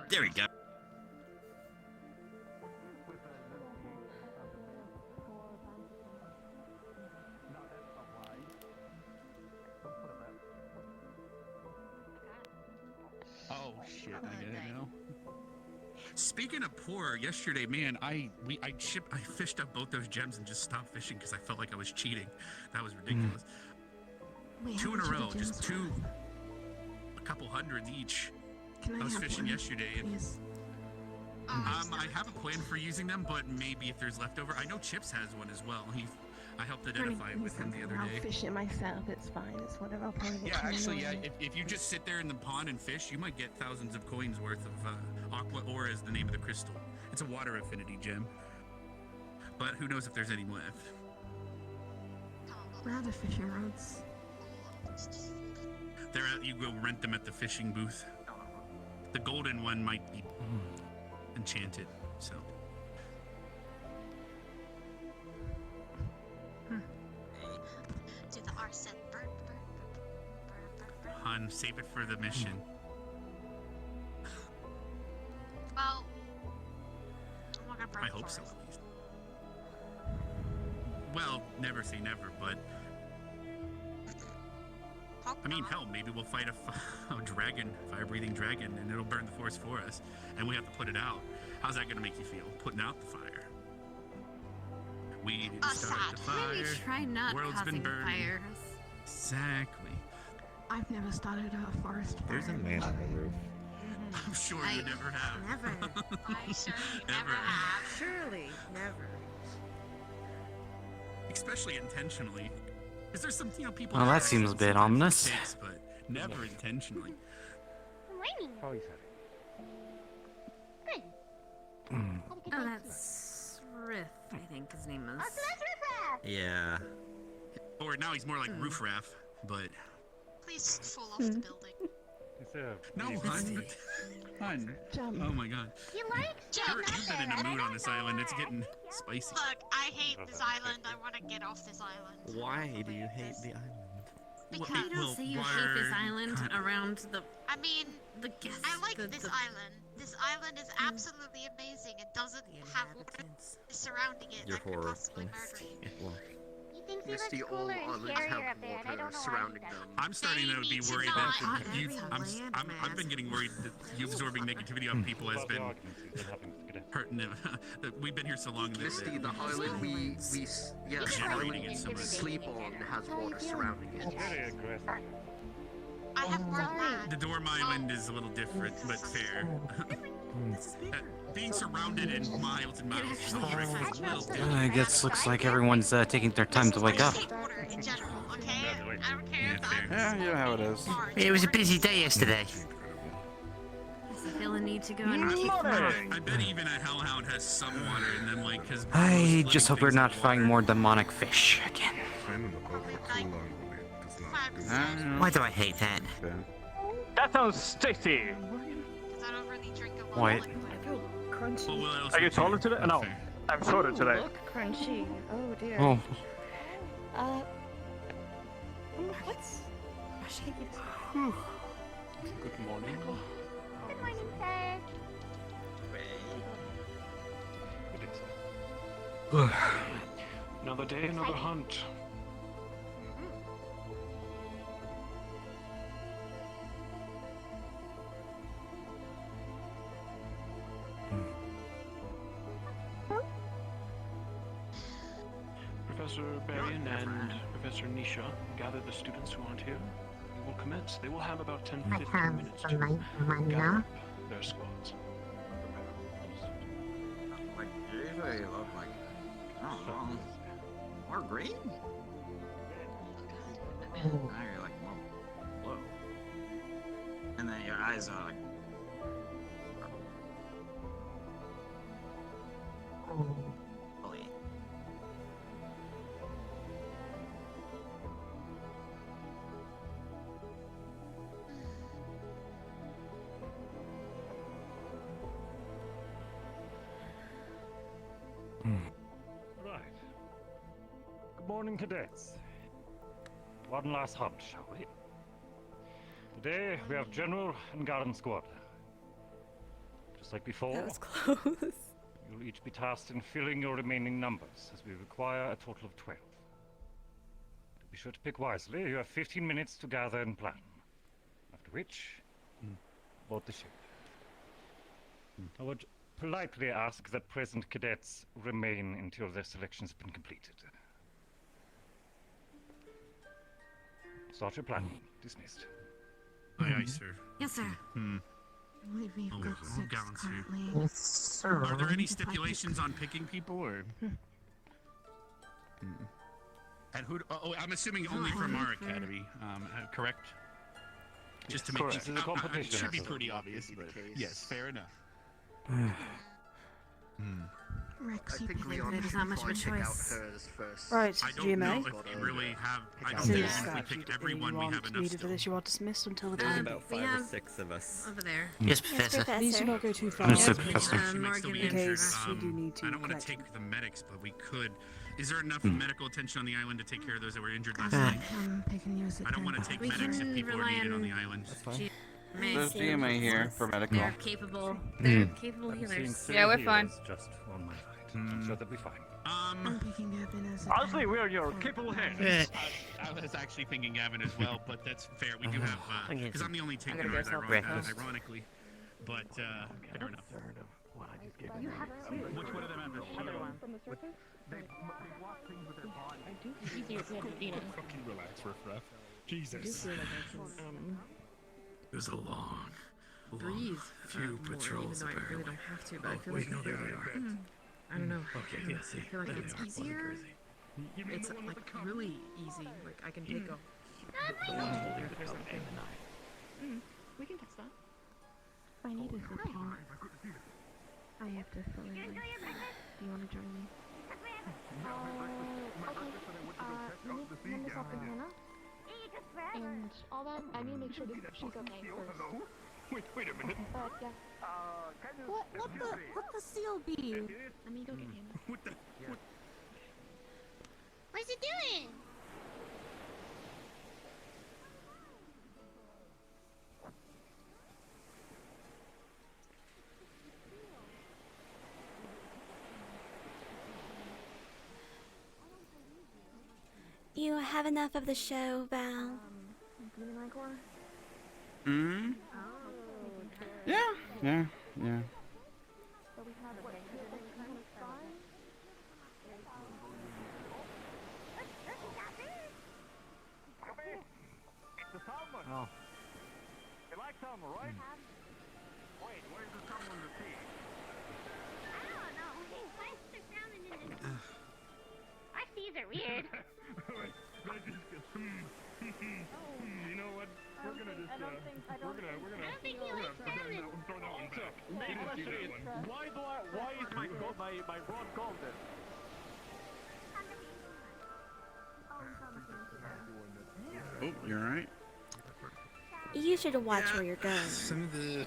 There we go. Oh shit! I get it now. Speaking of poor, yesterday, man, I fished up both those gems and just stopped fishing because I felt like I was cheating. That was ridiculous. Wait, Two in a row, just two, a couple hundred each. I was fishing yesterday, and I have a plan for using them, but maybe if there's leftover, I know Chips has one as well. I helped identify it with him the other day. I'll fish it myself. It's fine. It's whatever. I'll probably get. Yeah, actually, yeah. If you just sit there in the pond and fish, you might get thousands of coins worth of aqua ora is the name of the crystal. It's a water affinity gem, but who knows if there's any left. Where are the fishing rods? They're out. You go rent them at the fishing booth. The golden one might be enchanted, so. Do the arson burn. Han, save it for the mission. Well, I'm not gonna burn I hope so, forest. at least. Well, never say never, but I mean, hell, maybe we'll fight a dragon, fire-breathing dragon, and it'll burn the forest for us, and we have to put it out. How's that gonna make you feel? Putting out the fire. We didn't start the fire. Maybe try not World's been causing burning. fires. Exactly. I've never started a forest fire. There's a man on the roof. I'm sure you never have. Never. I'm sure you never Ever. have. Surely, never. Especially intentionally. Because there's some, people. Well, that have seems a bit sometimes ominous. mistakes, but never intentionally. Oh, he's having. Oh, that's Riff, I think his name is. Yeah. Or now he's more like Roof Raff, but. Please fall off the building. No, hun. Oh my god. You like You've been in a mood on this island. It's getting spicy. Look, I hate this island. I want to get off this island. Why do you hate the island? Because You don't say you hate this island around the I mean, the guests. I like the, this the, island. This island is absolutely amazing. It doesn't have water surrounding it You're that could horrible. possibly murder you. Well, He thinks Misty, he looks all cooler and islands scarier have up there, and I don't water know surrounding why he them. I'm starting to be worried that you. I've been getting worried that you absorbing negativity on people has been hurting them. We've been here so long that Misty, the island we generating it so much. sleep on has water surrounding it. I have more land. The Dorm Island is a little different, but fair. Being surrounded in miles and miles of water is a little different. I guess looks like everyone's taking their time to wake up. Water in general, okay? I don't care if I'm Yeah, you know how it is. it was a busy day yesterday. I feel a need to go and kick I bet even a hellhound has some water in them, like, because. I just hope we're not fighting more demonic fish again. Why do I hate that? That sounds tasty. Because I don't really drink a lot What? of liquid. I feel crunchy. Well, what else Are you would taller today? No, Fair. I'm shorter today. Look crunchy. Oh dear. Oh, What's? Good morning. Good morning, sir. Another day, another hunt. Professor Berrien and Professor Nisha gather the students who aren't here. We will commence. They will have about 10-15 minutes to gather up their squads. Like, usually you look like, I don't know, more green? Now you're like more blue. And then your eyes are like, holy. Right. Good morning, cadets. One last hunt, shall we? Today we have General and Garden Squad. like before, That was close. you'll each be tasked in filling your remaining numbers, as we require a total of 12. Be sure to pick wisely. You have 15 minutes to gather and plan. After which, board the ship. I would politely ask that present cadets remain until their selections have been completed. Start your plan. Dismissed. Aye, aye, sir. Yes, sir. I believe we've got I'll 6 balance here. currently. Are there any stipulations on picking people, or? And who? Oh, I'm assuming only from our academy. Correct? Just to make Correct. This is a competition. It should be pretty obvious, but yes, fair enough. Rex, I you think pick we it. ought There's to not much of a pick out choice. hers first. Right, I don't GMA. know if we really have. I don't Since think if we that pick you everyone, we have aren't enough needed for still. this, you are dismissed until the Um, time. About we 5 or have 6 of us. over there. Yes, Professor. Please do not go too far. Yes, Yeah, Professor. she might still be In injured. case we do need to I don't want collect to take the medics, but we could. Is there enough Hmm. medical attention on the island to take care of those that were injured last I'm night? picking you as a I don't want to 10. take We medics if can people are rely needed on on the island. There's GMA here for medical. They're capable. They're capable healers. Yeah, we're fine. Just on my right. I'm sure they'll be fine. I'm picking Gavin as a 10. Honestly, we are your capable hands. I was actually thinking Gavin as well, but that's fair. We do have, because I'm the only tank I'm gonna guard, go breakfast. ironically. But, fair enough. What I just gave You have two. Which one of them have the Other one. From the surface? They block things with their body. I do. Easier to have Dina. Fucking relax, Riff. Jesus. Like I can, It was a long, breathe few more, patrols, even though I really don't have to, but I feel like I don't know. Okay, I feel like it's easier. It's like really easy. Like I can take a for something. We can test that. I need a support. I have to fill in. Do you want to join me? Okay. Name yourself in Hannah. And all that, I need to make sure that she's okay first. Wait a minute. Yeah. What the seal be? Let me go get Hannah. What's it doing? You have enough of the show, Val. Hmm? Yeah. Oh. You like salmon, right? Wait, where's the salmon to see? I don't know. Why is there salmon in this? Our seas are weird. You know what? We're gonna just, I don't think you like salmon. throw that one back. The question is, why is my rod golden? Oh, you're right. You should watch where you're going. Some of the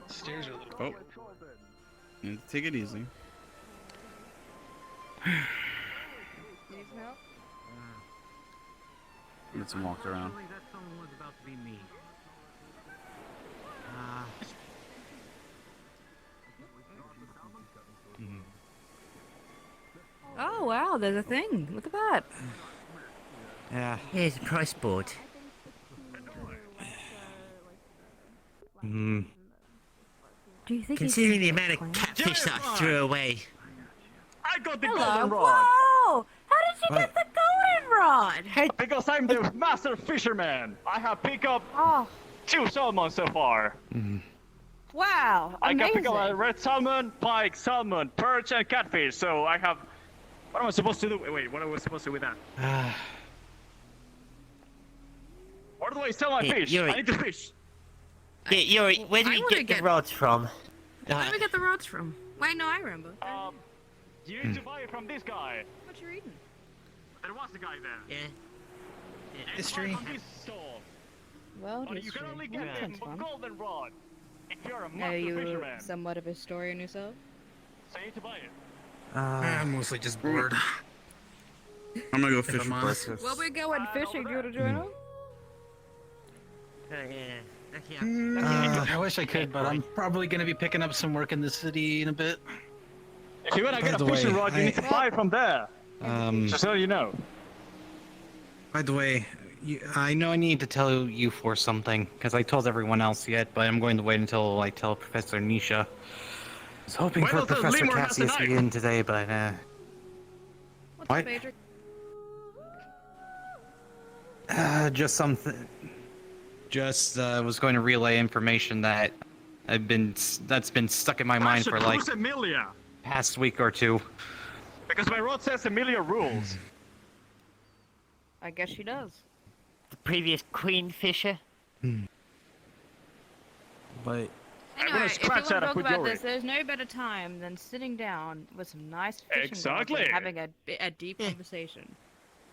Stairs are a little Oh. Yeah, take it easy. Let's walk around. Actually, that someone was about to be me. Oh wow, there's a thing. Look at that. Yeah. Here's a price board. Hmm. Do you think Considering the amount of catfish that I threw away. I got the Hello. golden rod! Whoa! How did you get the golden rod? Because I'm the master fisherman! I have picked up 2 salmon so far. Wow! I can pick up Amazing. red salmon, pike, salmon, perch, and catfish. So I have. What am I supposed to do? Wait, what am I supposed to do with that? Where do I sell my Hey, fish? Yuri. I need to fish. Yeah, Yuri, where do I we wanna get the get- rods from? Where do we get the rods from? Wait, no, I remember. You need to buy it from this guy. What you reading? There was the guy there. Yeah. And History. buy from this store. Well, But you can only get That sounds the fun. golden rod if you're a Are master you fisherman. somewhat of a historian yourself? So you need to buy it. I'm mostly just bored. I'm gonna go fish I'm for honest. breakfast. Well, we're going fishing. You wanna join us? I wish I could, but I'm probably gonna be picking up some work in the city in a bit. If you wanna By get a the fishing way, rod, you need to buy it from there. Just so you know. By the way, I know I need to tell you for something, because I told everyone else yet, but I'm going to wait until I tell Professor Nisha. I was hoping Wait for until Professor Lemur has a Cassius to knife. get in today, but What's What? up, Adric? Just something. Just was going to relay information that that's been stuck in my mind for like Who's Emilia? past week or two. Because my rod says Emilia rules. I guess she does. The previous Queen Fisher. But Anyway, if you want scratch to that up talk with about Yori. this, there's no better time than sitting down with some nice fishing rods Exactly. and having a deep conversation.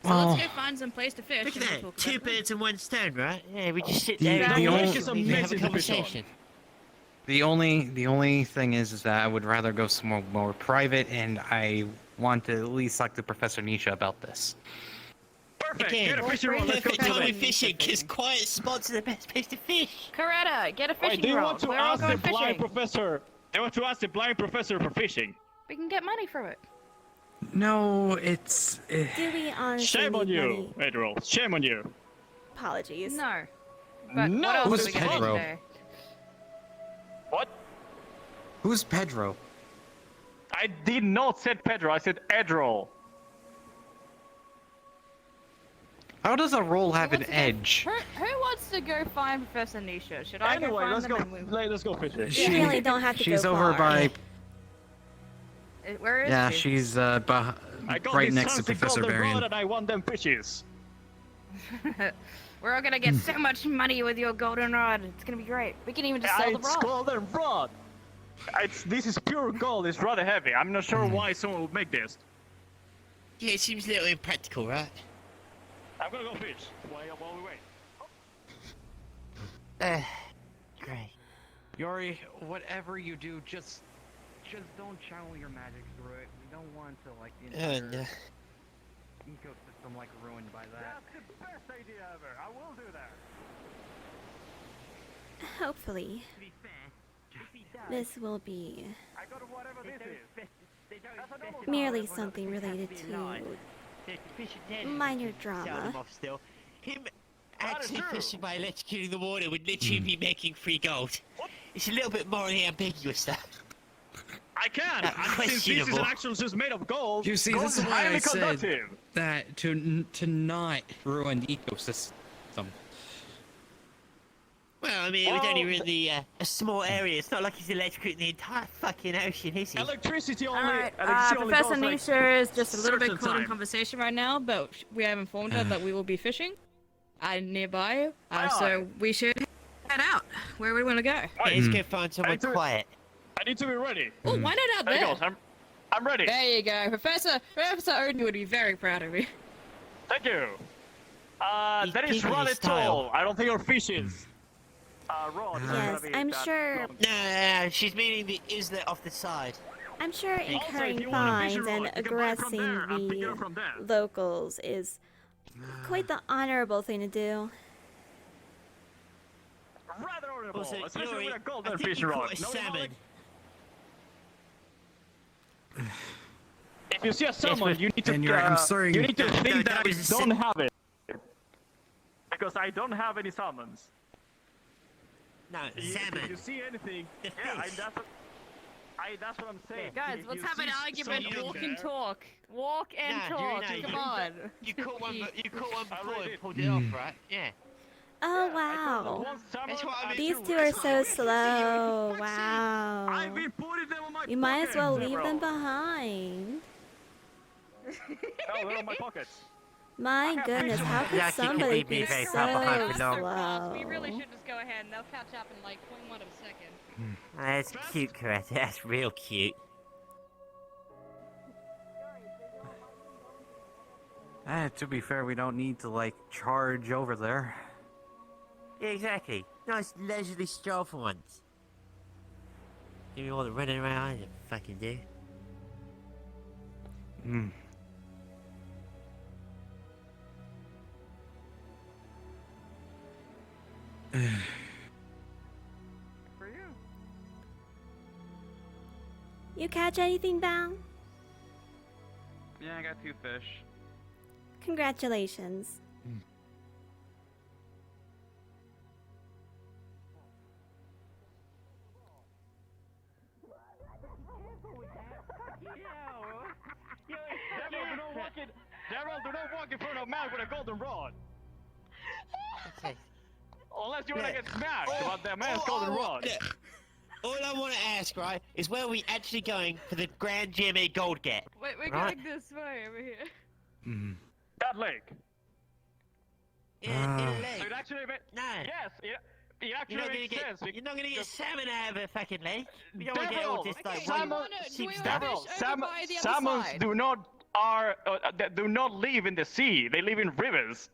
So Well, let's go find some place to fish. Look and at we'll that. talk Two about it. birds and one stone, right? Yeah, we just sit The- there the and only- It's have a amazing to fish on. conversation. the only thing is that I would rather go somewhere more private, and I want to at least talk to Professor Nisha about this. Perfect. Again, Get a fishing rod. Let's go perfect time today. of fishing, because quiet spots are the best place to fish. Coretta, get a fishing Wait, do you rod. want to We're all ask the going blind fishing. professor? They want to ask the blind professor for fishing. We can get money from it. No, it's. Do we honestly Shame on need you, money? Adriel. Shame on you. Apologies. No. But No, what else who's are we gonna do Pedro? today? What? Who's Pedro? I did not say Pedro. I said Adriel. How does a roll have an Who wants to go- edge? Who wants to go find Professor Nisha? Should I go Anyway, find let's them go. and Let's go fishing. You really don't have to She's go over far. by. Where is Yeah, she? she's I got right this next to fancy Professor golden Varian. rod and I want them fishes. We're all gonna get so much money with your golden rod. It's gonna be great. We can even just sell the It's rod. golden rod. This is pure gold. It's rather heavy. I'm not sure why someone would make this. Yeah, it seems a little impractical, right? I'm gonna go fish while we wait. Great. Yori, whatever you do, just don't channel your magic through it. We don't want to like the entire No. ecosystem like ruined by that. That's the best idea ever. I will do that. Hopefully, To be fair, if he does, this will be I got whatever this is. they don't That's a normal merely Well, something the fish has related be to alive. The fish are dead. minor Sell them drama. off still. Him That is actually true. fishing by electrocuting the water would literally be making free gold. It's a little bit morally ambiguous, though. I can. That's And since this is questionable. an actual just made of gold, You see, gold this is why I highly said conductive. that to not ruin the ecosystem. Well, I mean, it would only Well, really a small area. It's not like he's electrocuting the entire fucking ocean, is he? Electricity only. Alright, electricity only Professor goes, like, Nisha is just a little bit certain caught in time. conversation right now, but we have informed her that we will be fishing nearby, Aye, so we should head out. Where do we want to go? Yeah, let's go find someone do it. quiet. I need to be ready. Oh, why not out There there? goes. I'm ready. There you go. Professor Odin would be very proud of me. Thank you. He's That is keeping rather his style. tall. I don't think our fish is. Rod. is Yes, gonna be I'm that sure. long. No, she's meaning the islet off the side. I'm sure Also, if incurring you want a fines fishing and rod, you can buy it from aggressing there and pick it up the from there. locals is quite the honorable thing to do. Rather honorable, Also, especially Yuri, with a I golden think fishing you rod. caught a No, salmon. If you see a salmon, you need to. And I'm sorry. You need to think that that I was a don't have it, because I don't have any salmons. No, If salmon. you see anything, The yeah, fish. that's what I'm saying. Guys, If let's you have an see argument. something Walk and there- talk. Walk and Nah, talk. you know, Come you- on. You caught one, you caught one I before already and did. pulled it off, right? Yeah. Oh I caught wow. one salmon That's what I and mean. These two two are red so salmon. slow. I've Wow. been putting them on my You might as well pockets, leave bro. them behind. No, they're on my pockets. My goodness, how could Yeah, I think somebody you'd be be very so far behind for long. slow? We really should just go ahead and they'll catch up in like 0.1 of a second. That's cute, Karate. That's real cute. To be fair, we don't need to like charge over there. Yeah, exactly. Nice leisurely stroll for once. Give me all the running around I didn't fucking do. Hmm. For you. You catch anything, Bao? Yeah, I got 2 fish. Congratulations. Daryl, do not walk in front of a man with a golden rod. Okay. Unless you want to get smacked about that man's golden rod. Look, all I want to ask, right, is where are we actually going for the Grand GMA Gold Get? Wait, we're right? going this way over here. That lake. In a lake. So it actually No. Yes, it actually makes sense. You're not gonna get salmon out of a fucking lake. You don't want to get all this like Salmon, stuff. salmons do not live in the sea. They live in rivers.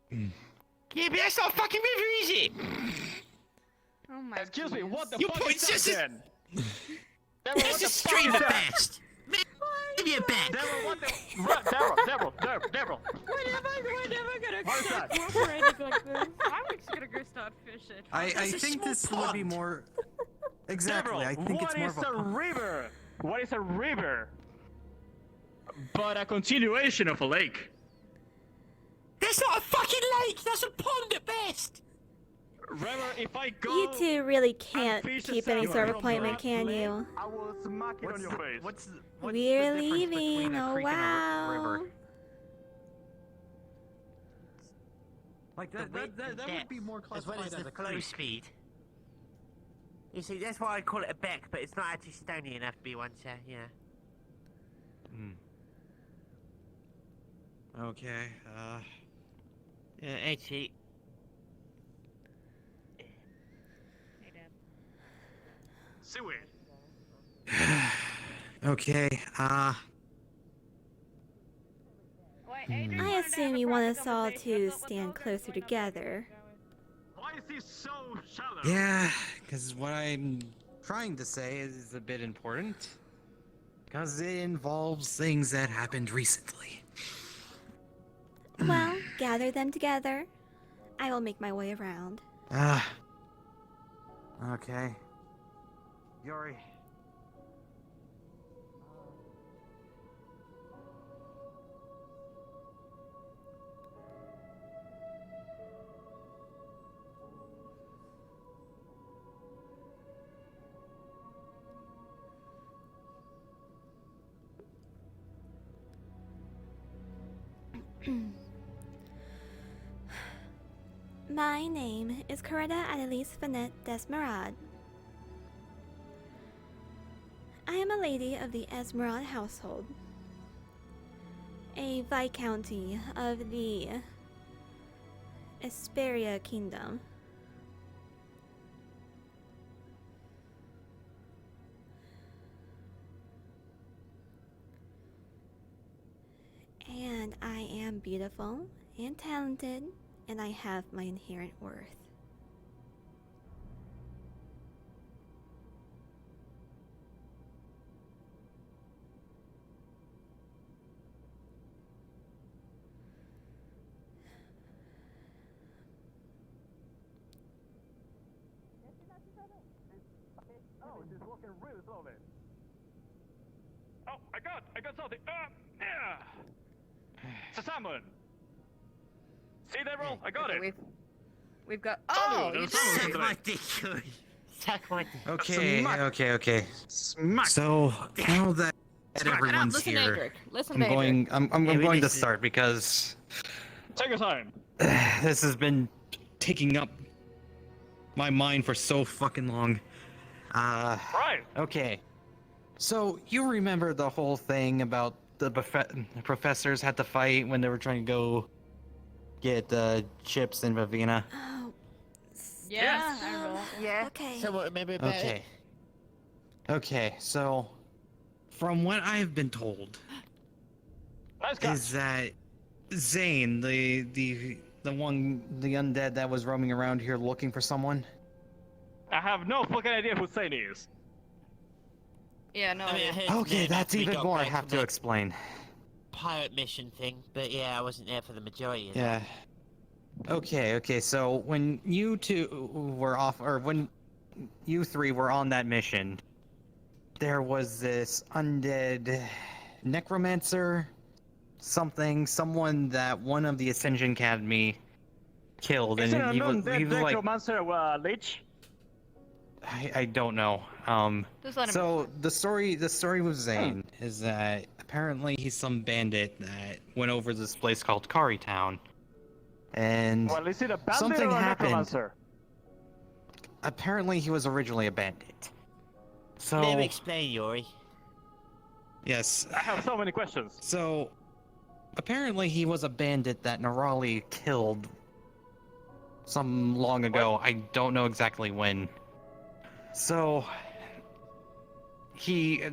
Yeah, but that's not a fucking river, is it? Oh my. Excuse me, what the Your fuck point's is just that then? That's a stream of best. Give me a back. Daryl, what the? Daryl. We're never gonna What is that? cooperate like this. I'm just gonna go start fishing. I think this would be more. Exactly, Daryl, I think it's more of What is a. a river? What is a river? But a continuation of a lake. That's not a fucking lake. That's a pond at best. Remember, if I go. You two really can't fish a keep any salmon sort of from appointment, that can lake, you? I will smack it on your face. What's We're the difference leaving. between a Oh creek and a wow. river? Like The that width and would be depth, more as well classified as as the a flow creek. speed. You see, that's why I call it a beck, but it's not actually stony enough to be one, so yeah. Okay, Yeah, actually. Seaweed. okay, I assume you want us all to stand closer together. Why is he so shallow? yeah, because what I'm trying to say is a bit important. Because it involves things that happened recently. Well, gather them together. I will make my way around. Okay. Yuri. My name is Coretta Annalise Finette Desmerad. I am a lady of the Esmeralda household, a viscounty of the Esperia kingdom. And I am beautiful and talented, and I have my inherent worth. Oh, she's walking really slowly. Oh, I got something. Yeah. It's a salmon. See that roll? I got it. We've got. Oh, Oh, you Suck my dick, Yuri. Suck my dick. Okay. Smack. So now that Smack. everyone's Listen, here, Adric. Listen, I'm Adric. going. I'm Yeah, we going to listen. start because Take your time. this has been taking up my mind for so fucking long. Right. Okay. So you remember the whole thing about the professors had to fight when they were trying to go get chips in Vivina? Oh, Yeah, I remember. Yeah. okay. Someone remember about it? Okay, so from what I've been told Nice catch. is that Zane, the undead that was roaming around here looking for someone. I have no fucking idea who Sane is. Yeah, no. I mean, I heard Okay, that that's we even got more I back have from to the explain. pirate mission thing, but yeah, I wasn't there for the majority of that. Yeah. Okay, so when you two were off, or when you three were on that mission, there was this undead necromancer, someone that one of the Ascension Academy killed, Is it and an he was undead like, necromancer, Lich? I don't know. Just let him So the story with Zane is that apparently he's some bandit that went over to this place called Kari Town, and Well, is it a bandit something or a happened. necromancer? Apparently he was originally a bandit. So Let me explain, Yuri. yes. I have so many questions. So apparently he was a bandit that Nerali killed some long ago. I don't know exactly when. So he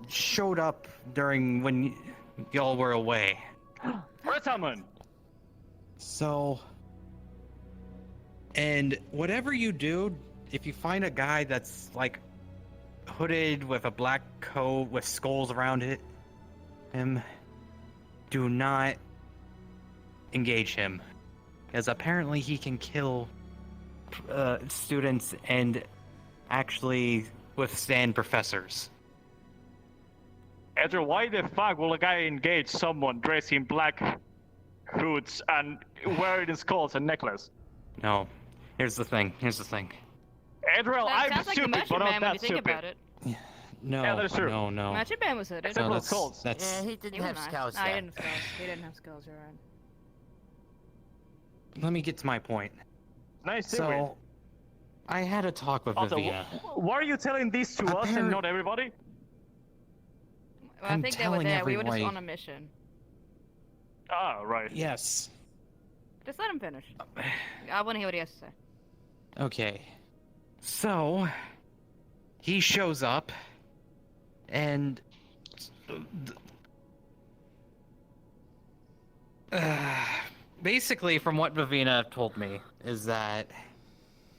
showed up during when y'all were away. Retamon! So, and whatever you do, if you find a guy that's like hooded with a black coat with skulls around him, do not engage him, as apparently he can kill students and actually withstand professors. Andrew, why the fuck will a guy engage someone dressed in black hoods and wearing skulls and necklace? No, here's the thing. Andrew, I'm sounds like the stupid, Merchant but Man not when that you think stupid. about it. No, Yeah, that is true. no. Merchant Man was hooded. So skulls. Yeah, he didn't have scouts. No, he yet. didn't have skulls. He didn't have skulls, you're right. Let me get to my point. Nice segue. So, I had a talk with Also, Vivina. why are you telling this to us and not everybody? Well, I I'm think they were telling there. We were just everybody. on a mission. Ah, right. Yes. Just let him finish. I want to hear what he has to say. Okay. So, he shows up, and basically, from what Vivina told me, is that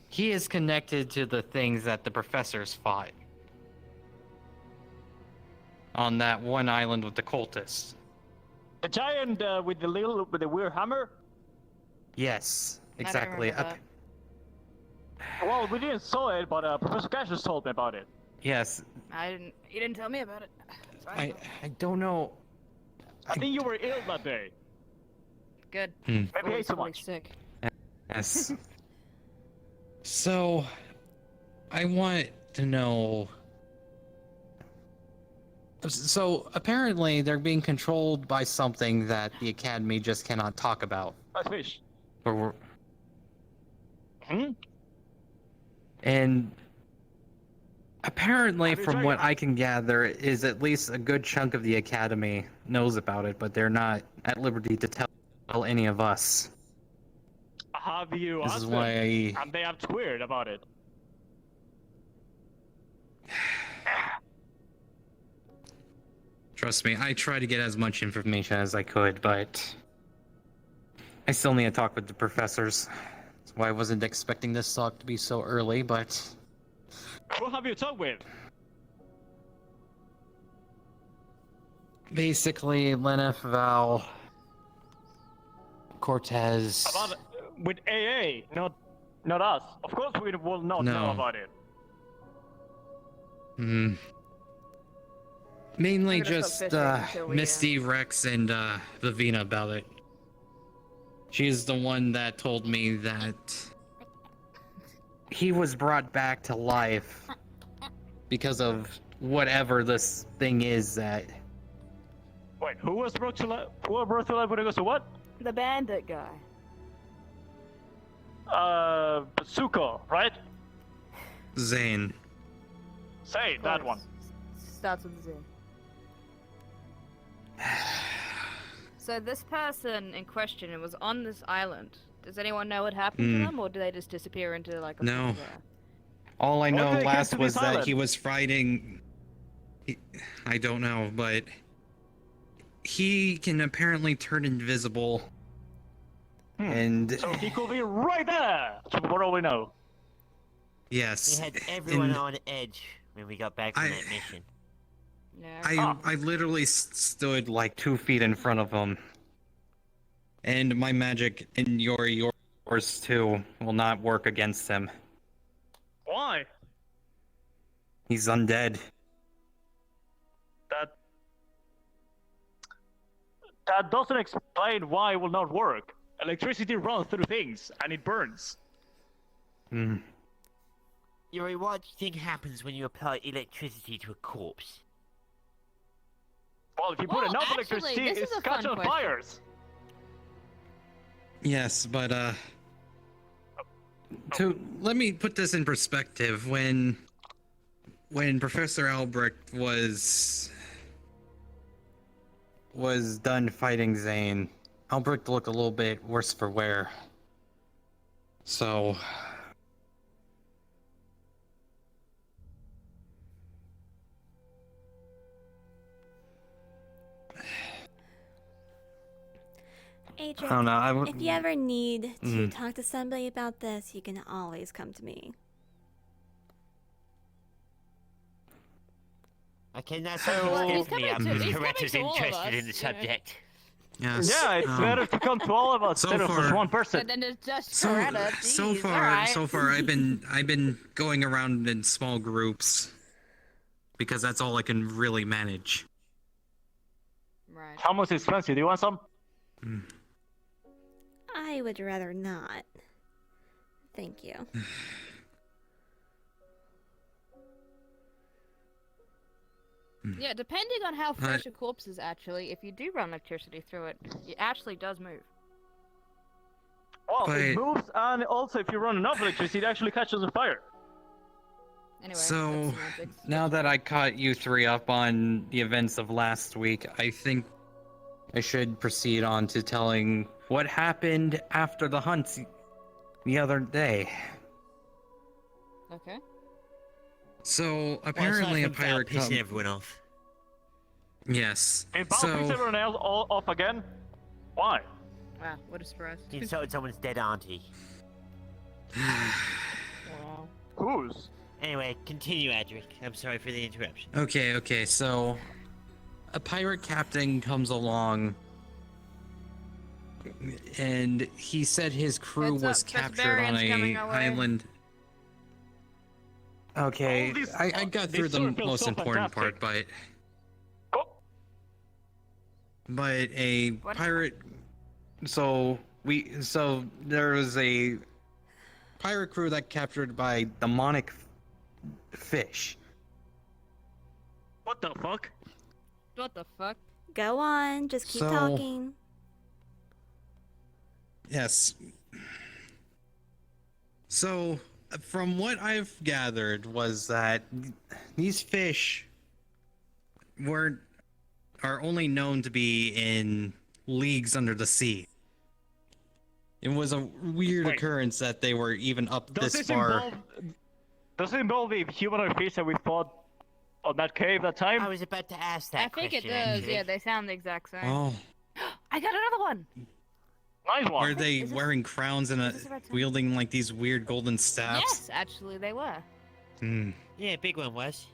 he is connected to the things that the professors fought on that one island with the cultists. The giant with the weird hammer? Yes, I don't exactly. remember Well, we didn't saw it, but Professor Cassius told me about it. Yes, He didn't tell me about it. I don't know. I think you were ill that day. Good. Hmm. Maybe ate too Probably much. sick. Yes. So, I want to know. So, apparently, they're being controlled by something that the Academy just cannot talk about. Nice fish. Or, Hmm? and apparently, Have you from tried what it? I can gather, is at least a good chunk of the Academy knows about it, but they're not at liberty to tell any of us. Have you This asked is them? why And they have tweeted about it. Trust me, I tried to get as much information as I could, but I still need to talk with the professors. That's why I wasn't expecting this talk to be so early, but Who have you talked with? basically, Leneth, Val, Cortez. About with AA, not us. Of course, we will not know No. about it. Hmm. Mainly I'm gonna just stop fishing until we, Misty, Rex, and Vivina about it. She's the one that told me that he was brought back to life because of whatever this thing is that. Wait, who was brought to life? Who was brought to life when it goes to what? The bandit guy. Suko, right? Zane. Say that one. Starts with Z. So this person in question, it was on this island. Does anyone know what happened to Hmm. them, or do they just disappear into like a No. blur? All I Why know did they come last to was this that island? he was fighting. I don't know, but he can apparently turn invisible. And So he could be right there, for all we know. yes, He had everyone and on edge when we got back from that mission. Yeah. I literally stood like 2 feet in front of him. And my magic and yours too will not work against him. Why? He's undead. That doesn't explain why it will not work. Electricity runs through things, and it burns. Hmm. Yuri, what do you think happens when you apply electricity to a corpse? Well, if you put enough electricity, it catches on fires. Yes, but let me put this in perspective. When Professor Albrecht was done fighting Zane, Albrecht looked a little bit worse for wear. So Adric, I don't know. if you ever need to talk to somebody about this, you can always come to me. Okay, now So- Mr. Corretto's interested in the subject. yes. Yeah, it's better to come to all of us instead of just one person. But then there's just So Coretta. so Jeez, far, alright. so far, I've been going around in small groups because that's all I can really manage. Right. How much is expensive? Do you want some? I would rather not. Thank you. Yeah, depending on how fresh a corpse is, actually, if you do run electricity through it, it actually does move. Well, it moves, and also if you run enough electricity, it actually catches on fire. Anyway, So now that I caught you three up on the events of last week, I think I should proceed on to telling what happened after the hunt the other day. Okay. So apparently a pirate pissing everyone off. Yes. And Bob picks everyone else all off again? Why? Wow, what a surprise. You insulted someone's dead auntie. Wow. Whose? Anyway, continue, Adric. I'm sorry for the interruption. Okay, so a pirate captain comes along and he said his crew Heads up, was Professor captured on Barion's coming a our way. island. Okay, I got through the most important part, but a pirate. So there was a pirate crew that captured by demonic fish. What the fuck? What the fuck? Go on, just keep So- talking. Yes. So, from what I've gathered was that these fish are only known to be in leagues under the sea. It was a weird occurrence that they were even up Does this this far. Does it involve the humanoid fish that we fought on that cave that time? I was about to ask that I think it question, does, actually. yeah, they sound the exact same. Oh, I got another one! Nice one. were they wearing crowns and wielding like these weird golden staffs? Yes, actually, they were. Hmm. Yeah, big one was.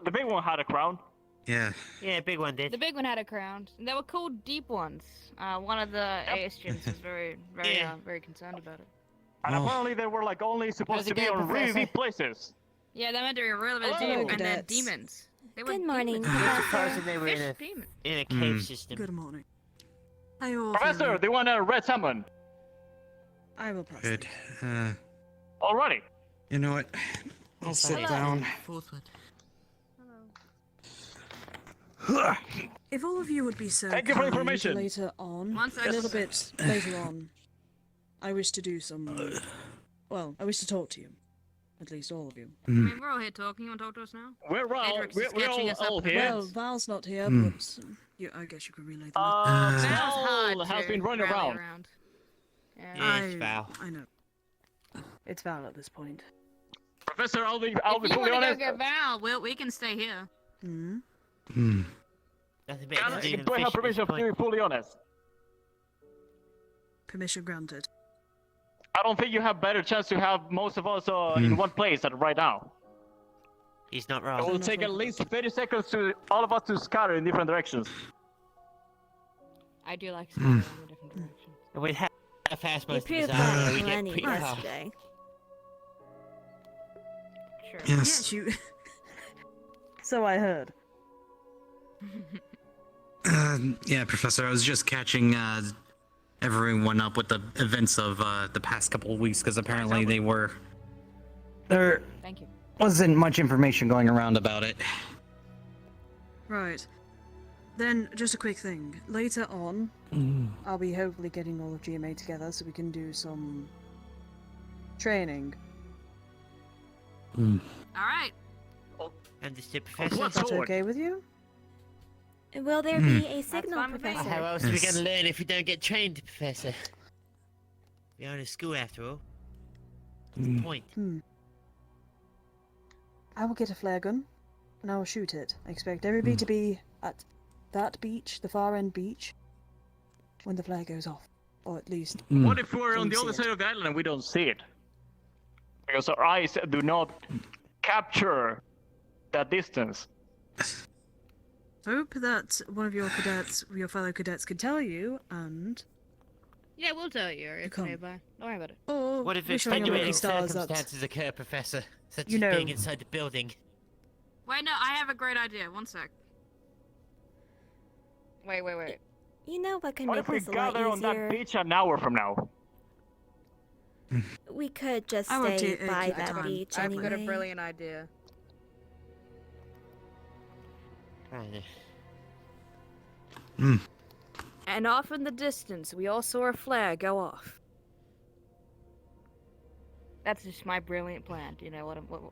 The big one had a crown. Yeah. Yeah, big one did. The big one had a crown. And they were called deep ones. One of the Aestrians was very concerned about it. And apparently they were like only supposed to be on really deep places. Yeah, they meant to be really Hello, deep, and they're cadets. demons. They were Good morning, demons. Professor. They were in Demons. a cave system. Good morning. Are you all Professor, feeling- they want a red salmon. I will proceed. Good. Alrighty. You know what? I'll sit Hello. down. If all of you would be so Thank you for kind, information. later on, One a little second. bit later on, I wish to do some. Well, I wish to talk to you, at least all of you. I mean, we're all here talking. You want to talk to us now? We're all, Adric's we're sketching us up all in the here. Well, Val's not here, Hmm. but I guess you can relay the Val's Val hard has to been running rally around. Yeah. Yeah, it's Val. I know. It's Val at this point. Professor, I'll be If you fully want to go honest. get Val, we can stay here. Hmm. Nothing better to do than Do I fish have at this permission to point. be fully honest? Permission granted. I don't think you have better chance to have most of us in one place than right now. He's not It wrong. will take at least 30 seconds to all of us to scatter in different directions. I do like spiraling in different directions. With how fast You most of proved us that are, we get plenty pretty far. yesterday. Sure. Yes. Yeah, you. So I heard. Yeah, Professor, I was just catching everyone up with the events of the past couple of weeks, because apparently there Thank you. wasn't much information going around about it. Right. Then, just a quick thing. Later on, I'll be hopefully getting all of GMA together so we can do some training. Alright. Understood, Professor. Is that okay with you? Will there be a signal, fine with me. Professor? How else are we going to learn if we don't get trained, Professor? We are in a school after all. What's the point? I will get a flare gun, and I will shoot it. I expect everybody to be at that beach, the far end beach, when the flare goes off. Or at least... What if we're on can the see other it. side of the island and we don't see it? Because our eyes do not capture that distance. Hope that one of your cadets, your fellow cadets, can tell you, and... Yeah, we'll tell you. It's come. nearby. Don't worry about it. Or What if we're showing our lucky extenuating stars that... circumstances occur, Professor? Such You as know- being inside the building. Wait, no, I have a great idea. One sec. Wait. You know what can What make if we this a lot gather on that easier? beach an hour from now? We could just I would stay ta- by keep the that time. beach I've anyway. got a brilliant idea. Right. And off in the distance, we all saw a flare go off. That's just my brilliant plan. You know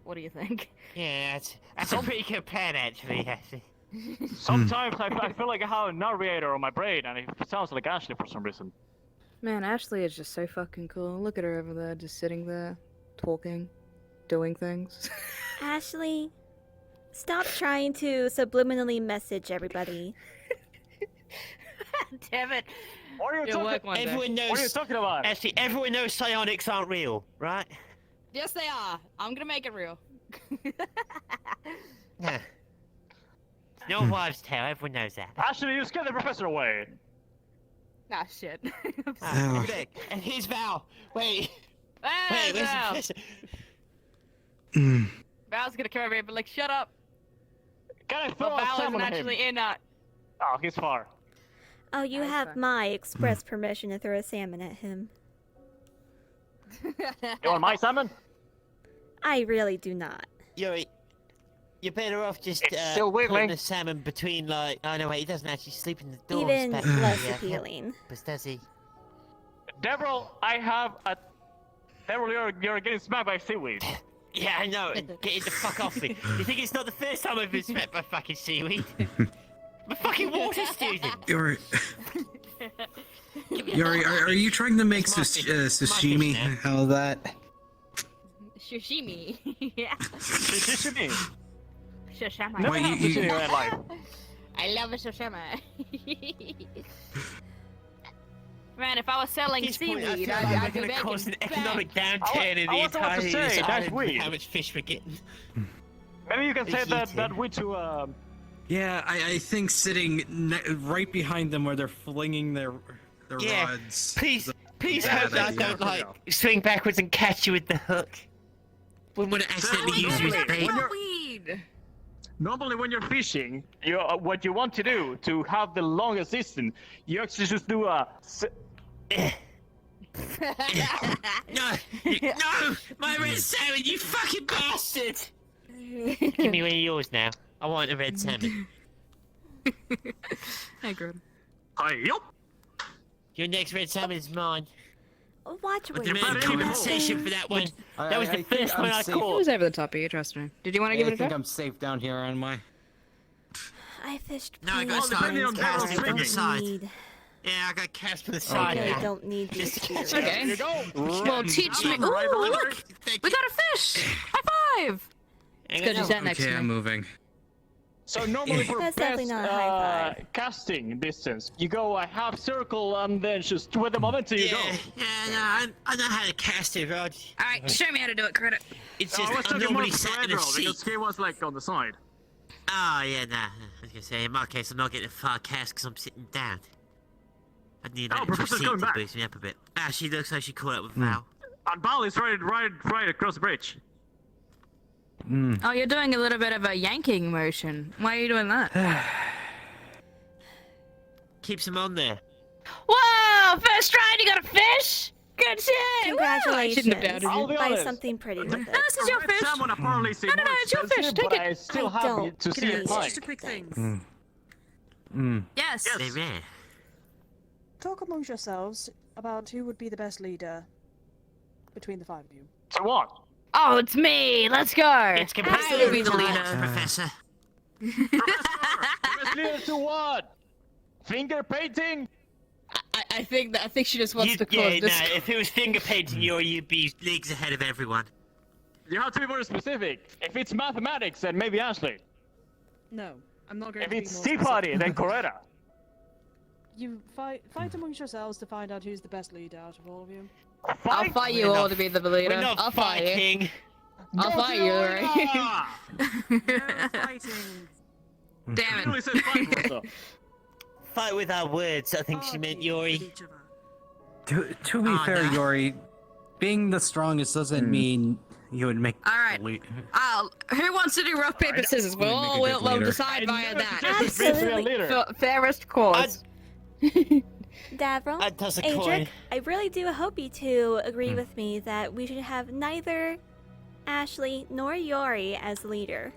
what do you think? Yeah, that's a pretty good plan, actually. Sometimes I feel like I have a narrator on my brain and it sounds like Ashley for some reason. Man, Ashley is just so fucking cool. Look at her over there, just sitting there, talking, doing things. Ashley, stop trying to subliminally message everybody. Damn it! What are you It'll work talking? one day. Everyone knows. What are you talking about? Actually, everyone knows psionics aren't real, right? Yes, they are. I'm gonna make it real. Yeah. No wives' tale. Everyone knows that. Ashley, you scared the professor away. Ah, shit. Oh. Look, and here's Val. Wait. Hey, Wait, where's the Val. professor? Val's gonna come over here, but like, shut up. Can I But throw a Val isn't salmon at him? actually in. Oh, he's far. Oh, you That's have fine. my express permission to throw a salmon at him. You want my salmon? I really do not. You're better off just It's still putting wiggling. the salmon between like. Oh no, wait, he doesn't actually sleep in the doors. Even back less there. appealing. But does he? Devril, I have a... Devril, you're getting smacked by seaweed. Yeah, I know. And get the fuck off me. You think it's not the first time I've been smacked by fucking seaweed? I'm a fucking water student. Yuri, Give me a Yuri, are you trying to make It's my sashimi fish now. out of that? Sashimi. Yeah. Sashimi. Sashimi. Never Wait, had you- sashimi in my life. I love a sashimi. Man, if I was selling At this point, I seaweed, feel like I'd we're be going to cause an making economic bank. downturn in I the was about to entire say, that's island. weird. How much fish we're getting? Maybe you can say that Eating. weed to Yeah, I think sitting right behind them where they're flinging their Yeah, rods. please Yeah, hope that I that- don't like swing backwards and catch you with the hook. Wouldn't want to accidentally use you as bait. Weed. Normally, when you're fishing, what you want to do to have the longest distance, you actually just do a. No, no, my red salmon, you fucking bastard! Give me one of yours now. I want a red salmon. Hey, Grim. Yup. Your next red salmon is mine. Watch With what the you're red doing. compensation for that one. That was the think first one I'm I safe. It caught. was over the top of you, trust me. Did you want to give I it a think try? I'm safe down here on my. I fished No, I plenty got of started times, casting but I from the don't side. need- Yeah, I got cast from the I side really now. don't need the Just to catch experience. it. Okay. There you go. Well, teach me. Ooh, look! Thank We you. got a fish! High five! It's good you sat next Okay, to I'm me. moving. So normally for That's best definitely not a high five. casting distance, you go a half circle and then just with the momentum you go. Yeah, no, I know how to cast it, Rod. Alright, show me how to do it, credit. It's No, I was just I'm talking more normally sat in a seat. because he was like on the side. Oh, yeah, nah. I was gonna say, in my case, I'm not getting a far cast because I'm sitting down. I need Oh, an extra Professor's seat going to back. boost me up a bit. Ah, she looks like she caught up with Val. And Val is right across the bridge. Oh, you're doing a little bit of a yanking motion. Why are you doing that? Keeps him on there. Whoa! First try and you got a fish? Good shit! Woo! I Congratulations. shouldn't have doubted I'll you. be Buy honest. something pretty with it. No, this is your fish. Someone apparently seemed No, more it's your fish. Expensive, Take but it. I still I happy don't to see it It's flying. just a quick thing. Yes. They're rare. Talk amongst yourselves about who would be the best leader between the 5 of you. So what? Oh, it's me. Let's go. It's I completely will be the relaxed, leader. Professor. Best leader to what? Finger painting? I think she just wants to cause Yeah, no, this. if it was finger painting you, you'd be leagues ahead of everyone. You have to be more specific. If it's mathematics, then maybe Ashley. No, I'm not going If to be it's more Tea specific. Party, then Coretta. You fight amongst yourselves to find out who's the best leader out of all of you. I'll fight you all to be the leader. We're not I'll fight you. fighting. I'll fight you, right? No fighting. Damn it. Really said fight, Martha. Fight with our words, I think she meant Argue Yori. with each other. To be fair, no. Yori, being the strongest doesn't mean you would make. All right. Who wants to do rock paper scissors? We'll decide via that. Absolutely. Fairest cause. Davro, I'd toss a Adric, coin. I really do hope you two agree with me that we should have neither Ashley nor Yori as leader.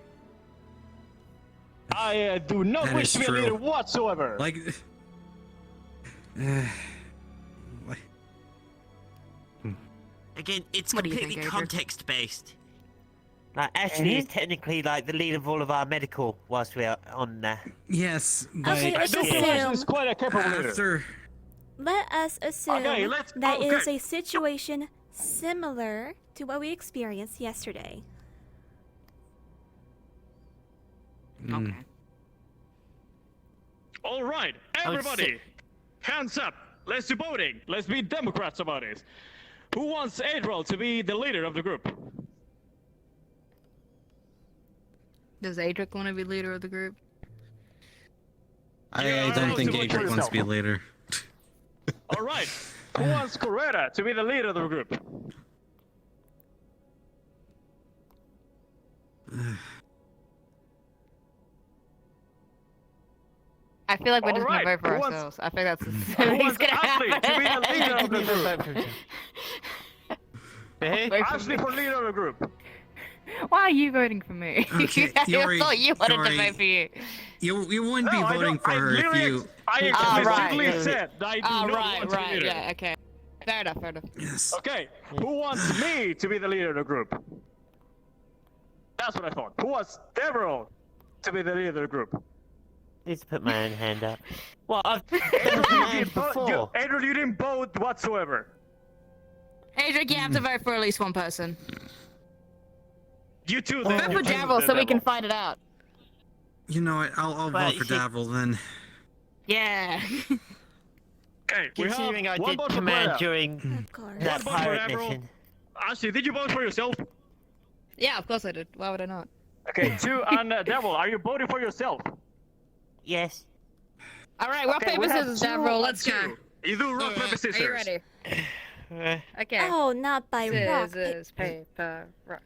I do not That wish is to be true. a leader whatsoever. Like. Again, it's What do you completely think, Adrian? context based. Like Ashley is technically like the leader of all of our medical whilst we're on there. Yes, but Okay, let's I do believe assume. she's quite a capable leader. after. Let us assume Okay, let's- that it is okay. a situation similar to what we experienced yesterday. Okay. All right, everybody, hands up. Let's do voting. Let's be Democrats about it. Who wants Adriel to be the leader of the group? Does Adric want to be leader of the group? I Yeah, don't think too much for Adric wants yourself. to be a leader. All right, who wants Coretta to be the leader of the group? I feel like we're just Alright, gonna vote for who wants- ourselves. I think that's Who what's wants gonna Ashley happen. to be the leader of the group? Vote for Ashley me. for leader of the group. Why are you voting for me? Okay, I Yori, thought you wanted Yori, to vote for you. You wouldn't be No, I voting don't- for I her if literally you. I Ah, explicitly right. said that I do Oh, not right, want to be right, leader. yeah, okay. Fair enough, fair enough. Yes. Okay, who wants me to be the leader of the group? That's what I thought. Who wants Deverell to be the leader of the group? Need to put my own hand up. Well, I've done You my hand didn't vote- before. Adriel, you didn't vote whatsoever. Adric, you have to vote for at least one person. You two Vote then. for Javel so we can fight it out. You know what? I'll But vote for he- Davil then. Yeah. Okay, we Considering I have one did vote for command Coretta. during Of course. that One vote for pirate Admiral. mission. Ashley, did you vote for yourself? Yeah, of course I did. Why would I not? Okay, two and Devil, are you voting for yourself? Yes. Alright, rock, Okay, paper, we have scissors, two Davro, and let's go. two. You do rock, paper, scissors. Are you ready? Okay. Oh, not by rock. Scissors, paper, rock.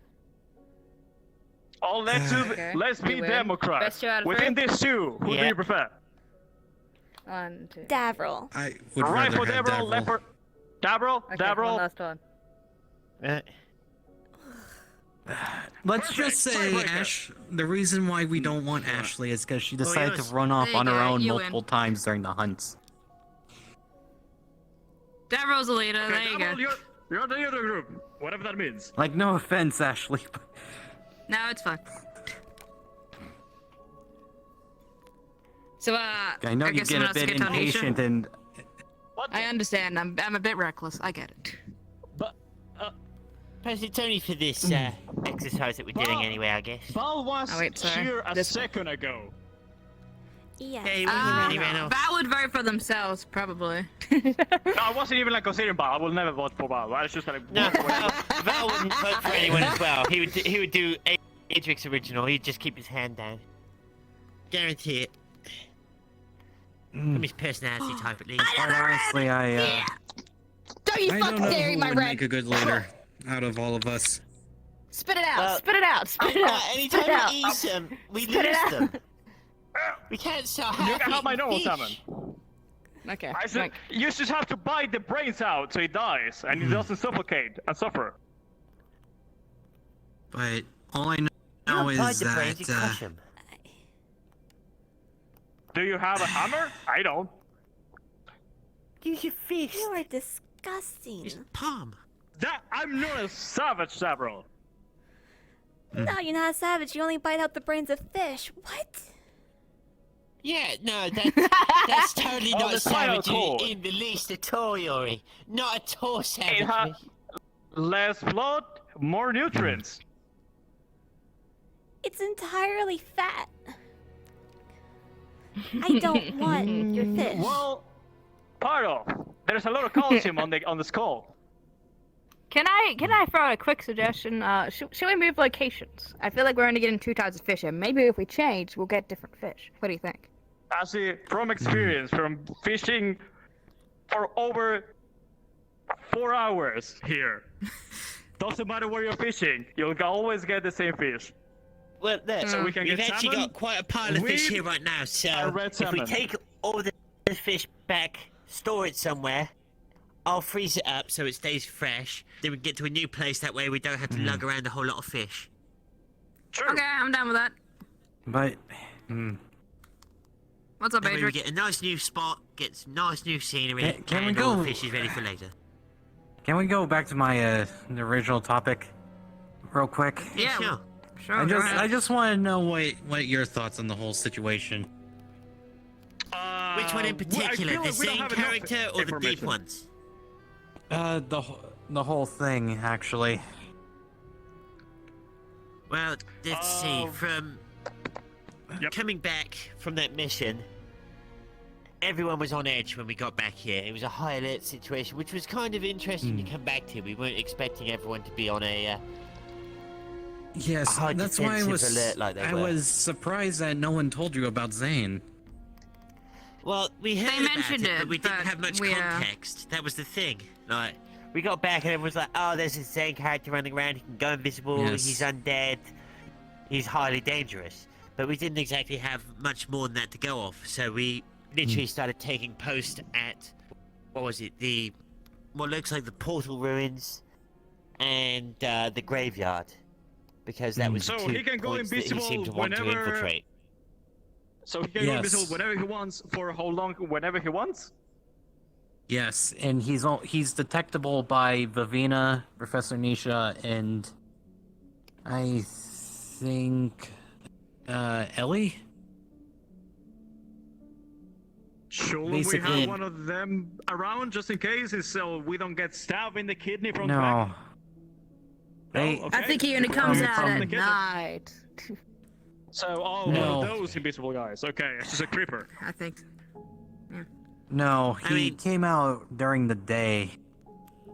Oh, Okay. let's be You win. Democrats. Best two out of Within three? these two, who do Yeah. you prefer? 1, 2. Davril. I would Right rather for have Deverell, Davil. left for... Deverell, Okay, one Deverell. last one. Let's Perfect. just say Tiebreaker. Ash. The reason why we don't want Ashley is because she decided yours. to run off There you on her go, own you multiple times during the hunts. Davro's the leader, Okay, there you Deverell, go. you're the leader of the group. Whatever that means. Like, no offense, Ashley. But No, it's fine. So, I know you guess get someone a has to bit get to Anisha. impatient and. What? I understand. I'm a bit reckless. I get it. But, Plus, it's only for this exercise that we're doing anyway, I guess. Val was Oh, wait, sorry. here a This one. second ago. Yes. Hey, Uh, he ran off. that would vote for themselves, probably. No, I wasn't even like considering Val. I will never vote for Val. I was just like... No, Val wouldn't vote for anyone as well. He would do Adric's original. He'd just keep his hand down. Guarantee it. From his personality type, at least. Quite honestly, Don't you I fucking don't know dare eat who my would red. make a good leader out of all of us. Spit it out. Well, spit it out. Spit it out. Anytime spit it out. we eat them, we Spit it lose out. them. We can't sell half You can have my normal fish. salmon. Okay. I said, you just have to bite the brains out so he dies and he doesn't suffocate and suffer. But all I know Don't bite is the brains, that you crush 'em. Do you have a hammer? I don't. Use your fist. You are disgusting. Palm. That I'm not a savage, Sabro. No, you're not a savage. You only bite out the brains of fish. What? Yeah, no, that's totally Oh, not the spinal savage cord. in the least at all, Yori. Not at all savage. It has less blood, more nutrients. It's entirely fat. I don't want your fish. Well, part of. There's a lot of calcium on the skull. Can I throw out a quick suggestion? Should we move locations? I feel like we're only getting 2 types of fish, and maybe if we change, we'll get different fish. What do you think? I see from experience, from fishing for over 4 hours here. Doesn't matter where you're fishing, you'll always get the same fish. Well, look, So we can we've get actually salmon, got quite a pile of fish weed, here right now, so and red if we salmon. take all the fish back, store it somewhere, I'll freeze it up so it stays fresh, then we can get to a new place, that way we don't have to lug around a whole lot of fish. True. Okay, I'm down with that. But, What's up, That way we Adric? get a nice new spot, get some nice new scenery, Can we and all go- the fish is ready for later. can we go back to my the original topic, real quick? Yeah, sure. Sure, I go just ahead. I just want to know what your thoughts on the whole situation. Which one in particular, the same character or the deep ones? The whole thing actually. Well, let's see, from coming back from that mission, everyone was on edge when we got back here. It was a high alert situation, which was kind of interesting to come back to. We weren't expecting everyone to be on a Yes, high that's why I defensive was alert like they I were. was surprised that no one told you about Zane. Well, we heard They about mentioned it, but it, we didn't but have much we, context. That was the thing. Like, we got back and everyone was like, oh, there's this Zane character running around, he can go invisible, Yes. he's undead, he's highly dangerous. But we didn't exactly have much more than that to go off, so we literally started taking post at, what was it, what looks like the portal ruins and the graveyard. Because that was So the 2 he can go points that he invisible seemed to want to whenever- infiltrate. So he can go invisible whenever he wants, for how long, whenever he wants? Yes. And he's detectable by Vivina, Professor Nisha, and I think Ellie. Sure, we Basically- have one of them around just in case, so we don't get stabbed in the kidney from the No. back. They, Okay. I think he only comes From out the at kidney. night. So, one No. of those invisible guys. Okay, it's just a creeper. I think. No, I he mean- came out during the day.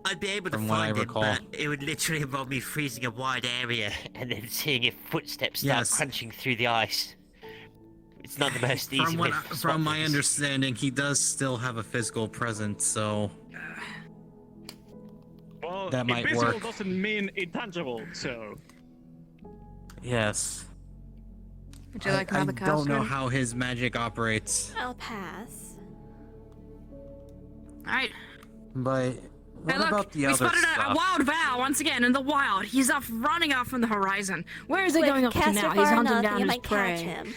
I'd be able to From what I find him, recall. but it would literally involve me freezing a wide area and then seeing if footsteps start Yes. crunching through the ice. It's not the most easy From way what to spot from my things. understanding, he does still have a physical presence, so Well, That might invisible work. doesn't mean intangible, so... Yes. Would you like another I don't know custard? how his magic operates. I'll pass. Alright. But what Hey, look, about the we other spotted stuff? a wild Val once again in the wild. He's off running off from the horizon. Where is he With going off to Castor now? He's far hunting enough, down you his might catch prey. him.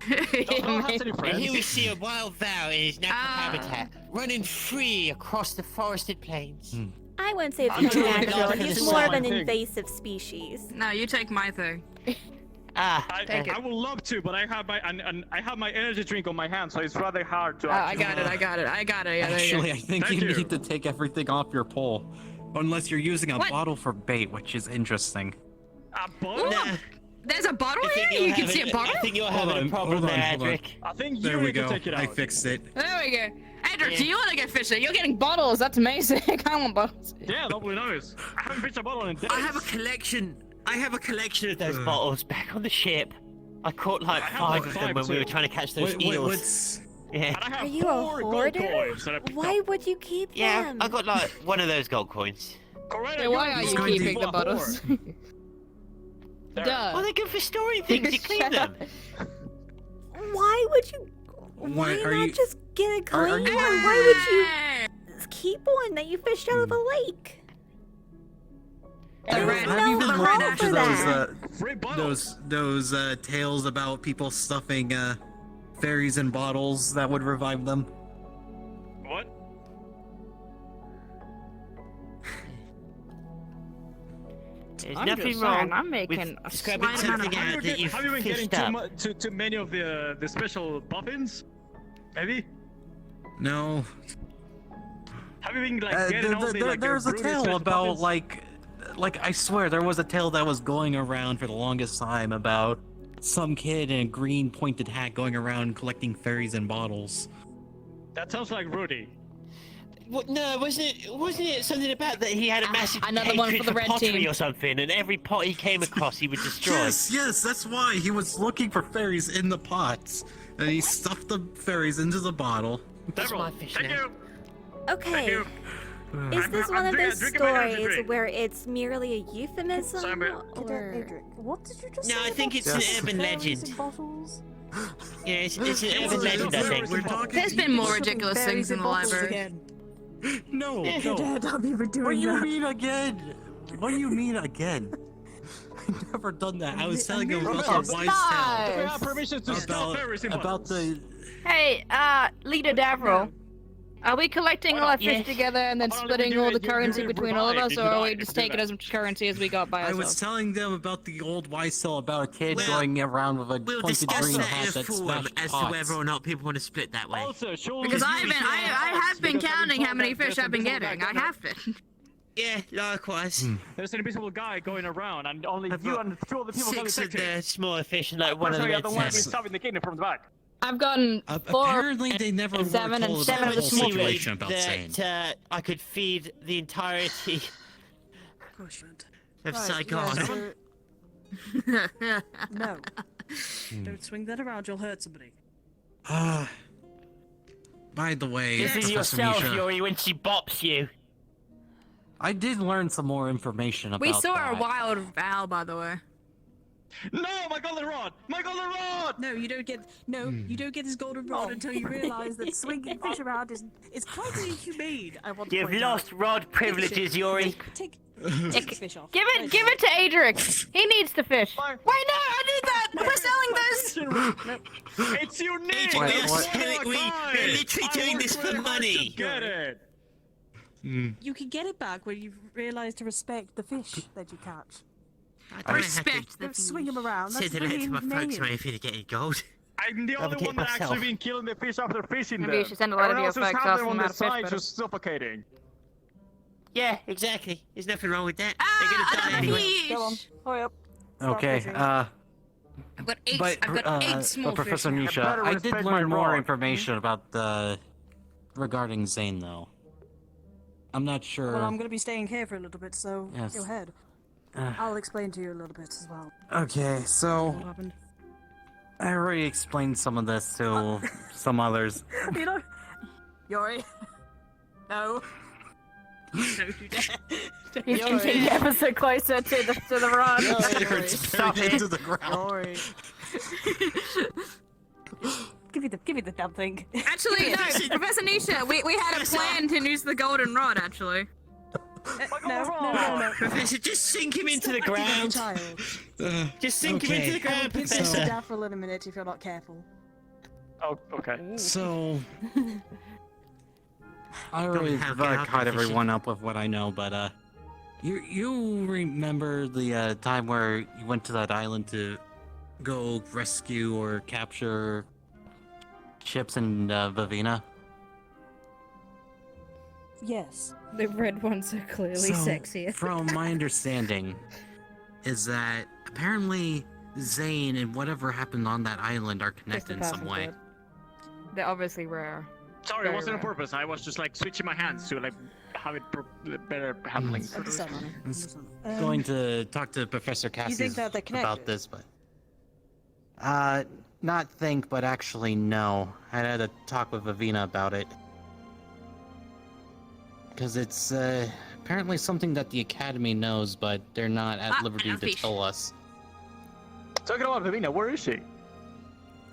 And here we see a wild Val in his natural habitat, running free across the forested plains. I wouldn't say it's I'm trying to unnatural. get He's the more of an same thing. invasive species. No, you take my thing. I would love to, but I have my energy drink on my hand, so it's rather hard to. I got it. Yeah, there you Actually, go. I think Thank you you. need to take everything off your pole, unless you're using a What? bottle for bait, which is interesting. A bottle? There's a bottle I think here? you're You can see a having- bottle? I think you're Hold having on, a problem hold on, there, hold on. Adric. I think There you we need to go. take it out. I fixed it. There we go. Edric, Yeah. do you want to go fishing? You're getting bottles. That's amazing. I want bottles. Yeah, nobody knows. I haven't fished a bottle in days. I have a collection. I have a collection of those bottles back on the ship. I caught like I have 5 like of them 5 when we too. were trying to catch those eels. Yeah. And I have Are you a 4 gold hoarder? coins that I picked Why up. would you keep Yeah, them? I got like one of those gold coins. Coretta, Yeah, why are you're you going keeping to the a bottles? whore. Duh. Well, they're good for storing things. You clean them. Why would you? Why Why are not you- just get a clean are one? you- Why would you keep one that you fished out of a lake? I ran Have you no been call looking into for that. those tales about people stuffing fairies in bottles that would revive them? What? There's I'm nothing just wrong saying, I'm making with a scrubbing slight amount of something out that you've Have you been getting fished up. too many of the special puffins? Maybe? No. Have you been like getting all the like there's a broody tale special about puffins? like I swear there was a tale that was going around for the longest time about some kid in a green pointed hat going around collecting fairies in bottles. That sounds like Rudy. What, no, wasn't it something about that he had a massive another one hatred for the red pottery team. or something, and every pot he came across he would destroy? Yes, that's why he was looking for fairies in the pots, and he stuffed the fairies into the bottle. That's my fish Thank now. you. Okay. you. Is this one of those drinking my energy stories drink. where it's merely a euphemism? Sorry, Or... Adric, what did you just No, say? I think about it's an urban fairies legend. in bottles? Yeah, it's an urban legend, I think. We're talking. There's been more Shoving ridiculous fairies things in the bottles library. Again. No, Your no. dad, I'll be What do doing you that. mean again? What do you mean again? I've never done that. I was telling him about the wise Nice. We have permission to stuff fairies in about bottles. the. Hey, Leader Davril, are we collecting all our fish Yes. together and then All we splitting do all is the you currency will between all of revive us, if or you are die we if just you do taking that. as much currency as we got by I was ourselves? telling them about the old wise tale about a kid Well, going around with a We'll pointed discuss green that hat in a that forum smashed as to pots. whether or not people want to split that way. Also, surely Because you I have been because counting how many there's fish an I've been invisible guy getting. I going have been. Yeah, likewise. There's an invisible guy going around, and only I've you got and 2 other people can 6 of detect him. the smaller fish and like one of the Personally, I red don't want to be salmon. stabbing the kidney from the back. I've gotten 4 Apparently, they never were and 7 and told 7 about of the the whole small situation about Zane. that I could feed the entirety of Saigon. Hmm. No. Don't swing that around, you'll hurt somebody. By the way, This is Professor yourself, Nisha, Yuri, when she bops you. I did learn some more information about We saw that. a wild Val, by the way. No, my golden rod! My golden rod! No, you don't get you don't get his golden rod until you realise that swinging fish around is quite inhumane. I want to You've point lost rod privileges, Yuri. Take Take- the fish off. Give it to Adric. He needs the fish. Wait, no, I need that. We're selling this. It's unique! Agent, Wait, we're what? selling- we're literally doing this for money. Get it! You can get it back when you realise to respect the fish that you catch. I don't Respect the Don't swing them around. That's Send a letter really to my folks, inhumane. mate, if you're getting gold. I'm the I'll only get one that myself. actually been killing the fish after fishing Maybe them. you should send a letter to your Everyone else folks, just have ask them them on how the to fish side better. just suffocating. Yeah, exactly. There's nothing wrong with that. Ah, They're gonna die anyway. fish. Go on. Hurry up. Start Okay, fishing. I've got 8. but, I've got 8 small but Professor fish. Nisha, better I did respect my learn more rod. information about the regarding Zane, though. I'm not sure. Well, I'm going to be staying here for a little bit, so Yes. go ahead. Uh, I'll explain to you a little bit as well. Okay, so What happened? I already explained some of this to some others. You know, Yori. No. Don't you dare. He's inching ever so closer to the rod. Stop it to the ground. Yori. Give me the damn thing. Actually, no, Professor Nisha, we had a plan to use the golden rod, actually. No. Professor, just sink him into the Stop acting like a ground. child. Just sink him into the I will ground, pick you Professor. Daffodil in a minute if you're not careful. Oh, okay. So I Don't already have get out caught the fishing. everyone up with what I know, but you remember the time where you went to that island to go rescue or capture ships in Vivina? Yes. The red ones are clearly So, sexier. From my understanding, is that apparently Zane and whatever happened on that island are connected in some way. They're obviously rare. Sorry, it Very wasn't on rare. purpose. I was just like switching my hands to like have it better handling. Understand, Anna. Understand. Going to talk to Professor Cassius think that they're about connected? this, but not think, but actually know. I had a talk with Avina about it. Because it's apparently something that the Academy knows, but they're not at liberty to tell us. Talking about Avina, where is she?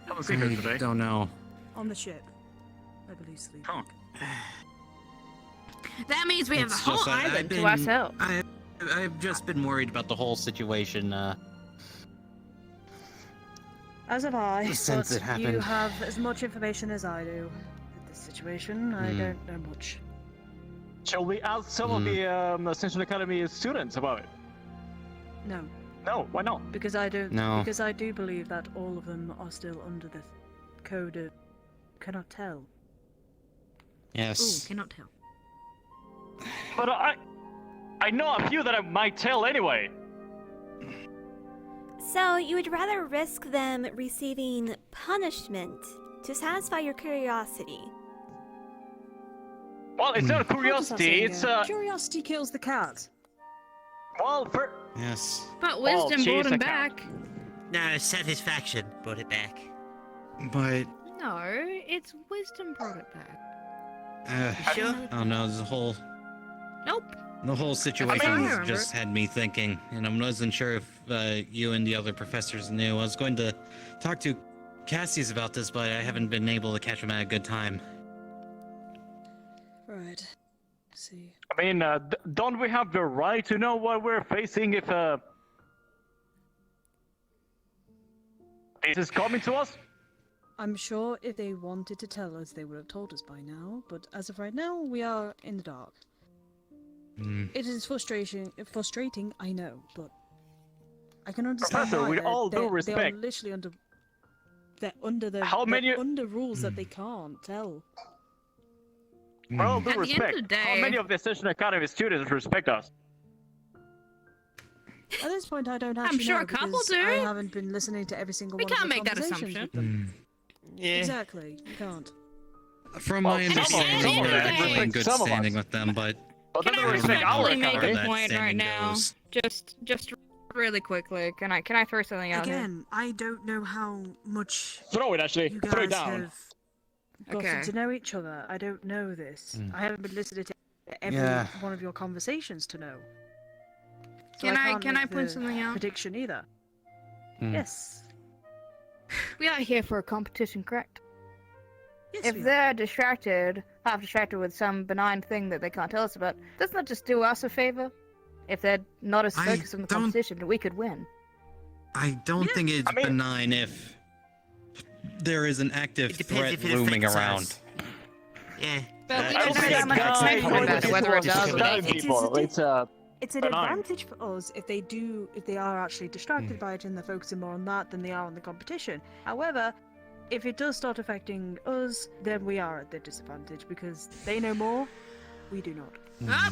Haven't seen her today. I don't know. On the ship. I believe sleeping. Oh. That means we have It's a whole just that island I've to been- ourselves. I've just been worried about the whole situation. As have I, Since but it happened. you have as much information as I do. In this situation, I don't know much. Shall we ask some of the Ascension Academy students about it? No. No, why not? Because I don't. No. Because I do believe that all of them are still under the code of cannot tell. Yes. Ooh, cannot tell. But I know a few that I might tell anyway. So, you would rather risk them receiving punishment to satisfy your curiosity? Well, it's not curiosity, it's Curiosity kills the cat. Well, for... Yes. But wisdom brought him a cat. back. No, satisfaction brought it back. But No, it's wisdom brought it back. Sure. I don't know. The whole Nope. situation remember. just had me thinking, and I wasn't sure if you and the other professors knew. I was going to talk to Cassius about this, but I haven't been able to catch him at a good time. Right. See. I mean, don't we have the right to know what we're facing if this is coming to us? I'm sure if they wanted to tell us, they would have told us by now. But as of right now, we are in the dark. It is frustrating, I know, but I can understand Professor, why. with all due They are respect. literally under. They're under the. How many- they're under rules that they can't tell. For all due At the end of respect, the how day- many of the Ascension Academy students respect us? At this point, I don't actually sure know a couple because do. I haven't been listening to every single We one of can't the make that conversations assumption. with them. Yeah. Exactly, you can't. From Well, my some of them, understanding, some of we're them actually in respect good some of standing us. with them, but But Can they I don't respect our respectfully make academy. a That point right standing now? goes. Just really quickly. Can I throw something out here? Again, I don't know how much Throw it, Ashley. you Throw it guys down. have gotten Okay. to know each other. I don't know this. Mm. I haven't been listening to every Yeah. one of your conversations to know. So Can I can't can make I point the something out? prediction either. Mm. Yes. We are here for a competition, correct? Yes, If we are. they're distracted, half distracted with some benign thing that they can't tell us about, doesn't that just do us a favor? If they're not as I focused on the don't- competition, we could win. I don't think it's I mean- benign if there is an active It depends threat if it looming affects around. us. Yeah. But we I don't don't know think that much that's information how about it whether it is does or for doesn't. people. It's It's an benign. advantage for us if they are actually distracted by it and they're focusing more on that than they are on the competition. However, if it does start affecting us, then we are at the disadvantage because they know more, we do not. Ah,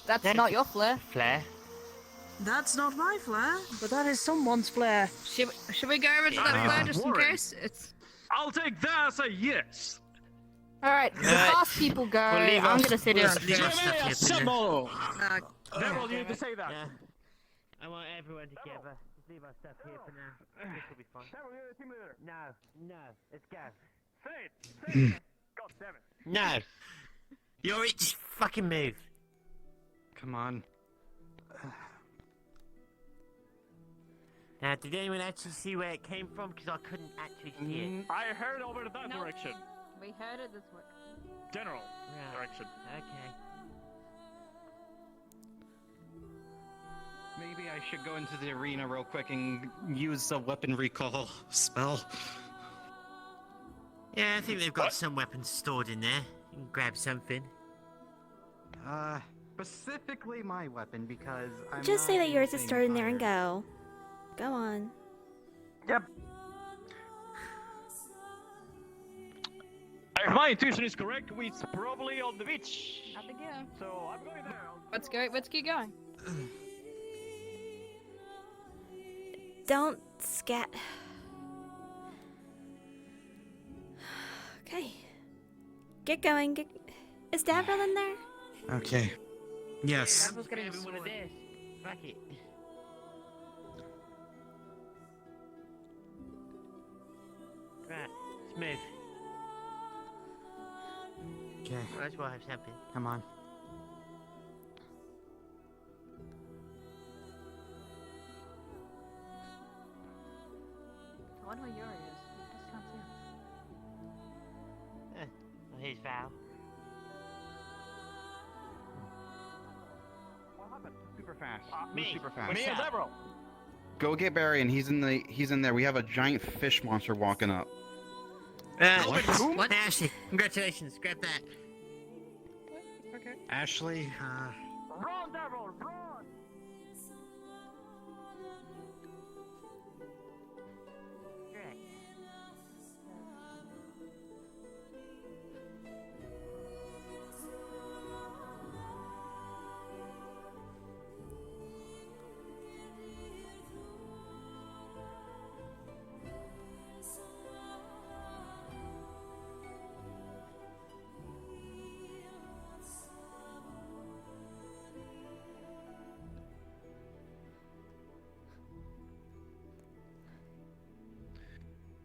that's not your flair. Flair. That's not my flair, but that is someone's flair. Should we go over to that flair just in Warren. case? It's I'll take that as a yes. all right. The Alright. boss people go. We'll leave I'm us- gonna sit here we'll and leave chill. us stuff here for now. Assemble! Devil, you need to say that. Yeah. I want everyone together. Just leave our stuff here for now. This will be fun. Devil, you're the team leader. No. Let's go. Say it. Say it. God damn it. No. You're it. Just fucking move. Come on. Now, did anyone actually see where it came from? Because I couldn't actually see it. I heard over that direction. We heard it this way. General Right. direction. Okay. Maybe I should go into the arena real quick and use the weapon recall spell. Yeah, I think they've got some weapons stored in there. You can grab something. Specifically my weapon because I'm Just say not that yours is using stored in there and fire. go. Go on. Yep. If my intuition is correct, it's probably on the beach. Have to go. So I'm going there. Let's go. Let's keep going. Don't scat. Okay. Get going. Is Davril in there? Okay. Yes. Davril's getting a One of sword. this. Fuck it. Let's move. Okay, That's what has happened. come on. I wonder where Yuri is. I just can't see him. Well, here's Val. Super fast. Me. Move super fast. Me and Devereaux. Go get Barry, and he's in there. We have a giant fish monster walking up. What? Ashley, congratulations. Grab that. Okay. Ashley, Run, Devereaux, run! Correct.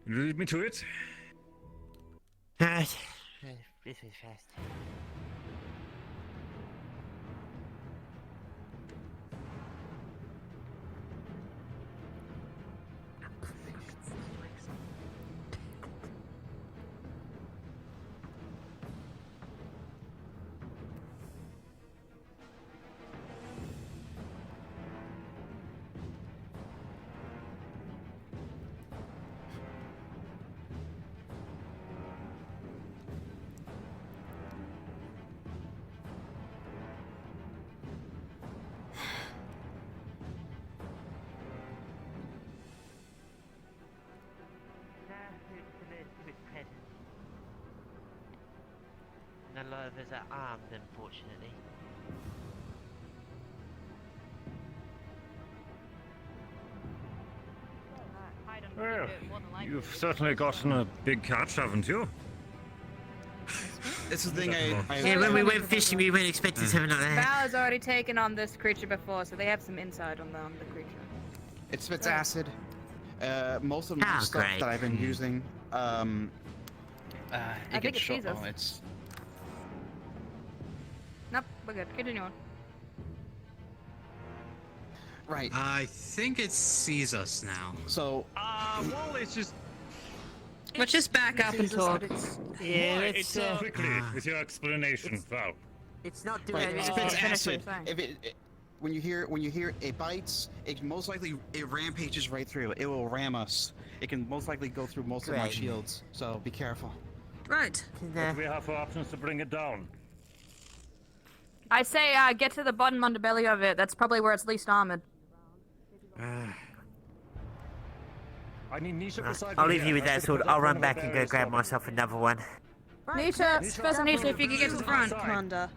Lead me to it. Alright. This was fast. A lot of us are armed, unfortunately. Well, you've certainly gotten a big catch, haven't you? This is the thing Yeah, when we went fishing, we weren't expecting something like that. Val has already taken on this creature before, so they have some insight on the creature. It spits acid. Most of the Oh, stuff great. that I've been using, I think gets it sees us. it's Nope, we're good. Continue on. right. I think it sees us now. So, Well, it's just. Let's just back up and talk. Yeah, Right, it's quickly with your explanation, Val. it's not doing right, it anything. spits finish acid. what you're saying. If when you hear it bites, it most likely it rampages right through. It will ram us. It can most likely go through most of my Great. shields. So be careful. Right. What do we have for options to bring it down? I say get to the bottom underbelly of it. That's probably where it's least armored. I need Nisha beside I'll me leave here. you with that Let's sword. put I'll that run one back of and the go berries grab on. myself another one. Nisha, first Nisha, if you could get to the front. Commander.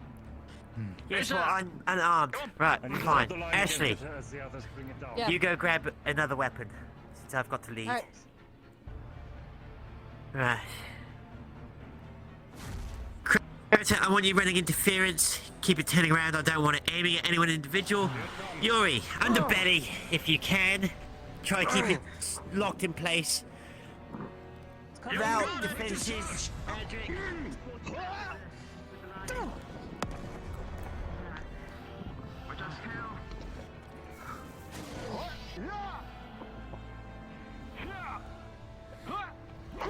Yes, well, I'm unarmed. Right, I need to fine. hold the line Ashley, again as the others bring it down. Yeah. you go grab another weapon, since I've got to leave. Alright. Right. Crota, I want you running interference. Keep it turning around. I don't want it aiming at anyone individual. Yuri, underbelly, if you can. Try to keep it locked in place. Val, defenses. Adric.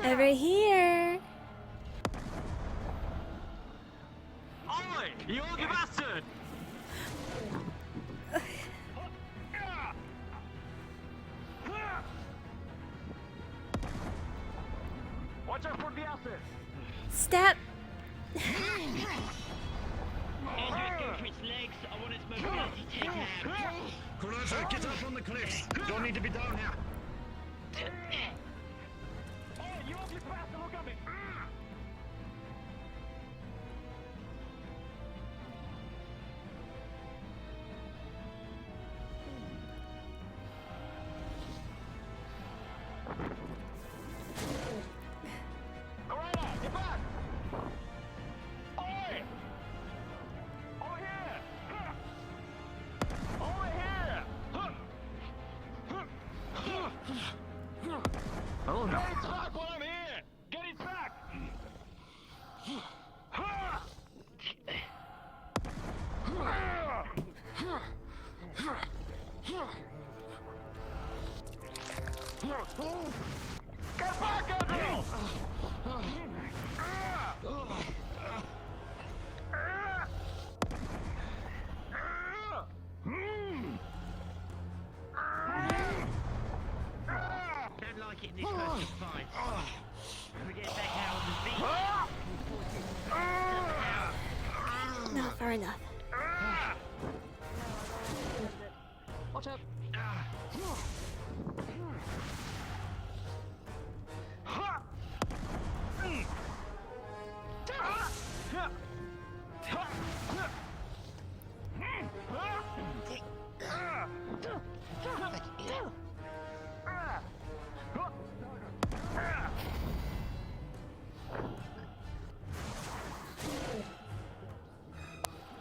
Over here. Oi! You ugly bastard! Watch out for the acid! Step. Adric, go for its legs. I want its mobility taken out. Kurata, get up on the cliffs. Don't need to be down here. Oi! You ugly bastard! Look at me! Lorena, get back! Oi! Over here! Over here! Oh, Get inside while I'm here! Get inside! Get back, Andrew! Don't like it in this close to fight. If we get back out on the beach, Not far enough. Watch out.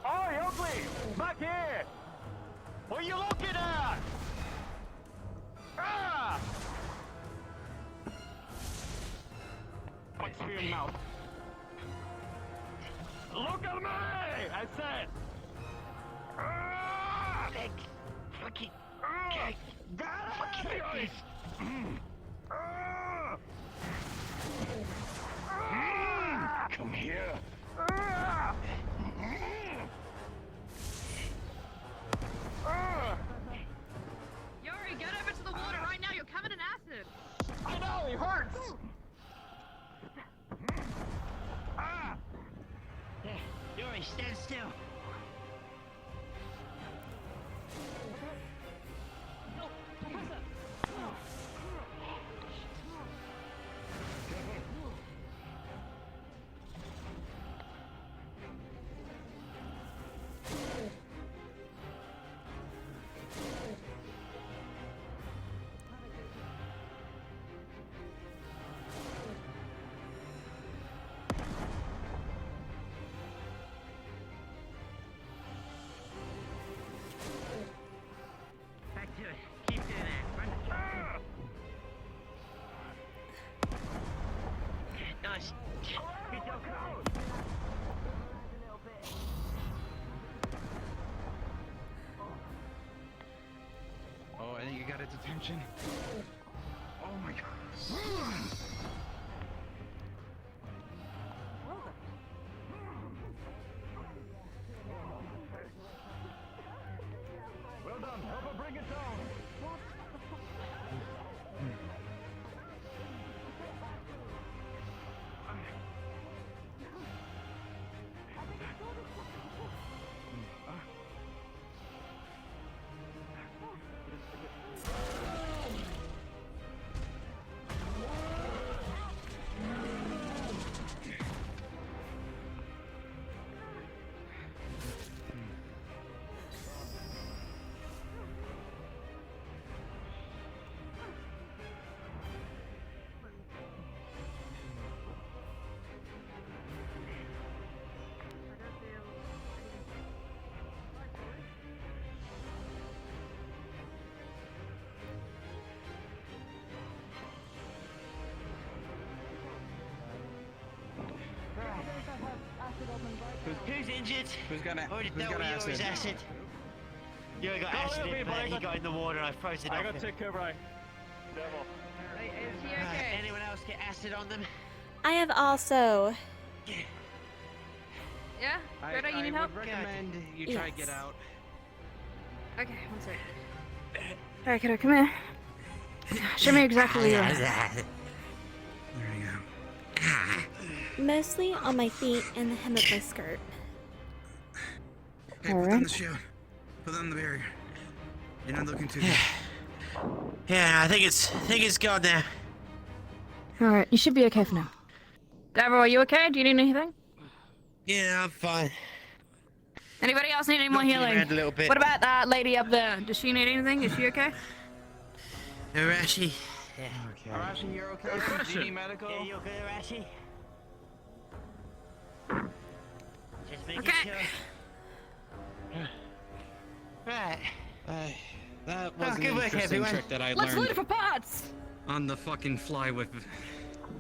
Oi, Oakley! Back here! What are you looking at? Ah! Punch me in the mouth. Look at me! I said! Ah! fucking Fucking Come here. Yuri, get over to the water right now. You're covered in acid. I know, it hurts! Yuri, stand still. Back to it. Keep doing that. Run. Nice. Good job. Oh, I think you got its attention. Oh my god. Well done, help her bring it down! Who's injured? Who's got Already who's dealt got with acid? Yuri's acid. Yuri got Go acid with me, in, but but I he got- got in the water and I froze it I off gotta him. take care of my devil. Is he Right, okay? anyone else get acid on them? I have also. Yeah? Greta, you need help? would recommend you try to get Yes. out. Okay, one second. Alright, Greta, come here. Show me exactly where you are. There you go. Mostly on my feet and the hem of my skirt. Okay, put on the shield. Put on the barrier. You're not looking too good. Yeah, I think it's gone now. Alright, you should be okay for now. Davro, are you okay? Do you need anything? Yeah, I'm fine. Anybody else need any more Knocking healing? around a little bit. What about that lady up there? Does she need anything? Is she okay? Arashi? Yeah. Okay. Arashi, you're okay? Do you need medical? Yeah, you okay, Arashi? Just making Okay. sure. Right. That Oh, was good an work, interesting everyone. trick that I Let's learned loot for parts! on the fucking fly with.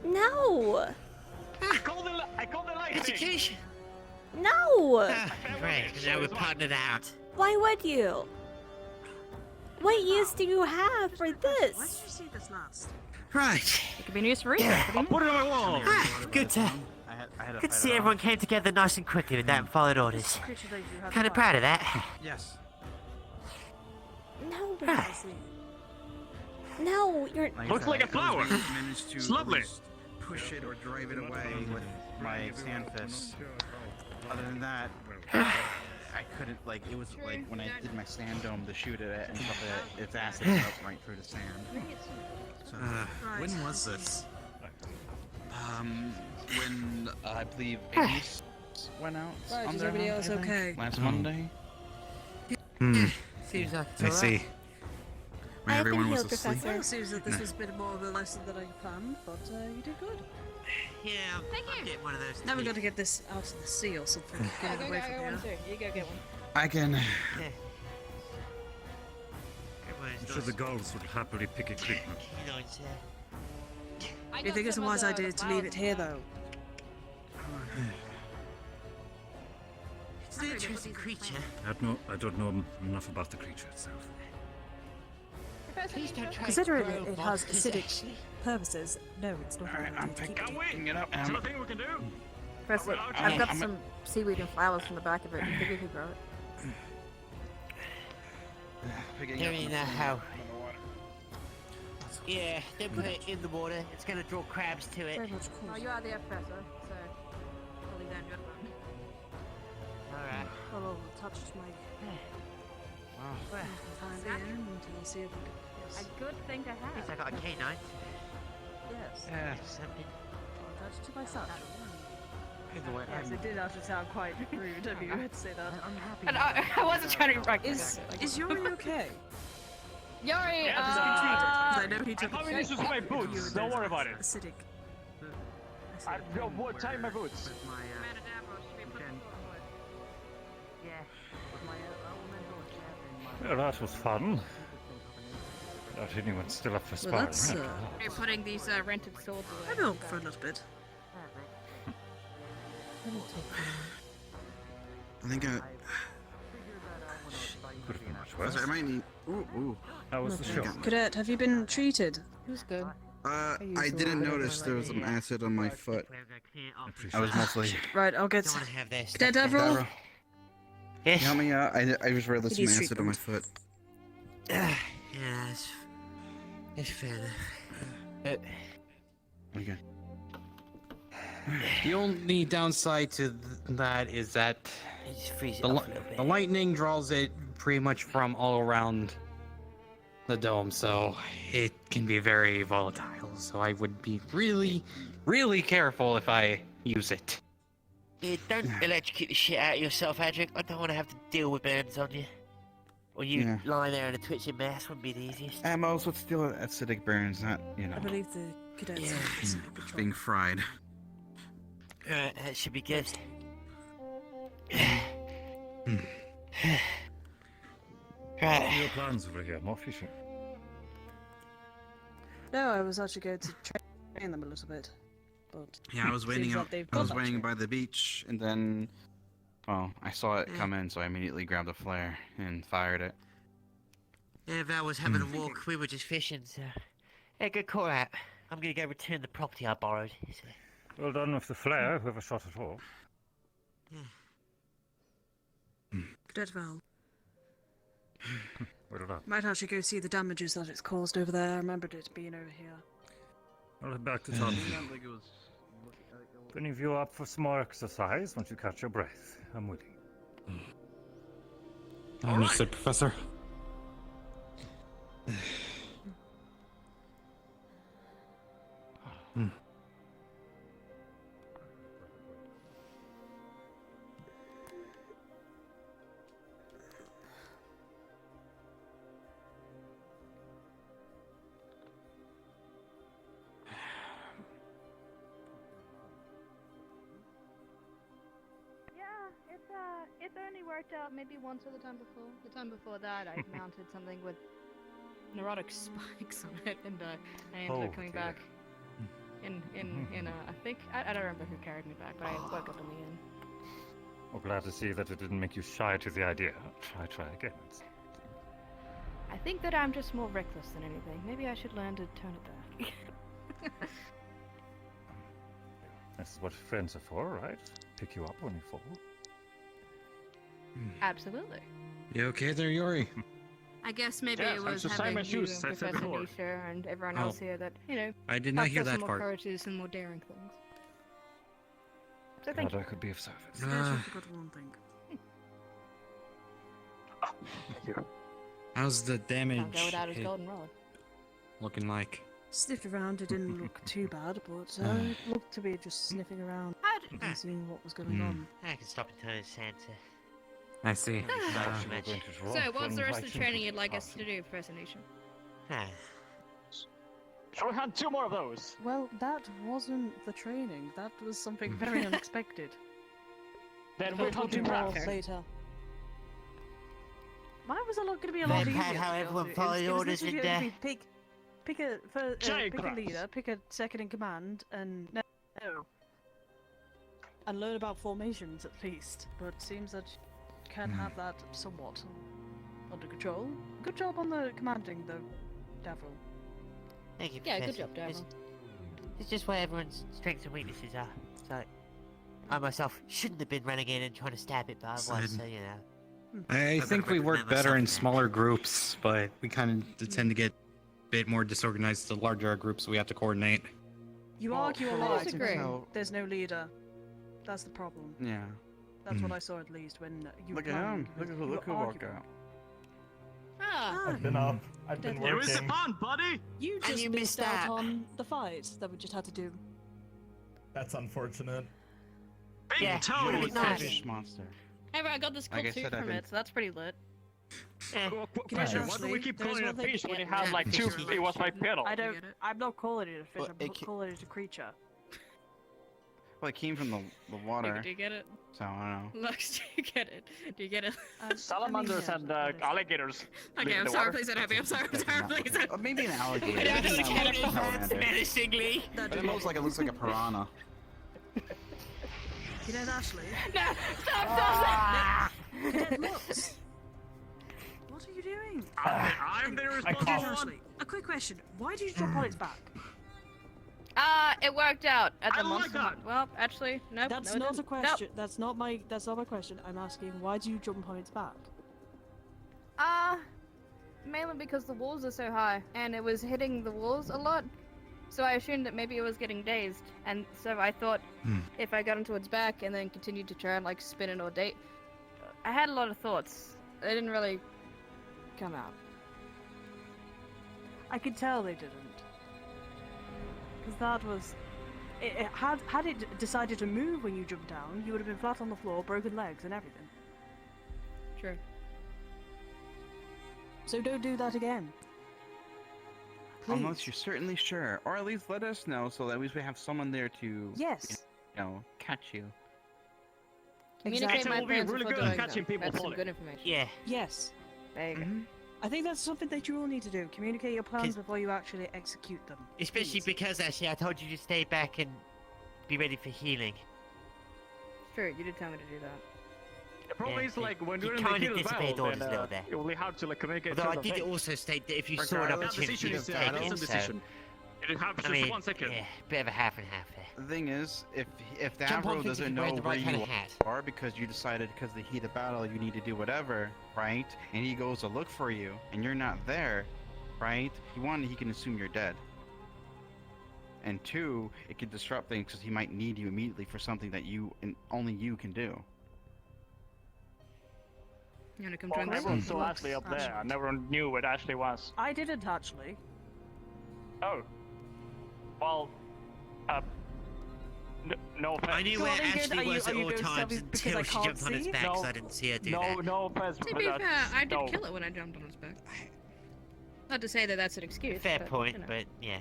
No! I called the lightning! What use do you have for Why did this? you see this last? Right. It could be used for research. I'll put it on my wall. Good to good to see everyone came together nice and quickly with that and followed orders. Kind of proud of that. Yes. No, Right. no, you're. Looks like a flower. It's lovely. Push it or drive it away with my sand fist. Other than that, I couldn't, like, it was like when I did my sand dome to shoot it at and stuff, its acid went up right through the sand. So, When was this? when I believe Ace went out. Right, on is their everybody hunt, else I think, okay? Last Monday. Seems like it's I alright. see. When I've been everyone was healed, asleep. Professor. Well, it seems that this was a bit more of a lesson than I planned, but you did good. Yeah, I'm getting one of those. Now we too. got to get this out of the sea or something. Get it away from here. You go get one. I can. Yeah. Everyone's I'm sure nice. the gulls would happily pick a creek. You know, it's, Do you think it's a wise idea to leave it here, though? it's an interesting creature. I don't know enough about the creature itself. Please don't try Considering to grow it has monsters, acidic actually. purposes, no, it's not. Alright, I'm picking it up. Is there nothing we can do? Professor, I've got some seaweed and flowers from the back of it. You think we could grow it? Picking Don't up really the know sand how. from the water. Yeah, don't put it in the water. It's gonna draw crabs to it. Very much cool. Oh, you are the professor, so I'll leave that in your phone. Alright. Well, I'll touch my hand in until I see if we can. A good thing to have. At least I got a canine. Yes. Yeah. Something. I'll touch to my satchel. Either way, Yes, it did actually sound quite rude of you to say that. And I wasn't trying to be Is Yuri okay? Yuri, Because I know he I took thought this was my boots. Don't worry about it. acidic. Tie my boots. Well, that was fun. Not anyone's still up for Well, sparring. that's. You're putting these rented swords away. I milk for a little bit. I think I. Could have been much worse. I might need. Ooh. How was the show? Cadet, have you been treated? It was good. I didn't notice there was some acid on my foot. I was Appreciate mostly. Right, I'll get. Don't want to have their Cadet stuff there. Avril? Yes. Help me out. I just realized It some is acid on my foot. Yeah, it's fair enough. Okay. The only downside to that is that You just freeze it the, off a little bit. the lightning draws it pretty much from all around the dome, so it can be very volatile. So I would be really, really careful if I use it. Yeah, don't electrocute the shit out of yourself, Adric. I don't want to have to deal with burns on you. Or you Yeah. lying there in a twitching mess wouldn't be the easiest. Most would still acidic burns, not, you know, I believe the cadets Yeah. have this under control. being fried. Alright, that should be good. What are Right. your plans over here? More fishing? No, I was actually going to train them a little bit. But Yeah, I was waiting seems out. like they've I was got waiting that by the beach, and then, well, I saw it come in, so I immediately grabbed a flare and fired it. Yeah, Val was having a walk. We were just fishing, so. Yeah, good call out. I'm gonna go return the property I borrowed. So. Well done with the flare, whoever shot it off. Cadet Val. Well done. Might actually go see the damages that it's caused over there. I remembered it being over here. I'll head back to town. If any of you are up for some more exercise, once you catch your breath, I'm waiting. Understood, Professor. It's only worked out maybe once or the time before. The time before that, I mounted something with neurotic spikes on it, and I ended up coming back in I think I don't remember who carried me back, but I woke up in the end. Well, glad to see that it didn't make you shy to the idea. Try again. I think that I'm just more reckless than anything. Maybe I should learn to turn it back. This is what friends are for, right? Pick you up when you fall. Absolutely. You okay there, Yori? I guess maybe Yes, it I'm was the same having as you you and said Professor before. Nisha and everyone Oh. else here that, you know, I did not have hear some that more part. courage to do some more daring things. So Glad thank you. I could be of service. I actually forgot one thing. Thank you. How's the damage Can't go without his hit golden rod. looking like? Sniffed around, it didn't look too bad, but it looked to be just sniffing around and seeing what was going on. I can stop and turn Santa. I see. So, what's the rest of the training you'd like us to do, Professor Nisha? So we had 2 more of those. Well, that wasn't the training. That was something very unexpected. Then We'll we talk hunt you more back. later. Why was it not going to be a lot Then, easier? Pat, how to be everyone able to- follow it the was orders literally and, going to be pick a Giant leader, pick a second in command, and and learn about formations at least. But it seems that you can have that somewhat under control. Good job on the commanding, though, Davil. Thank you, Yeah, good Professor. job, Darryl. It's just where everyone's strengths and weaknesses are. So, I myself shouldn't have been running in and trying to stab it, but I was, so, you know. I think we work better in smaller groups, but we kind of tend to get a bit more disorganized the larger our groups, so we have to coordinate. You Well, argue a for lot, disagree. and there's no leader. That's the problem. Yeah. That's what I saw at least when you Look were at planning, him. Look you who were walked arguing. out. Ah, I've been up. I've been It was the working. fun, buddy. You And just you missed missed out that. on the fight that we just had to do. That's unfortunate. Big Yeah, toad. would've been nice. Fish monster. However, I got this cool Like I suit said, I've from been- it, so that's pretty lit. Question, why do we keep There's calling it one a thing- fish when it Yeah, had like 2? fishy. It was like pedal. I You don't. get it? I'm not calling it a fish. Well, I'm calling it a creature. Well, it came from the water, Do you get it? so I don't know. Lux, do you get it? Do you get it? Salamanders yeah, and that is- alligators. live Okay, in I'm the sorry, water. please don't have me. I'm sorry, please don't. Or maybe an alligator. It Maybe actually an came alligator. in hands menacingly. But it looks like a piranha. Cadet Ashley. No, stop. Cadet Lux. What are you doing? I'm the responsible Cadet one. Ashley. A quick question. Why did you jump on its back? It worked out at I the don't like monster. that. Well, actually, nope. That's no, it not a didn't. question. That's not my question. I'm asking, why do you jump on its back? Nope. Mainly because the walls are so high, and it was hitting the walls a lot. So I assumed that maybe it was getting dazed, and so I thought if I got onto its back and then continued to try and like spin it or date, I had a lot of thoughts. They didn't really come out. I could tell they didn't. Because that was... had it decided to move when you jumped down, you would have been flat on the floor, broken legs and everything. True. So don't do that again. Unless Please. you're certainly sure, or at least let us know, so that at least we have someone there to, Yes. catch you. Communicate Exactly. my We'll be plans really before good at doing catching them. people That's some falling. good information. Yeah. Yes. There you go. I think that's something that you all need to do. Communicate your plans 'Cause- before you actually execute them. Especially Please. because, actually, I told you to stay back and be ready for healing. True, you did tell me to do that. The problem Yeah, is like when you you're in the kinda heat of the disobeyed battle, orders then a little there. it will be hard to like communicate. Although I certain did things. also state that if you saw an Regardless, That opportunity decision to is take that's a it, so... decision. It happens I just mean, 1 second. yeah, bit of a half and half there. The thing is, if the Jump on Avro things if doesn't you're wearing know the where right kind you of hat. are because you decided because of the heat of battle you need to do whatever, right? And he goes to look for you, and you're not there, right? He can assume you're dead. And 2, it could disrupt things because he might need you immediately for something that you and only you can do. You wanna come Well, join my everyone team? saw Ashley up there. I never knew what Ashley was. I didn't actually. Oh. Well, no offense. I knew where Ashley was at all times until she jumped on its back, No, so I didn't see her do no, that. no offense. To but be that's- fair, I did no. kill it when I jumped on its back. Not to say that that's an excuse. Fair but, point, you know. but yeah.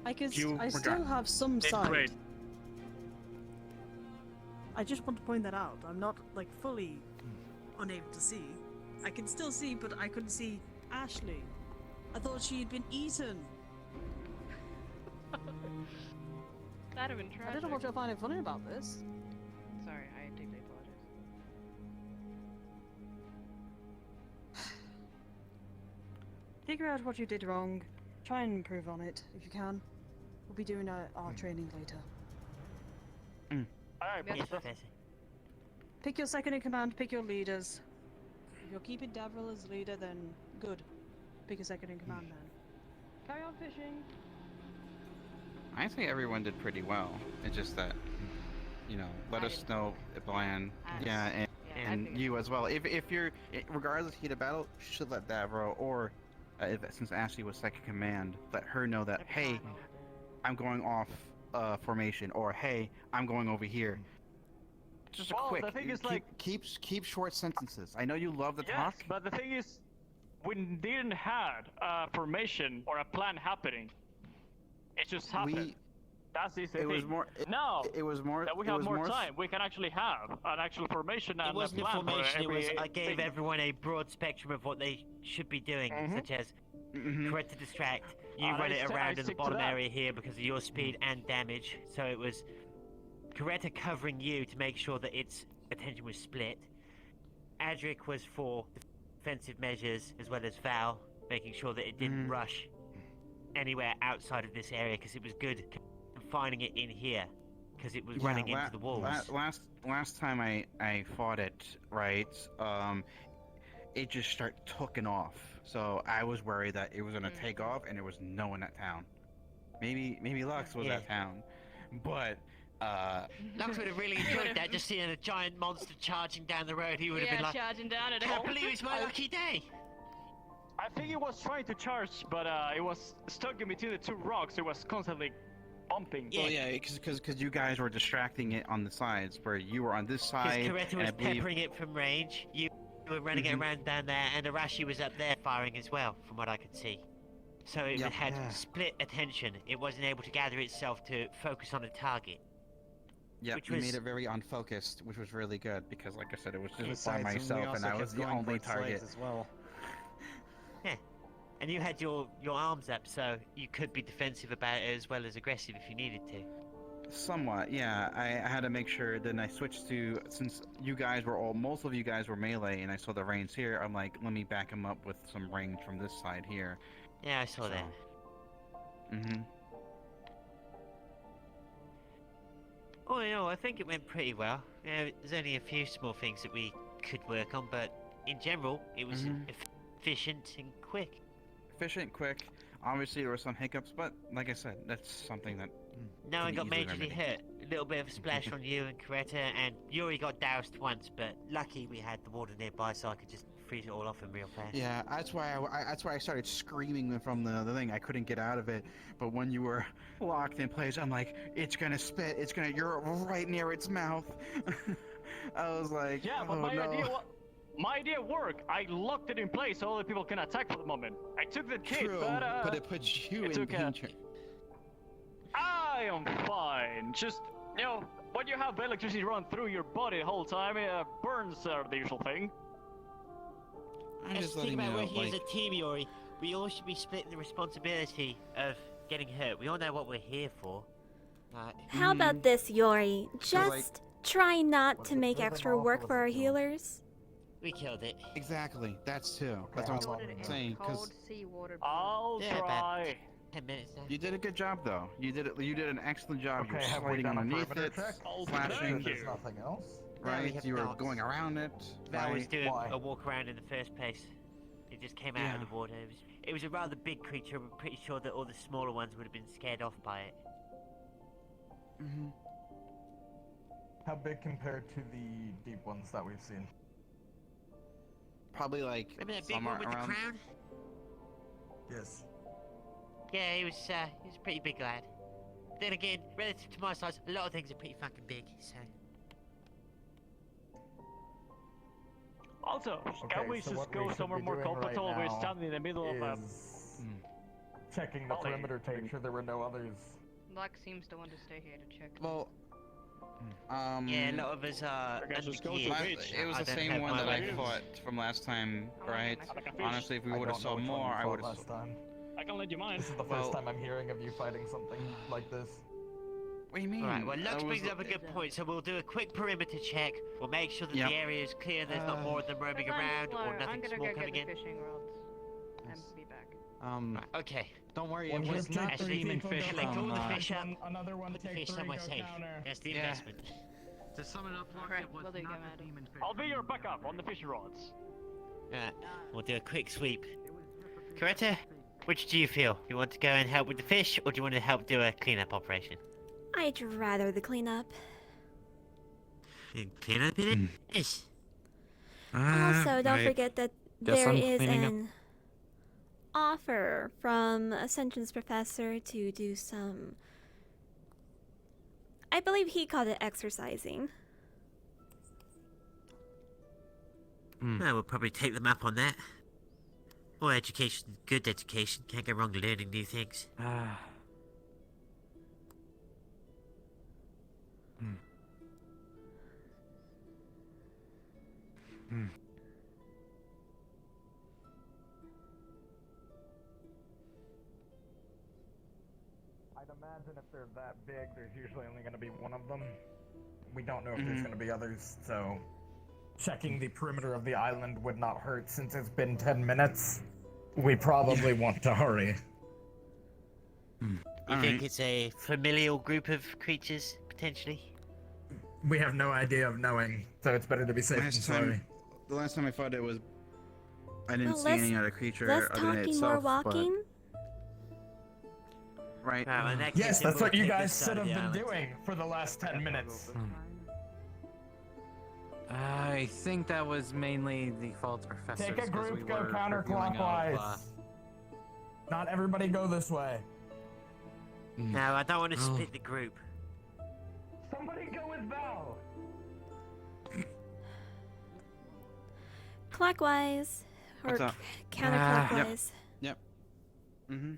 I You I were still done. have some It's side. great. I just want to point that out. I'm not like fully unable to see. I can still see, but I couldn't see Ashley. I thought she had been eaten. That'd have been tragic. I don't know what you're finding funny about this. Sorry, I deeply apologize. figure out what you did wrong. Try and improve on it if you can. We'll be doing our training later. Alright, Yes, Professor. Professor. Pick your second in command, pick your leaders. If you're keeping Davril as leader, then good. Pick a second in command then. Carry on fishing. I think everyone did pretty well. It's just that, you know, let us know the plan. Yeah, and you as well. If you're, regardless of heat of battle, you should let Davro or, since Ashley was second command, let her know that, hey, I'm going off formation, or hey, I'm going over here. Just a quick. The thing is, keep short sentences. I know you love to yes, talk. but the thing is, we didn't have a formation or a plan happening. It just happened. That's the thing. It was more. Now it was more. that we have more time, we can actually have an actual formation and It wasn't a a plan formation, for every I gave thing. everyone a broad spectrum of what they should be doing, such as correct to distract. You And run I it sti- I around in the stick to bottom that. area here because of your speed and damage. So it was Coretta covering you to make sure that its attention was split. Adric was for defensive measures, as well as Val, making sure that it didn't rush anywhere outside of this area, because it was good confining it in here, because it was running into the walls. Last time I fought it, right, it just started taking off. So I was worried that it was gonna take off, and there was no one at town. Maybe Lux was at town, but Lux would have really enjoyed that, just seeing a giant monster charging down the road. He would have been like, charging down at can't believe it's my lucky day. I think it was trying to charge, but it was stuck in between the two rocks. It was constantly bumping. Well, yeah, because you guys were distracting it on the sides, where you were on this side, Because Coretta and was I believe peppering it from range, you were running it around down there, and Arashi was up there firing as well, from what I could see. So it had split attention. It wasn't able to gather itself to focus on a target. Yeah, which you was- made it very unfocused, which was really good, because like I said, it was just Besides, by we myself, also and I kept was the going only for its legs target. as well. Yeah. And you had your arms up, so you could be defensive about it as well as aggressive if you needed to. Somewhat, yeah. I had to make sure. Then I switched to, since you guys were most of you guys were melee, and I saw the range here. I'm like, let me back him up with some range from this side here. Yeah, I saw that. Oh, you know, I think it went pretty well. Yeah, there's only a few small things that we could work on, but in general, it was efficient and quick. Efficient, quick. Obviously, there were some hiccups, but like I said, that's something that. No one can got be easily majorly remedied. hurt. A little bit of a splash on you and Coretta, and Yuri got doused once, but lucky we had the water nearby, so I could just freeze it all off him real fast. Yeah, that's why I started screaming from the thing. I couldn't get out of it, but when you were locked in place, I'm like, it's gonna spit. You're right near its mouth. I was like, Yeah, but oh, my idea worked. I locked it in place so other people can attack for the moment. I took the kid, True, but it puts you in danger. I am fine. Just, you know, when you have electricity run through your body the whole time, burns are the usual thing. I'm Let's just think letting you about know, working as like, a team, Yuri. We all should be splitting the responsibility of getting hurt. We all know what we're here for. How about this, Yori? So, like- Just try not to make extra work for our healers. We killed it. Exactly. That's too. That's what I'm saying. Because I'll try. 10 minutes now. you did a good job, though. You did it. You did an excellent job. You Okay, were have we sliding done a underneath perimeter it, check? flashing. There's nothing else. No, we Right? have You were not. going around it. Val was right? doing Why? a walk around in the first place. It just came out of Yeah. the water. It was a rather big creature. We're pretty sure that all the smaller ones would have been scared off by it. How big compared to the deep ones that we've seen? Probably like Remember that big somewhere one with around. the crown? Yes. Yeah, he was a pretty big lad. Then again, relative to my size, a lot of things are pretty fucking big, so... Also, can we so just what go we should somewhere be more doing right comfortable? We're now standing in the middle of a... is checking the Ollie. perimeter to make sure there were no others. Luck seems to want to stay here to check. Well, Yeah, a lot of us are guess just go to under the last- beach. it was I the don't same have one my that I weapons. fought from last time, right? Like a fish. Honestly, if we I would have don't know saw which one more, you I fought would have. last time. I can let you mine. This is the Well- first time I'm hearing of you fighting something like this. What do you mean? Alright, well, Lux That was- brings up a good point, so we'll do a quick perimeter check. We'll make sure that Yep. the area is clear, there's not more of them roaming around, or I'm nothing gonna small go coming get in. the fishing rods and be back. Okay. Don't worry, One it ship was took not three demon people, fish go Collect all the counter. fish up. Another one Put the take fish 3, somewhere go safe. counter. That's the Yeah. investment. To sum it up, Locke, Alright, it was will do, not Gamma. the demon fish. I'll be your backup on the fishing rods. Right. We'll do a quick sweep. Coretta, which do you feel? You want to go and help with the fish, or do you want to help do a cleanup operation? I'd rather the cleanup. Cleanup it is. Also, don't I forget that guess there I'm is cleaning up. an offer from Ascension's professor to do some. I believe he called it exercising. Well, we'll probably take them up on that. Or education, good education. Can't go wrong learning new things. I'd imagine if they're that big, there's usually only going to be one of them. We don't know if there's going to be others, so checking the perimeter of the island would not hurt since it's been 10 minutes. We probably want to hurry. You think it's a familial group of creatures, potentially? We have no idea of knowing, so it's better to be safe than sorry. The last time I fought it was, I didn't Well, see any other creature less other than talking, itself. more walking. Right. In that Yes, case, that's we'll what you take guys this side should of have the been island. doing for the last 10 minutes. I think that was mainly the fault of professors. Take a 'cause we group, go were reviewing counterclockwise. Not everybody go this way. No, I don't want to split the group. Somebody go with Val. Clockwise. Or What's up? counterclockwise. Yep. Mm-hmm.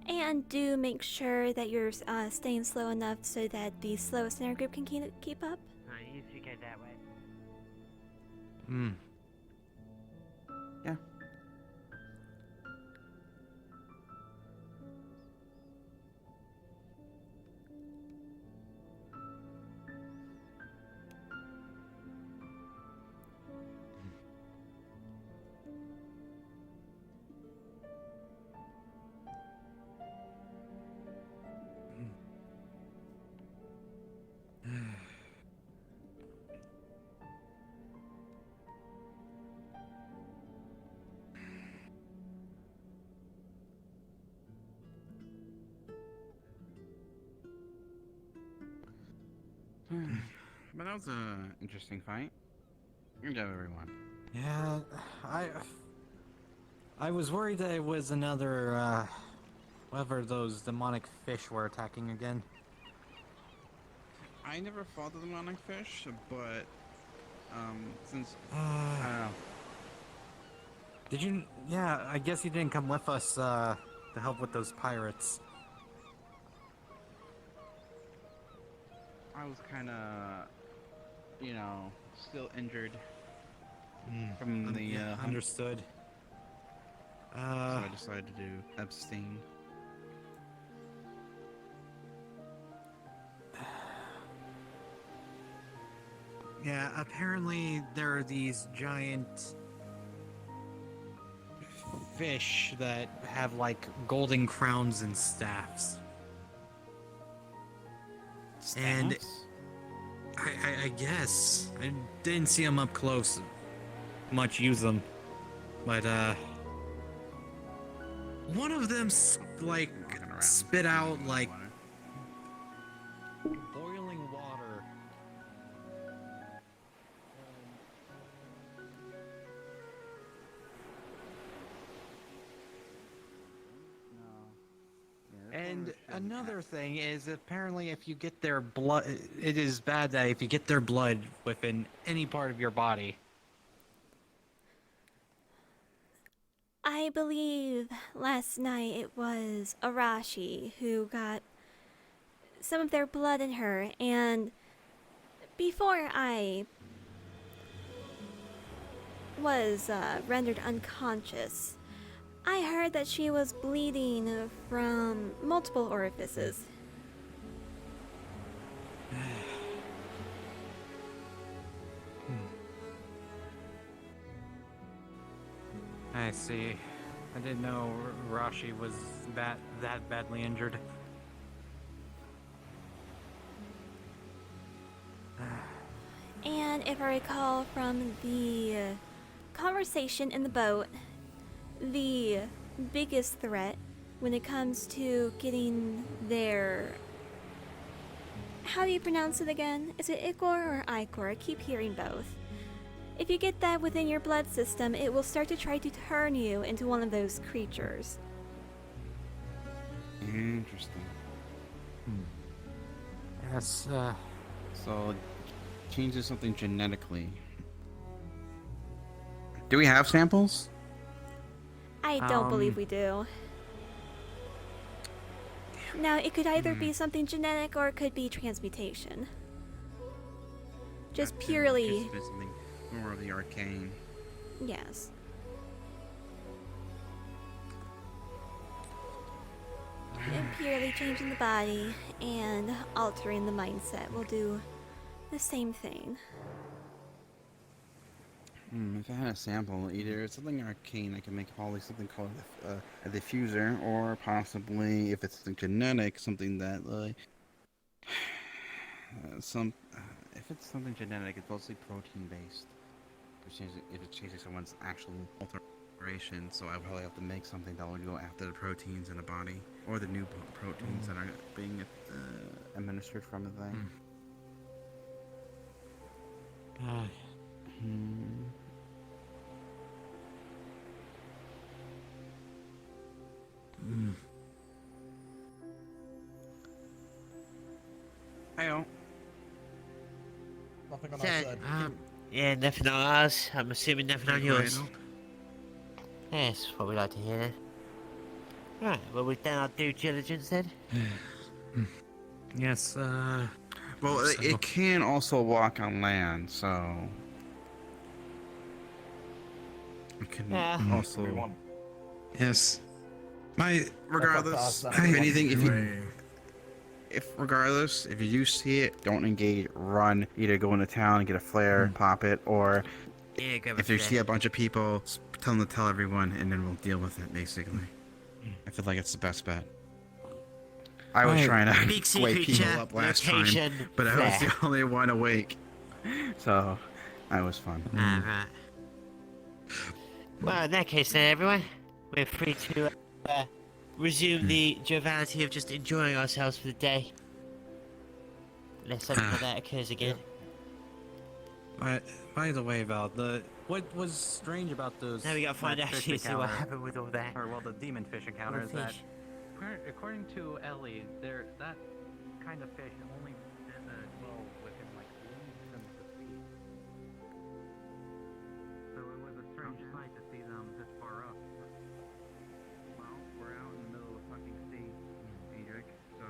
And do make sure that you're staying slow enough so that the slowest in our group can keep up. You two go that way. Yeah. But that was an interesting fight. Good job, everyone. Yeah, I was worried that it was another, whatever those demonic fish were attacking again. I never fought the demonic fish, but since I don't know. Did you? Yeah, I guess you didn't come with us to help with those pirates. I was kind of, still injured from the hunt, Understood. so I decided to abstain. Yeah, apparently there are these giant fish that have like golden crowns and staffs. And I guess I didn't see them up close much use them, but one of them spit out like boiling water. And another thing is apparently if you get their blood, it is bad that if you get their blood within any part of your body. I believe last night it was Arashi who got some of their blood in her, and before I was rendered unconscious, I heard that she was bleeding from multiple orifices. I see. I didn't know Rashi was that badly injured. And if I recall from the conversation in the boat, the biggest threat when it comes to getting their... How do you pronounce it again? Is it Ichor or Ichor? I keep hearing both. If you get that within your blood system, it will start to try to turn you into one of those creatures. Interesting. Yes, So, changes something genetically. Do we have samples? I don't believe we do. Now, it could either be something genetic or it could be transmutation. Just purely... Just something more of the arcane. Yes. And purely changing the body and altering the mindset will do the same thing. If I had a sample, either it's something arcane, I can make probably something called a diffuser, or possibly, if it's something genetic, something that if it's something genetic, it's mostly protein based. If it changes someone's actual alteration, so I probably have to make something that will go after the proteins in the body, or the new proteins that are being administered from the thing. Hey-o. Nothing on So, our side. yeah, nothing on ours. I'm assuming nothing on yours. Right. Yes, what we like to hear then. Right, well, we've done our due diligence then. yes, Well, it can also walk on land, so it can also. Yes. Regardless, if anything, if you do see it, don't engage, run. Either go into town and get a flare, pop it, or Yeah, go if you see a bunch of people, tell them to tell everyone, and then we'll deal with it, basically. I feel like it's the best bet. I was trying to wake people up last time, but I was the only one awake. So, that was fun. Alright. Well, in that case then, everyone, we're free to resume the joviality of just enjoying ourselves for the day. Unless something like that occurs again. By the way, Val, what was strange about those... Now we gotta find out fish actually what encounter- happened with all that. Or, well, the demon fish encounter What is that... fish? According to Ellie, that kind of fish only dwell within, like, leagues of the sea. So it was a strange sight to see them this far up. Well, we're out in the middle of the fucking sea, Adric, so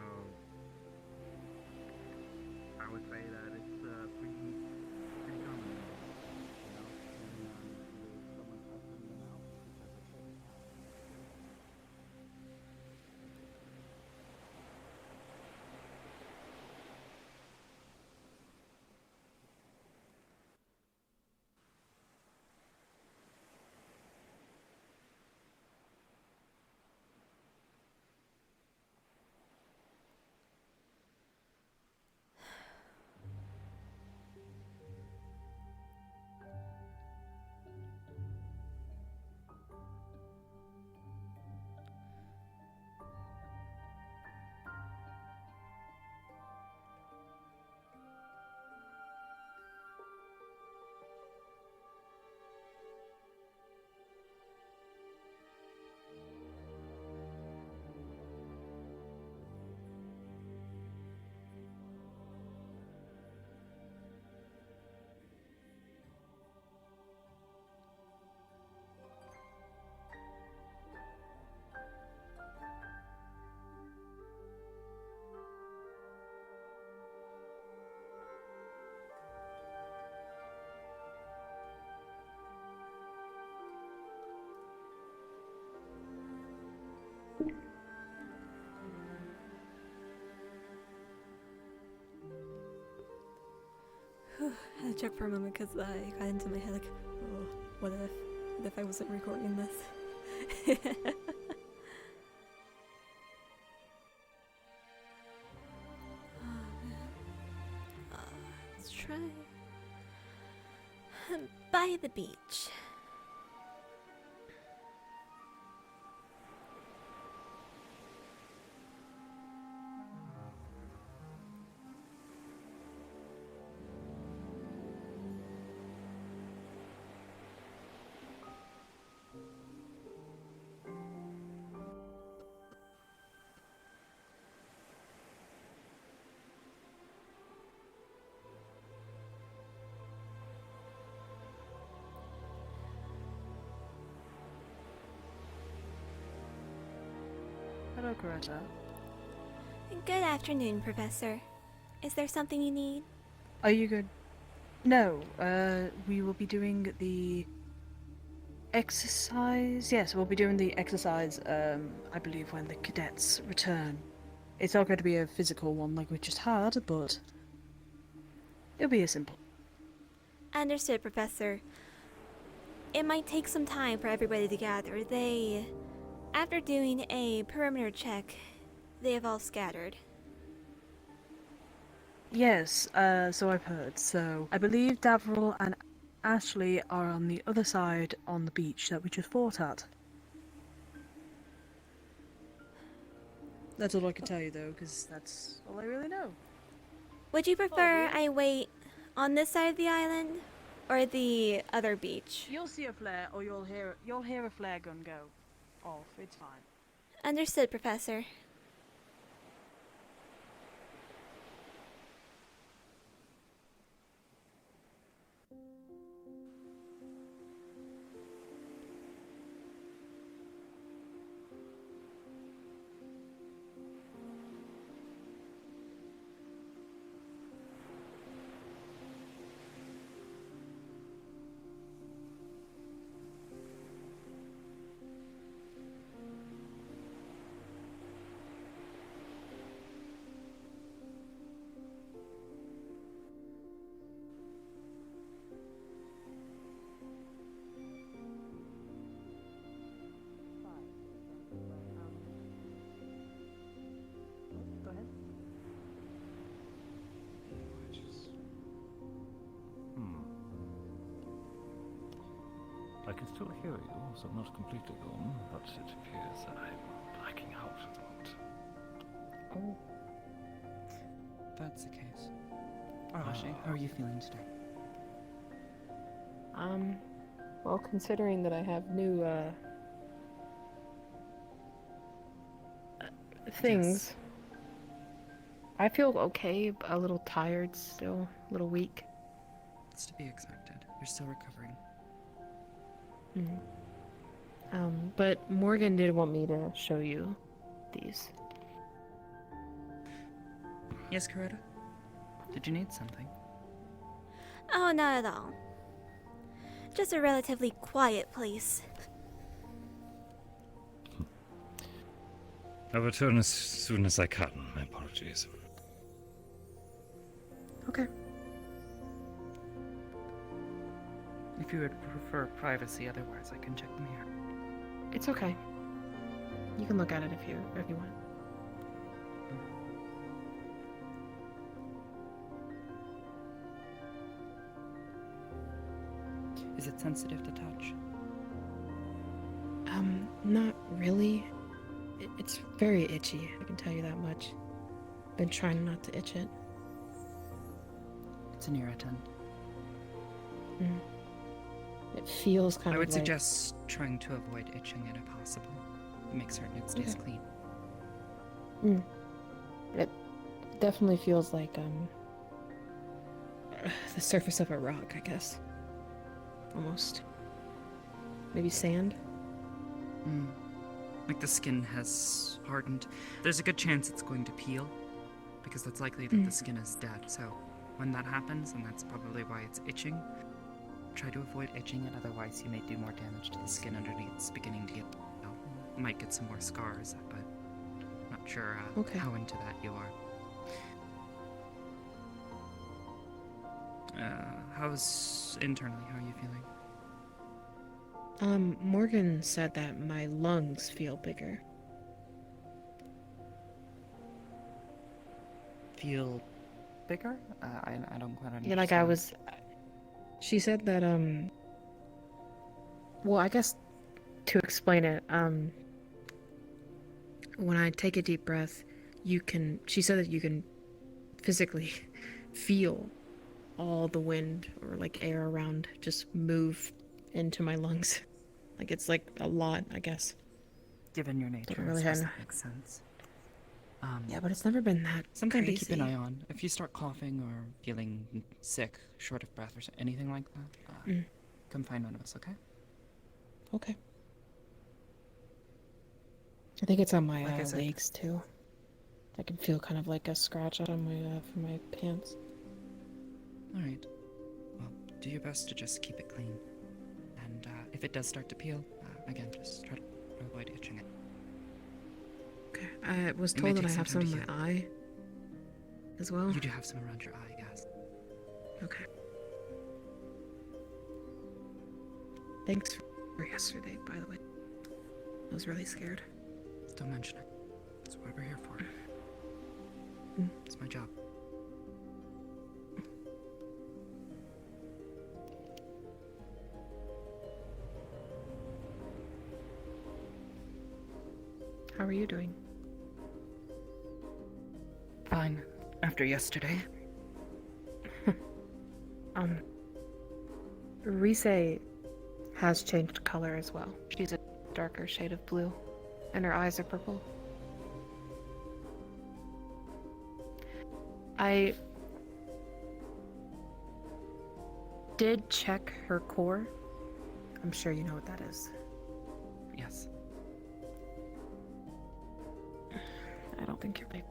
I would say that it's pretty common. I had to check for a moment because I got into my head like, oh, what if I wasn't recording this? Oh man. Let's try by the beach. Hello, Greta. Good afternoon, Professor. Is there something you need? Are you good? No, we will be doing the exercise. Yes, we'll be doing the exercise, I believe, when the cadets return. It's not going to be a physical one like we just had, but it'll be a simple. Understood, Professor. It might take some time for everybody to gather. After doing a perimeter check, they have all scattered. Yes, so I've heard. So I believe Davril and Ashley are on the other side on the beach that we just fought at. That's all I can tell you, though, because that's all I really know. Would you prefer I wait on this side of the island or the other beach? You'll see a flare, or you'll hear a flare gun go off. It's fine. Understood, Professor. Go ahead. I can still hear you, so I'm not completely gone, but it appears that I'm blacking out a lot. Oh. That's the case. Arashi, how are you feeling today? Well, considering that I have new, things, I feel okay, but a little tired still, a little weak. It's to be expected. You're still recovering. But Morgan did want me to show you these. Yes, Coretta? Did you need something? Oh, not at all. Just a relatively quiet place. I'll return as soon as I can. My apologies. Okay. If you would prefer privacy, otherwise I can check them here. It's okay. You can look at it if you want. Is it sensitive to touch? Not really. It's very itchy, I can tell you that much. Been trying not to itch it. It's an irritant. It feels kind I of would like... suggest trying to avoid itching it if possible. Make certain it stays clean. It definitely feels like, the surface of a rock, I guess. Almost. Maybe sand? Like the skin has hardened. There's a good chance it's going to peel, because that's likely that the skin is dead. So when that happens, and that's probably why it's itching, try to avoid itching it, otherwise you may do more damage to the skin underneath. It's beginning to get out. You might get some more scars, but not sure how into that you are. How's internally? How are you feeling? Morgan said that my lungs feel bigger. Feel bigger? I don't quite understand. Yeah, like I was. She said that, well, I guess to explain it, when I take a deep breath, she said that you can physically feel all the wind or like air around just move into my lungs. Like it's like a lot, I guess. Given your nature, Really I suppose hadn't- that makes sense. Yeah, but it's never been that Something crazy. to keep an eye on. If you start coughing or feeling sick, short of breath, or anything like that, come find one of us, okay? Okay. I think it's on my Like I said. legs too. I can feel kind of like a scratch out on my from my pants. All right. Well, do your best to just keep it clean. And if it does start to peel, again, just try to avoid itching it. Okay. I was It may told that take I have some some time in to my eye as well. You do have some around your eye, yes. Okay. Thanks for yesterday, by the way. I was really scared. Don't mention it. That's what we're here for. It's my job. How are you doing? Fine. After yesterday. Rise has changed color as well. She's a darker shade of blue, and her eyes are purple. I did check her core. I'm sure you know what that is. Yes. I don't think you're like.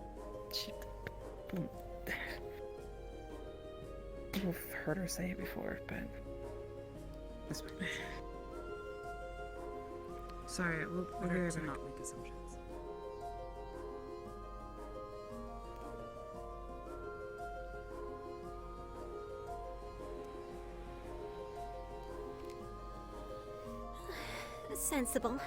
I've heard her say it before, but. This way. Sorry, we'll be Better right to back. not make assumptions. Sensible.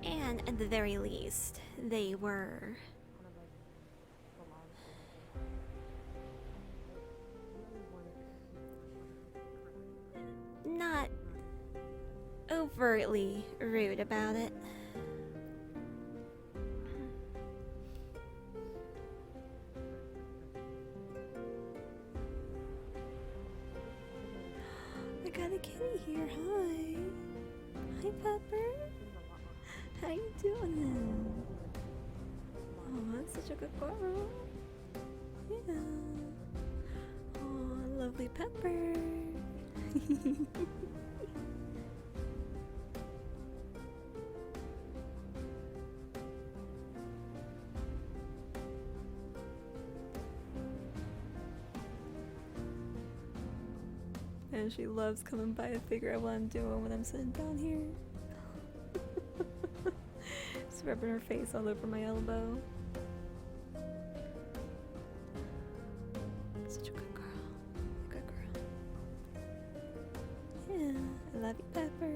And at the very least, they were not overtly rude about it. I got a kitty here. Hi. Hi, Pepper. How you doing? Oh, that's such a good girl. Yeah. Oh, lovely Pepper. And she loves coming by to figure out what I'm doing when I'm sitting down here. Just rubbing her face all over my elbow. Such a good girl. Good girl. Yeah, I love you, Pepper.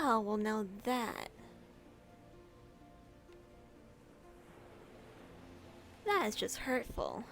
Oh, well, now that. That is just hurtful.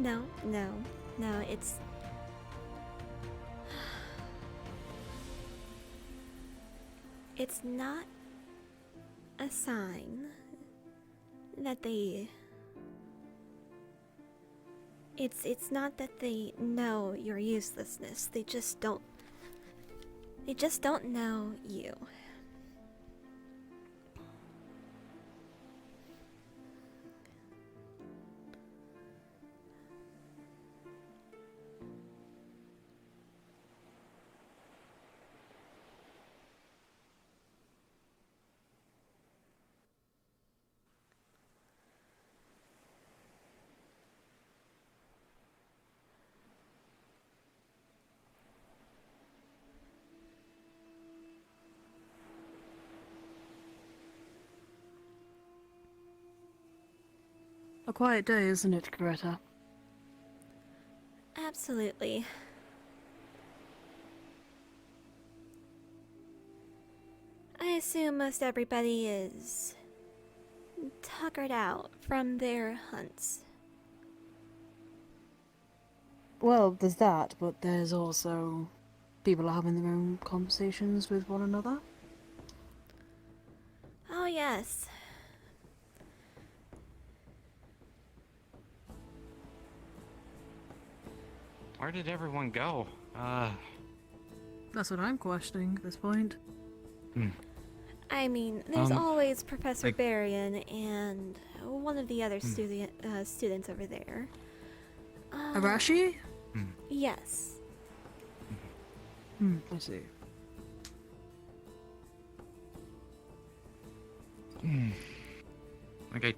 No, no, no, it's not a sign that they... It's not that they know your uselessness. They just don't know you. A quiet day, isn't it, Greta? Absolutely. I assume most everybody is tuckered out from their hunts. Well, there's that, but there's also people having their own conversations with one another. Oh, yes. Where did everyone go? That's what I'm questioning at this point. I mean, there's always Professor like- Berrien and one of the other students over there. Arashi? Yes. I see. Okay.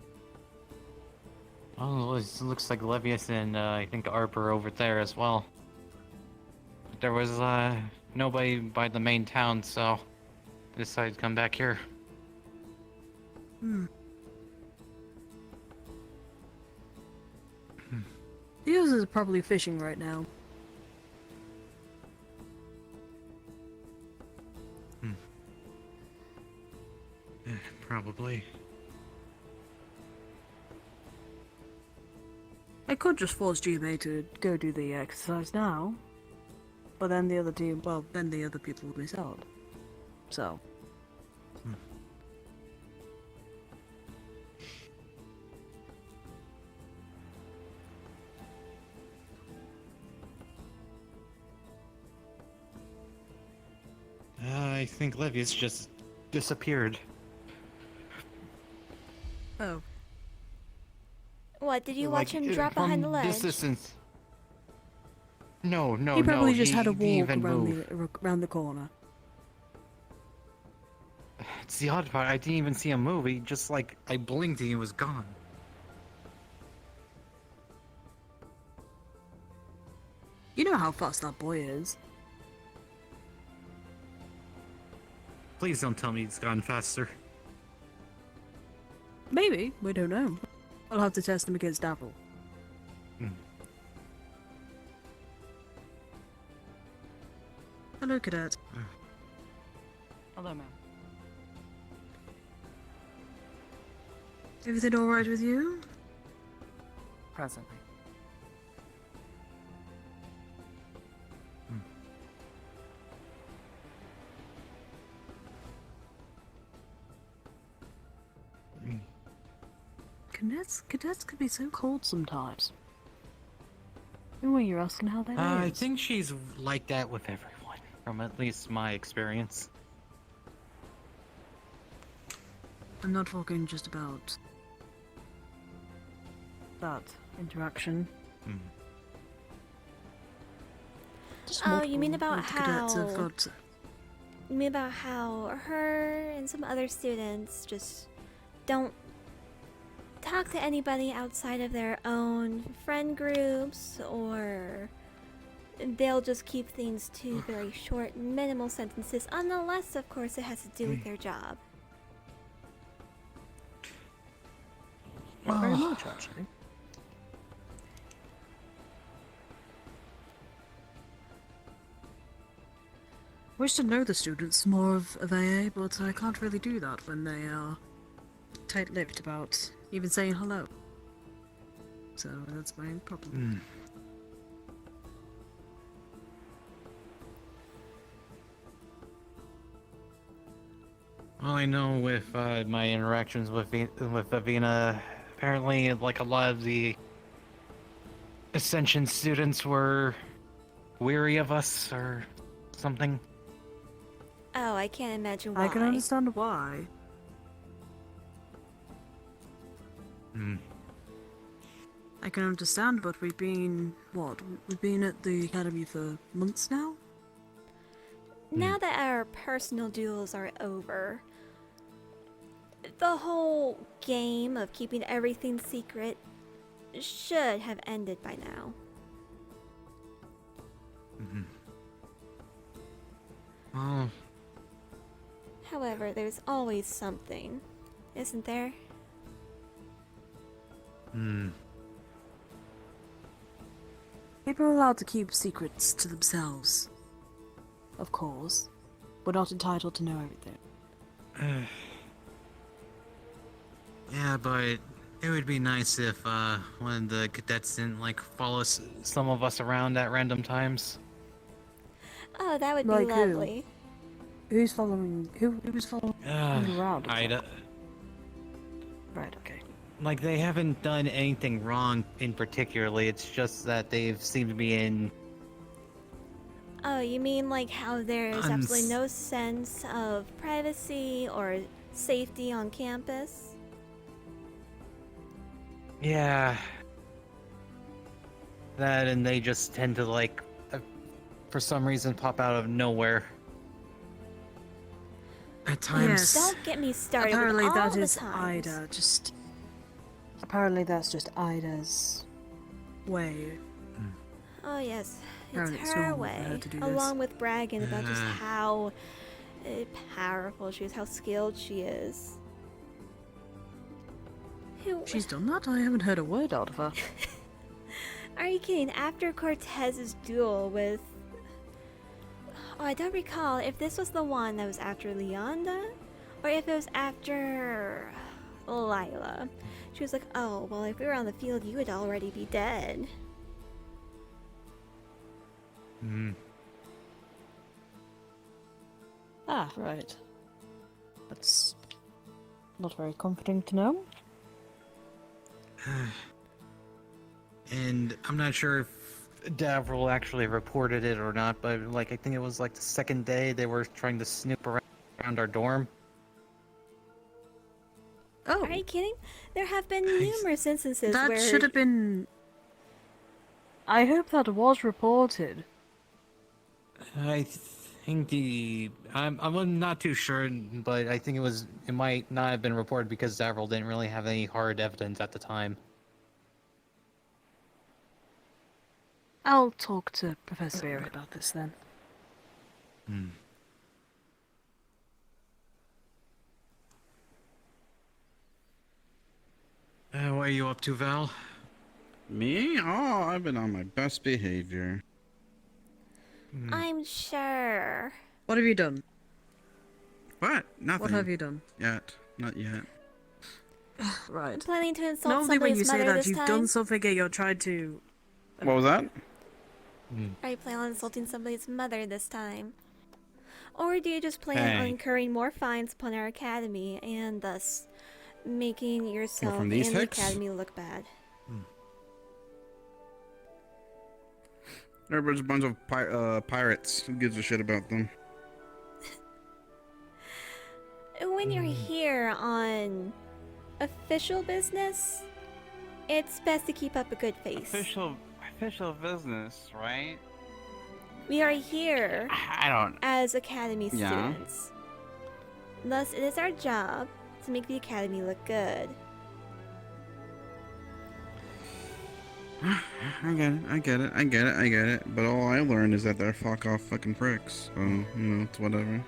Oh, it looks like Levius and I think Arbor over there as well. There was nobody by the main town, so decided to come back here. The others are probably fishing right now. Probably. I could just force GMA to go do the exercise now, but then the other team, well, then the other people would miss out. So. I think Levius just disappeared. Oh. What, did you watch him drop from behind the ledge? This distance. No, He probably no, just had a didn't walk even around move. around the corner. It's the odd part. I didn't even see him move. He just like I blinked and he was gone. You know how fast that boy is. Please don't tell me he's gone faster. Maybe, we don't know. I'll have to test them against Davil. Hello, Cadet. Hello, ma'am. Everything alright with you? Presently. Cadets can be so cold sometimes. No way you're asking how that is. I think she's like that with everyone, from at least my experience. I'm not talking just about that interaction. Just Oh, you mean multiple about cadets have how... got... You mean about how her and some other students just don't talk to anybody outside of their own friend groups, or they'll just keep things to very short, minimal sentences, unless, of course, it has to do with their job. Not very much, actually. I wish to know the students more of AA, but I can't really do that when they are tight-lipped about even saying hello. So that's my problem. Well, I know with my interactions with Avina, apparently, like a lot of the Ascension students were weary of us or something. Oh, I can't imagine why. I can understand why. I can understand, but we've been, what? We've been at the academy for months now? Now that our personal duels are over, the whole game of keeping everything secret should have ended by now. Oh. However, there's always something, isn't there? People are allowed to keep secrets to themselves. Of course. We're not entitled to know everything. Yeah, but it would be nice if one of the cadets didn't like follow some of us around at random times. Oh, that would Like be who? lovely. Who's following? Who was following you around? Ida. Right. Okay. Like they haven't done anything wrong in particularly. It's just that they've seemed to be in. Oh, you mean like how there's absolutely no sense of privacy or safety on campus? Yeah. That, and they just tend to like, for some reason, pop out of nowhere. At times. Don't get me started Apparently with all that the is times. Ida. Apparently that's just Ida's way. Oh yes, Apparently it's it's her normal for her way, to do along this. with bragging about just how powerful she is, how skilled she is. She's done that? I haven't heard a word out of her. Are you kidding? After Cortez's duel with... Oh, I don't recall if this was the one that was after Leonda, or if it was after Lila. She was like, oh, well, if we were on the field, you would already be dead. Ah, right. That's not very comforting to know. And I'm not sure if Davril actually reported it or not, but like I think it was like the second day they were trying to snoop around our dorm. Oh. Are you kidding? There have been numerous instances That where... should have been... I hope that was reported. I think I'm not too sure, but I think it might not have been reported because Davril didn't really have any hard evidence at the time. I'll talk to Professor Beer about this then. Well, are you up to, Val? Me? Oh, I've been on my best behavior. I'm sure. What have you done? What? Nothing. What have you done? Yet. Not yet. Right. Planning to insult Normally when you somebody's say mother that, this you've time? done something and you're trying to... What was that? Are you planning on insulting somebody's mother this time? Or do you just plan on Hey. incurring more fines upon our academy and thus making yourself from and these the hicks? academy look bad? Everybody's a bunch of pirates. Who gives a shit about them? When you're here on official business, it's best to keep up a good face. Official business, right? We are here I don't... as academy Yeah. students. Thus, it is our job to make the academy look good. I get it. But all I learned is that they're fuck off fucking pricks. So, you know, it's whatever.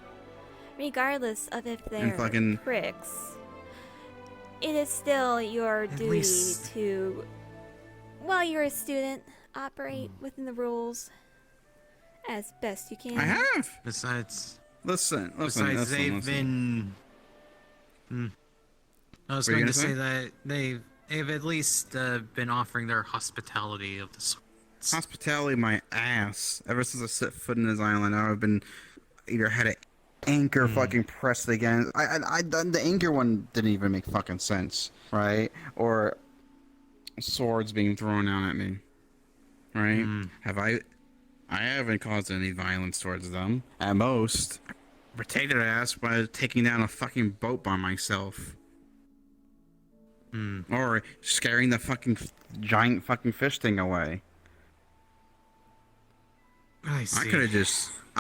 Regardless of if they're fucking- pricks, it is still your duty least- to, while you're a student, operate within the rules as best you can. I have! Besides, Listen. they've been. I was What were you going to gonna say that they've at least been offering their hospitality of the sorts. Hospitality, my ass. Ever since I set foot in this island, I've been either had an anchor fucking pressed against. The anchor one didn't even make fucking sense, right? Or swords being thrown out at me, right? I haven't caused any violence towards them. At most, protected their ass by taking down a fucking boat by myself. Or scaring the fucking giant fucking fish thing away. I see. I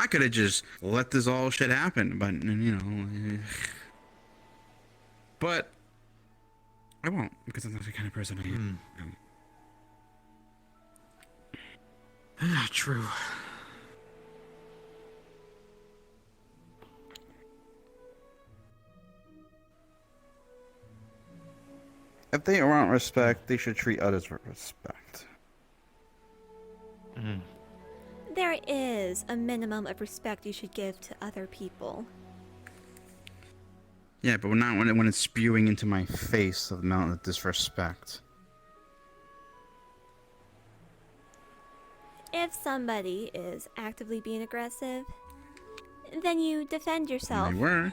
could have just let this all shit happen, but you know. But I won't, because I'm not the kind of person I am. True. If they want respect, they should treat others with respect. There is a minimum of respect you should give to other people. Yeah, but not when it's spewing into my face of the amount of disrespect. If somebody is actively being aggressive, then you defend yourself. They were.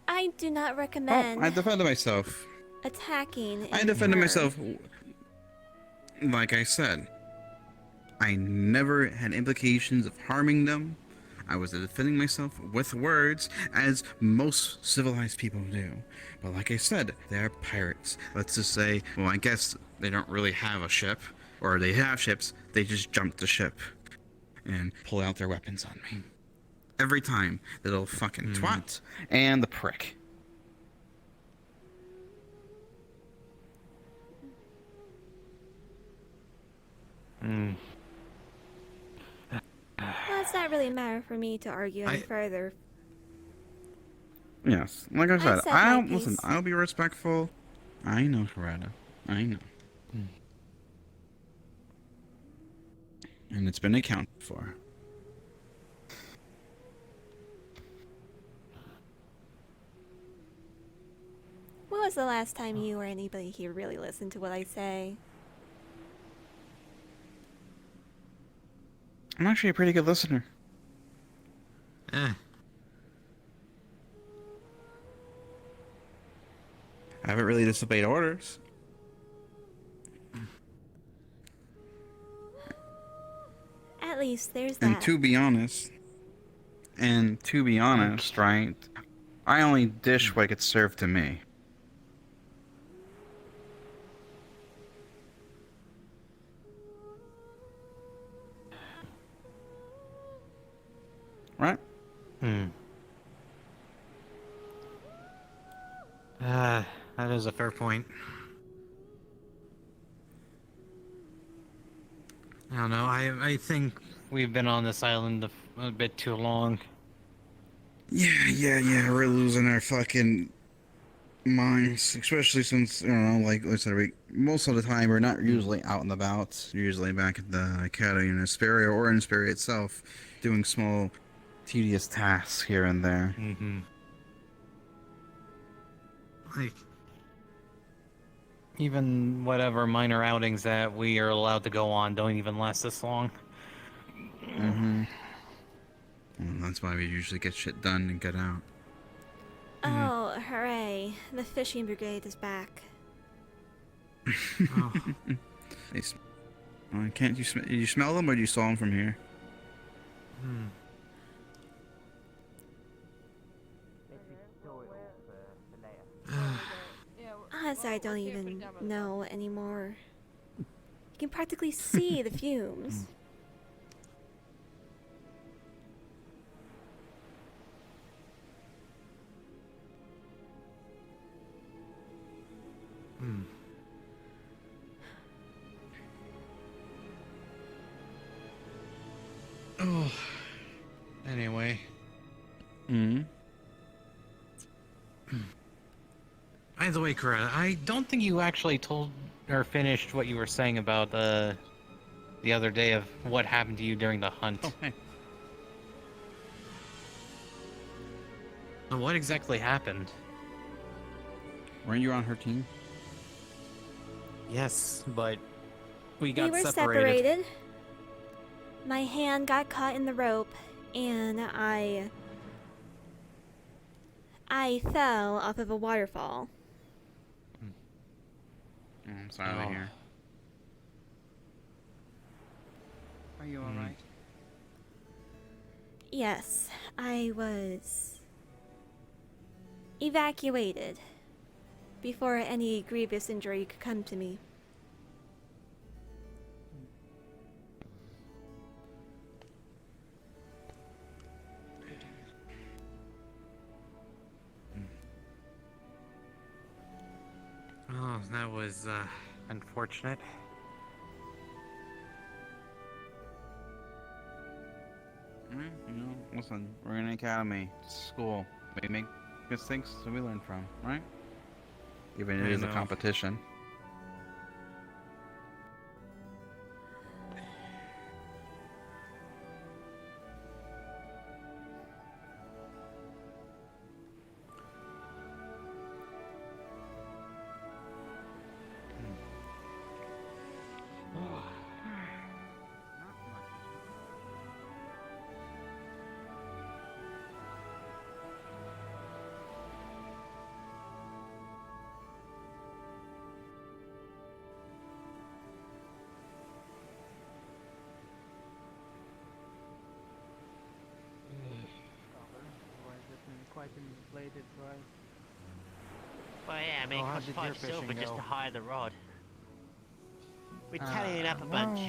I do not recommend I defended myself. attacking. I in defended turn. myself. Like I said, I never had implications of harming them. I was defending myself with words, as most civilized people do. But like I said, they are pirates. Let's just say, well, I guess they don't really have a ship, or they have ships, they just jump the ship and pull out their weapons on me. Every time, the little fucking twat and the prick. Well, it's not really a matter for me to argue any further. Yes, like I said, set my I'll peace. listen. I'll be respectful. I know, Coretta. I know. And it's been accounted for. When was the last time you or anybody here really listened to what I say? I'm actually a pretty good listener. Eh. I haven't really disobeyed orders. At least there's that. And to be honest, right? I only dish what gets served to me. Right? That is a fair point. I don't know. I think we've been on this island a bit too long. Yeah. We're losing our fucking mines, especially since, I don't know, like I said, most of the time we're not usually out and about. Usually back at the academy in Asperia or in Asperia itself, doing small, tedious tasks here and there. Mm-hmm. Like, even whatever minor outings that we are allowed to go on don't even last this long. Mm-hmm. Well, that's why we usually get shit done and get out. Oh, hooray. The fishing brigade is back. Oh. Can't you did you smell them or do you saw them from here? Hmm. Honestly, I don't even know anymore. You can practically see the fumes. Hmm. Oh. Anyway. Hmm. By the way, Coretta, I don't think you actually told or finished what you were saying about the other day of what happened to you during the hunt. Oh, hey. So what exactly happened? Weren't you on her team? Yes, but we We got were separated. separated. My hand got caught in the rope, and I fell off of a waterfall. I'm sorry to hear. Are you alright? Yes, I was evacuated before any grievous injury could come to me. Oh, that was unfortunate. Listen, we're in an academy, school. We make mistakes that we learn from, right? Even if it I is a know. competition. Quite inflated, right? Well, yeah, I mean, Oh, it how costs did 5 your fishing silver just go? to hire the rod. We're tallying up a bunch.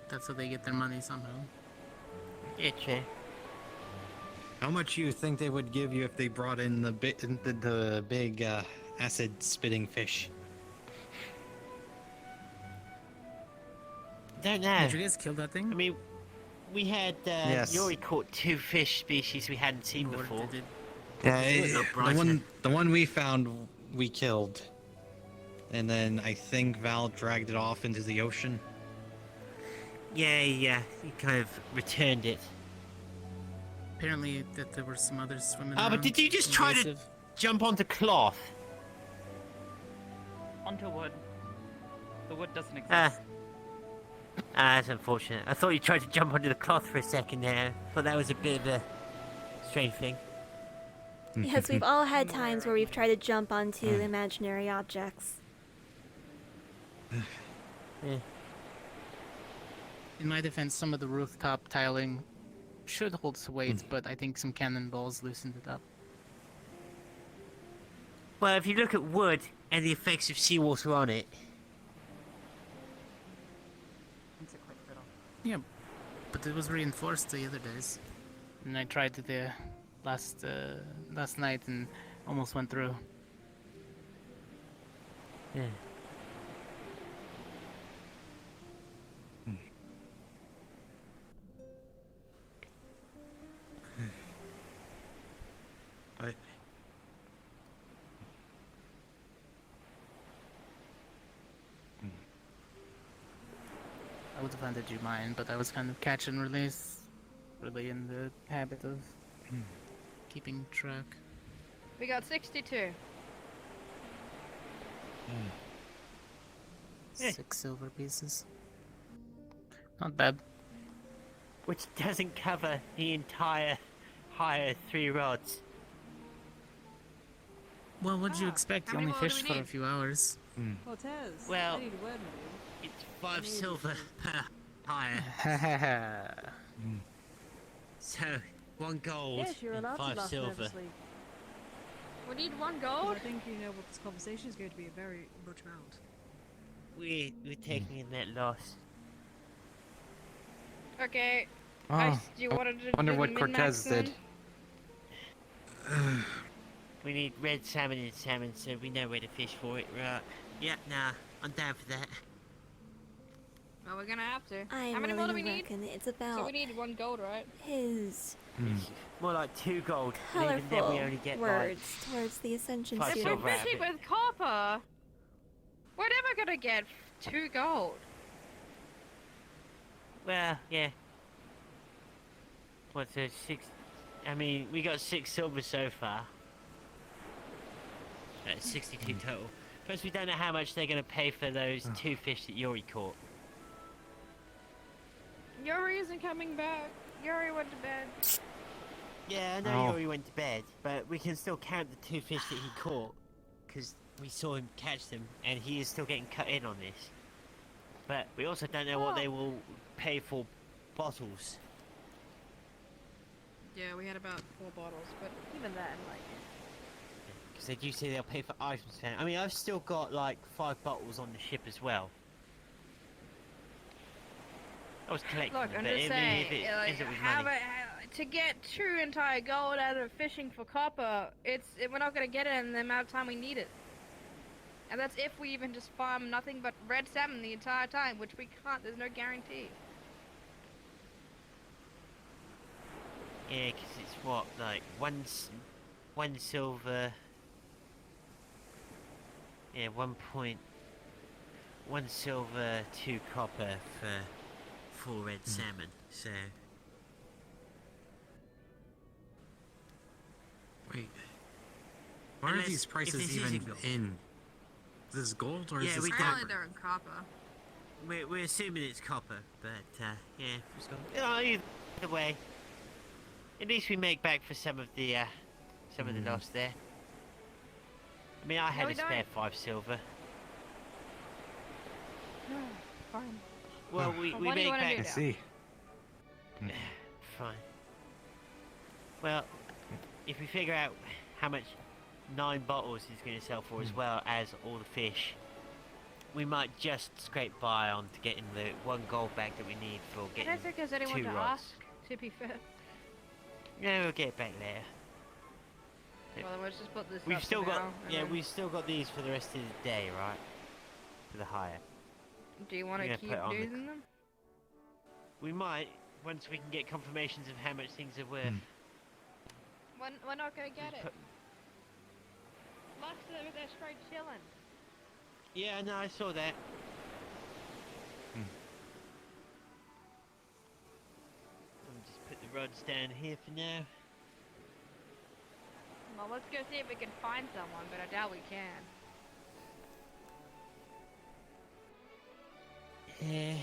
That's how they get their money somehow. Yeah, true. How much you think they would give you if they brought in the big acid spitting fish? Don't know. Did you guys kill that thing? I mean, we had Yes. Yuri caught 2 fish species we hadn't seen before. Yeah, It was not bright. the one we found, we killed, and then I think Val dragged it off into the ocean. Yeah, he kind of returned it. Apparently that there were some others swimming Ah, around. but did you just try to invasive. jump onto cloth? Onto wood. The wood doesn't exist. That's unfortunate. I thought you tried to jump onto the cloth for a second there. Thought that was a bit of a strange thing. Yes, we've all had times where we've tried to jump onto imaginary objects. Yeah. In my defense, some of the rooftop tiling should hold some weight, but I think some cannonballs loosened it up. Well, if you look at wood and the effects of seawater on it, Yeah, but it was reinforced the other days. And I tried it the last night and almost went through. yeah. But I would have handed you mine, but I was kind of catch and release, really in the habit of keeping track. We got 62. 6 silver pieces. Not bad. Which doesn't cover the entire higher 3 rods. Well, what did you expect? how You many only more do fished we for a need? few hours. Cortez, Well, I need a word with you. it's 5 silver per higher. So, 1 gold Yes, you're and allowed to 5 laugh silver. nervously. We need 1 'Cause gold. I think you know what this conversation is going to be very much about. We're taking in that loss. Okay. Oh, do you want to wonder do what the min-max Cortez did. then? We need red salmon and salmon, so we know where to fish for it, right? Yeah, nah, I'm down for that. Well, we're gonna have to. I How many more do we really need? reckon it's about So we need 1 gold, right? his More like 2 gold, and even then colorful we only get words towards the Ascension 5 If student. silver we're out of fishing it. with copper, we're never gonna get 2 gold. Well, yeah. What's it, 6? I mean, we got 6 silver so far. That's 62 total. Plus, we don't know how much they're going to pay for those 2 fish that Yuri caught. Yuri isn't coming back. Yuri went to bed. Yeah, I know Oh. Yuri went to bed, but we can still count the 2 fish that he caught, because we saw him catch them, and he is still getting cut in on this. But we also don't know what they will pay for bottles. Yeah, we had about 4 bottles, but even then, like... Because they do say they'll pay for items. I mean, I've still got like 5 bottles on the ship as well. I was collecting Look, them, I'm but just I saying, mean, if it like, ends up with money. to get 2 entire gold out of fishing for copper, we're not gonna get it in the amount of time we need it. And that's if we even just farm nothing but red salmon the entire time, which we can't, there's no guarantee. Yeah, because it's what, like, one silver... Yeah, 1 silver, 2 copper for 4 red salmon, so... Wait. Why are Unless- these if prices this even isn't gold. in? Is this gold or Yeah, is this we don't- copper? Apparently they're in copper. We're assuming it's copper, but, yeah, it's gold. Oh, either way. At least we make back for some of the loss there. I mean, I had we a spare don't. 5 silver. No, fine. Well, we What do you make wanna back... do I now? see. Fine. Well, if we figure out how much 9 bottles is going to sell for as well as all the fish, we might just scrape by on to getting the 1 gold back that we need for I getting don't think there's anyone 2 to rods. ask, to be fair. Yeah, we'll get it back later. Well, then let's just put this We've up still for got, now, and yeah, then- we've still got these for the rest of the day, right? For the hire. Do you want We're to gonna keep put it on the- using them? We might, once we can get confirmations of how much things are worth. We're not gonna get it. put- Lux, they're straight chilling. Yeah, no, I saw that. I'll just put the rods down here for now. Well, let's go see if we can find someone, but I doubt we can. Yeah,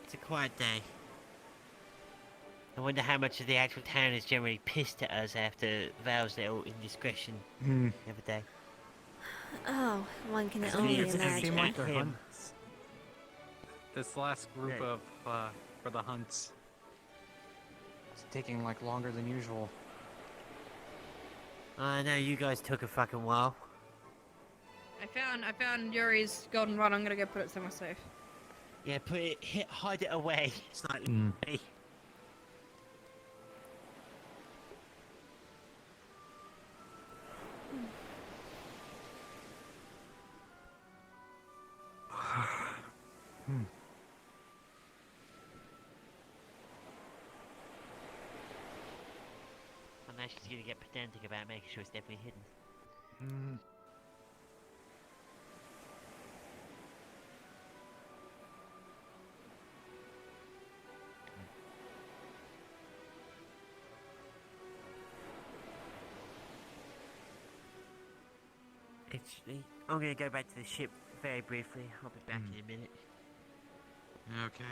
it's a quiet day. I wonder how much of the actual town is generally pissed at us after Val's little indiscretion the other day. Oh, one can It only seems imagine. like they're him. hunts. This last group Yeah. of for the hunts, it's taking like longer than usual. I know you guys took a fucking while. I found Yuri's golden rod. I'm gonna go put it somewhere safe. Yeah, hide it away slightly. And now she's gonna get pedantic about making sure it's definitely hidden. Actually, I'm gonna go back to the ship very briefly. I'll be back in a minute. Okay.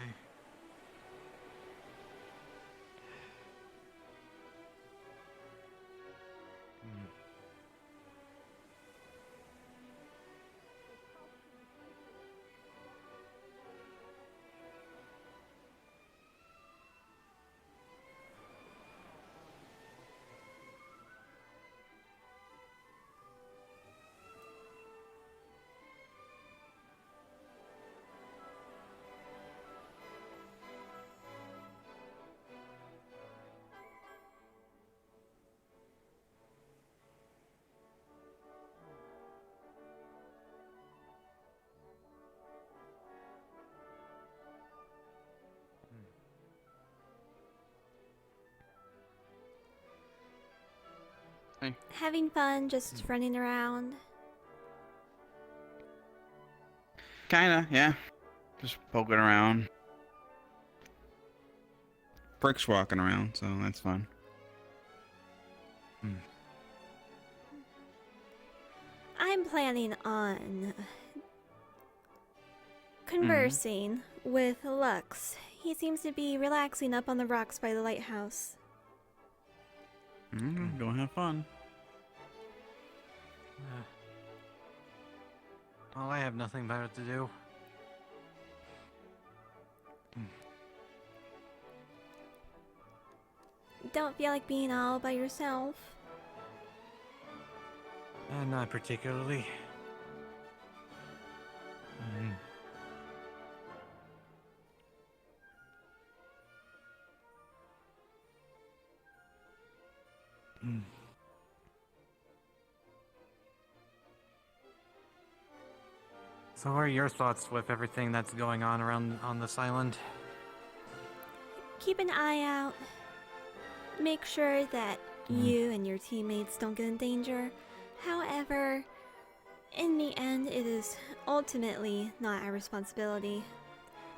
Having fun, just running around. Kinda, yeah. Just poking around. Brick's walking around, so that's fun. I'm planning on conversing with Lux. He seems to be relaxing up on the rocks by the lighthouse. Go have fun. Well, I have nothing better to do. Don't feel like being all by yourself. Not particularly. So what are your thoughts with everything that's going on around on this island? Keep an eye out. Make sure that you and your teammates don't get in danger. However, in the end, it is ultimately not our responsibility.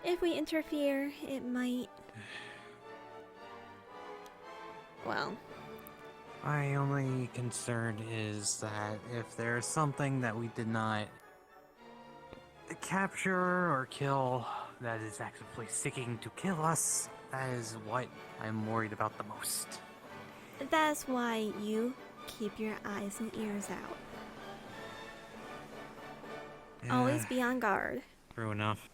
If we interfere, it might... Well... My only concern is that if there's something that we did not capture or kill that is actively seeking to kill us, that is what I'm worried about the most. That's why you keep your eyes and ears out. Always be on guard. True enough.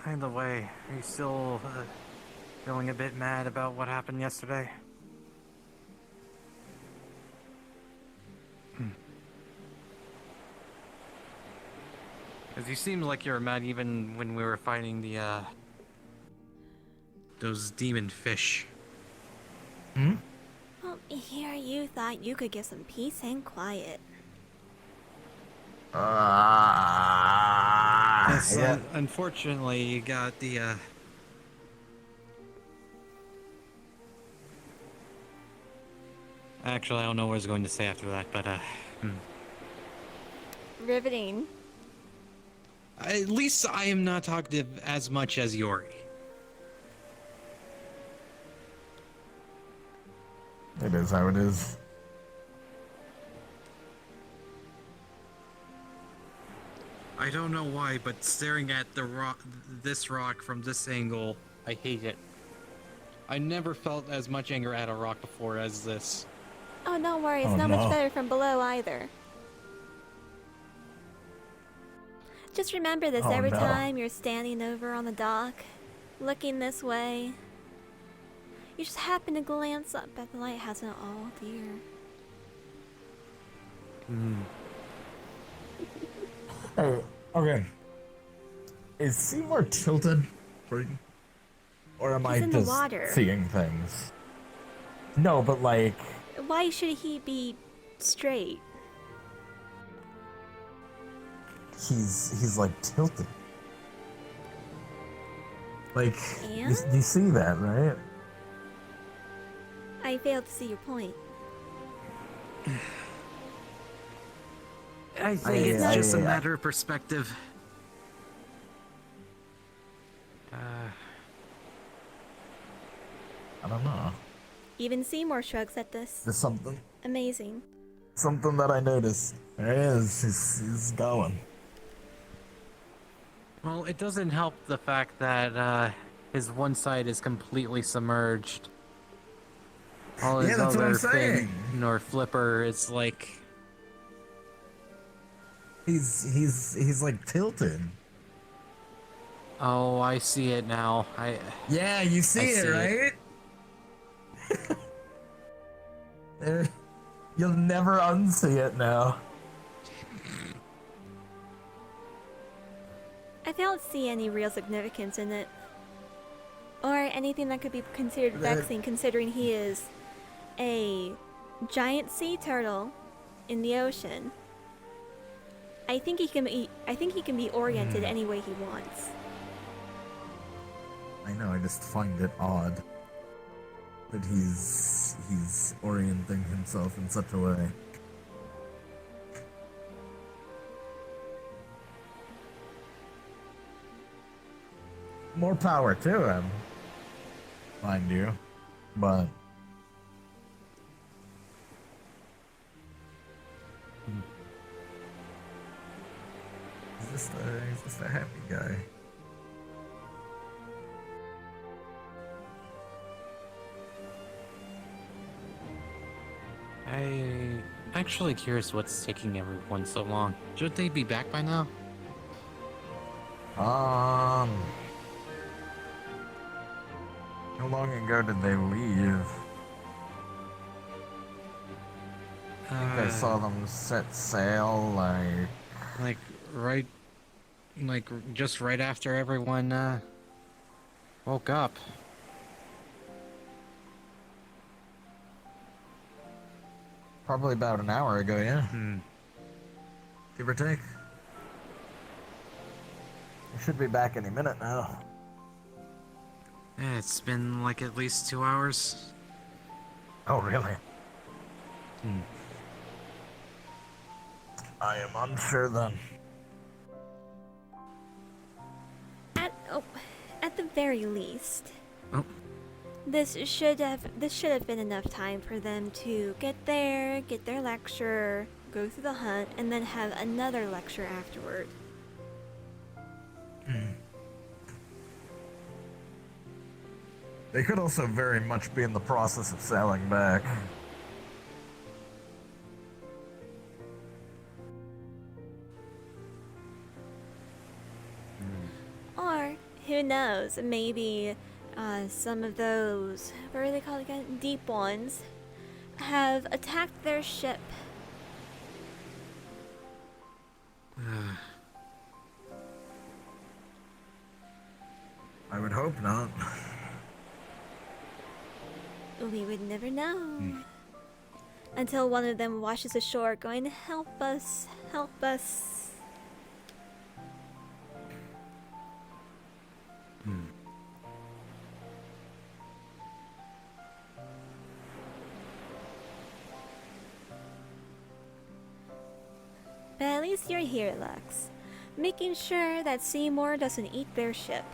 By the way, are you still feeling a bit mad about what happened yesterday? Because you seemed like you were mad even when we were fighting the, those demon fish. Well, here you thought you could get some peace and quiet. Yes, unfortunately, you got the, Actually, I don't know what I was going to say after that, but, Riveting. At least I am not talkative as much as Yori. It is how it is. I don't know why, but staring at the rock, this rock from this angle, I hate it. I never felt as much anger at a rock before as this. Oh, don't worry, it's not much better from below either. Just remember this every time you're standing over on the dock, looking this way. You just happen to glance up at the lighthouse and oh dear. Hey, okay. Is Seymour tilted? Or am I He's in the just water. seeing things? No, but like... Why should he be straight? He's like tilted. Like, And? you see that, right? I fail to see your point. I think it's just a matter of perspective. I don't know. Even Seymour shrugs at this. There's something Amazing. that I noticed. There he is. He's going. Well, it doesn't help the fact that his one side is completely submerged. All his that's what I'm other saying. fin or flipper is like he's like tilted. Oh, I see it now. Yeah, you see it, right? There, you'll never unsee it now. I don't see any real significance in it. Or anything that could be considered vexing, considering he is a giant sea turtle in the ocean. I think he can be oriented any way he wants. I know, I just find it odd that he's orienting himself in such a way. More power to him, mind you, but he's just a happy guy. I'm actually curious what's taking everyone so long. Should they be back by now? How long ago did they leave? I think I saw them set sail like just right after everyone woke up. Probably about an hour ago, yeah. Give or take. They should be back any minute now. Yeah, it's been like at least 2 hours. Oh, really? I am unsure then. At the very least. Oh. This should have been enough time for them to get there, get their lecture, go through the hunt, and then have another lecture afterward. They could also very much be in the process of sailing back. Or, who knows, maybe some of those, what are they called again? Deep ones, have attacked their ship. I would hope not. We would never know. Until one of them washes ashore going, help us, help us. But at least you're here, Lux. Making sure that Seymour doesn't eat their ship.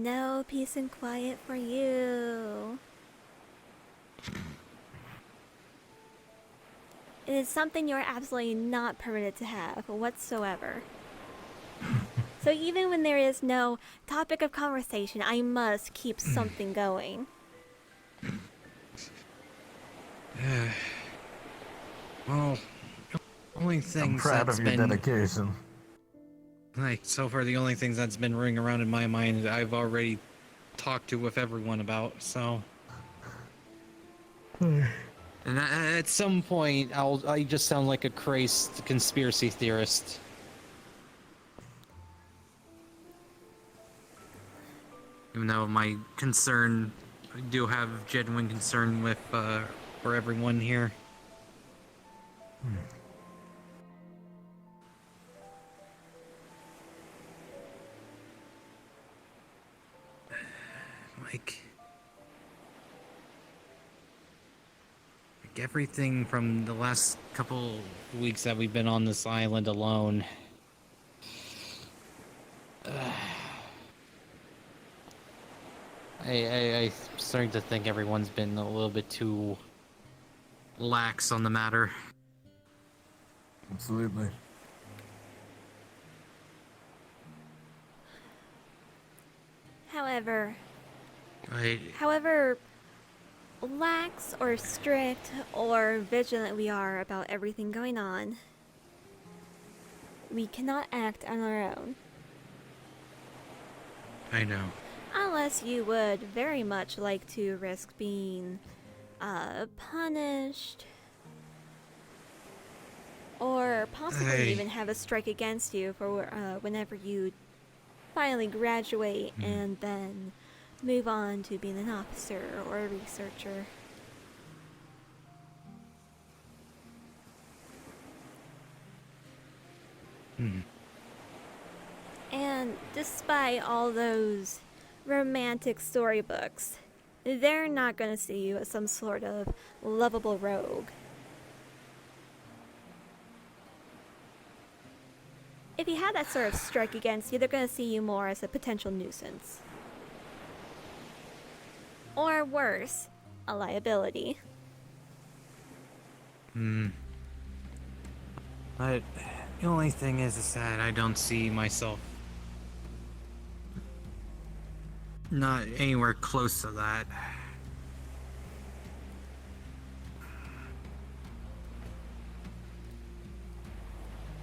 No peace and quiet for you. It is something you're absolutely not permitted to have whatsoever. So even when there is no topic of conversation, I must keep something going. Well, only thing I'm proud that's of your been dedication. like so far the only things that's been ringing around in my mind I've already talked to with everyone about. So, and at some point I just sound like a crazed conspiracy theorist. Even though my concern, I do have genuine concern with for everyone here. Like everything from the last couple weeks that we've been on this island alone. I'm starting to think everyone's been a little bit too lax on the matter. Absolutely. However lax or strict or vigilant we are about everything going on, we cannot act on our own. I know. Unless you would very much like to risk being punished, or possibly even have a strike against you for whenever you finally graduate and then move on to being an officer or a researcher. And despite all those romantic storybooks, they're not going to see you as some sort of lovable rogue. If you had that sort of strike against you, they're going to see you more as a potential nuisance. Or worse, a liability. But the only thing is that I don't see myself not anywhere close to that.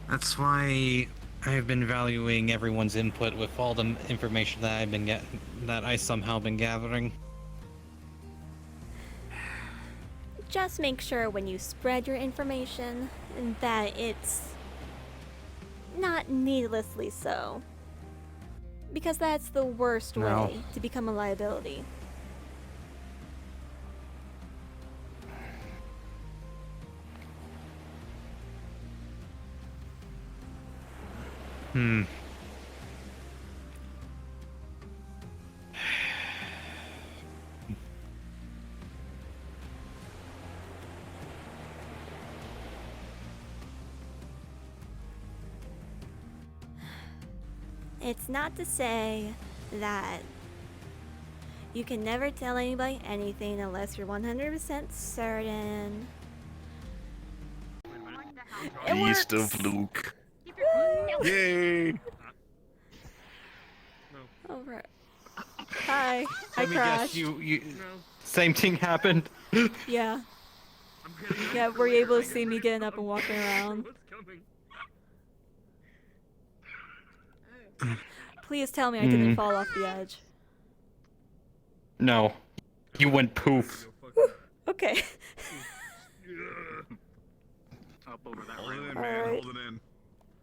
That's why I've been valuing everyone's input with all the information that I somehow been gathering. Just make sure when you spread your information that it's not needlessly so. Because that's the worst way to become a liability. It's not to say that you can never tell anybody anything unless you're 100% certain. Beast of Luke. Yay! Over. Hi. I Let me guess, crashed. you same thing happened? Yeah. Yeah, were you able to see me getting up and walking around? Please tell me I didn't fall off the edge. No. You went poof. Okay. Up over that Hold it in, All man. right. Hold it in.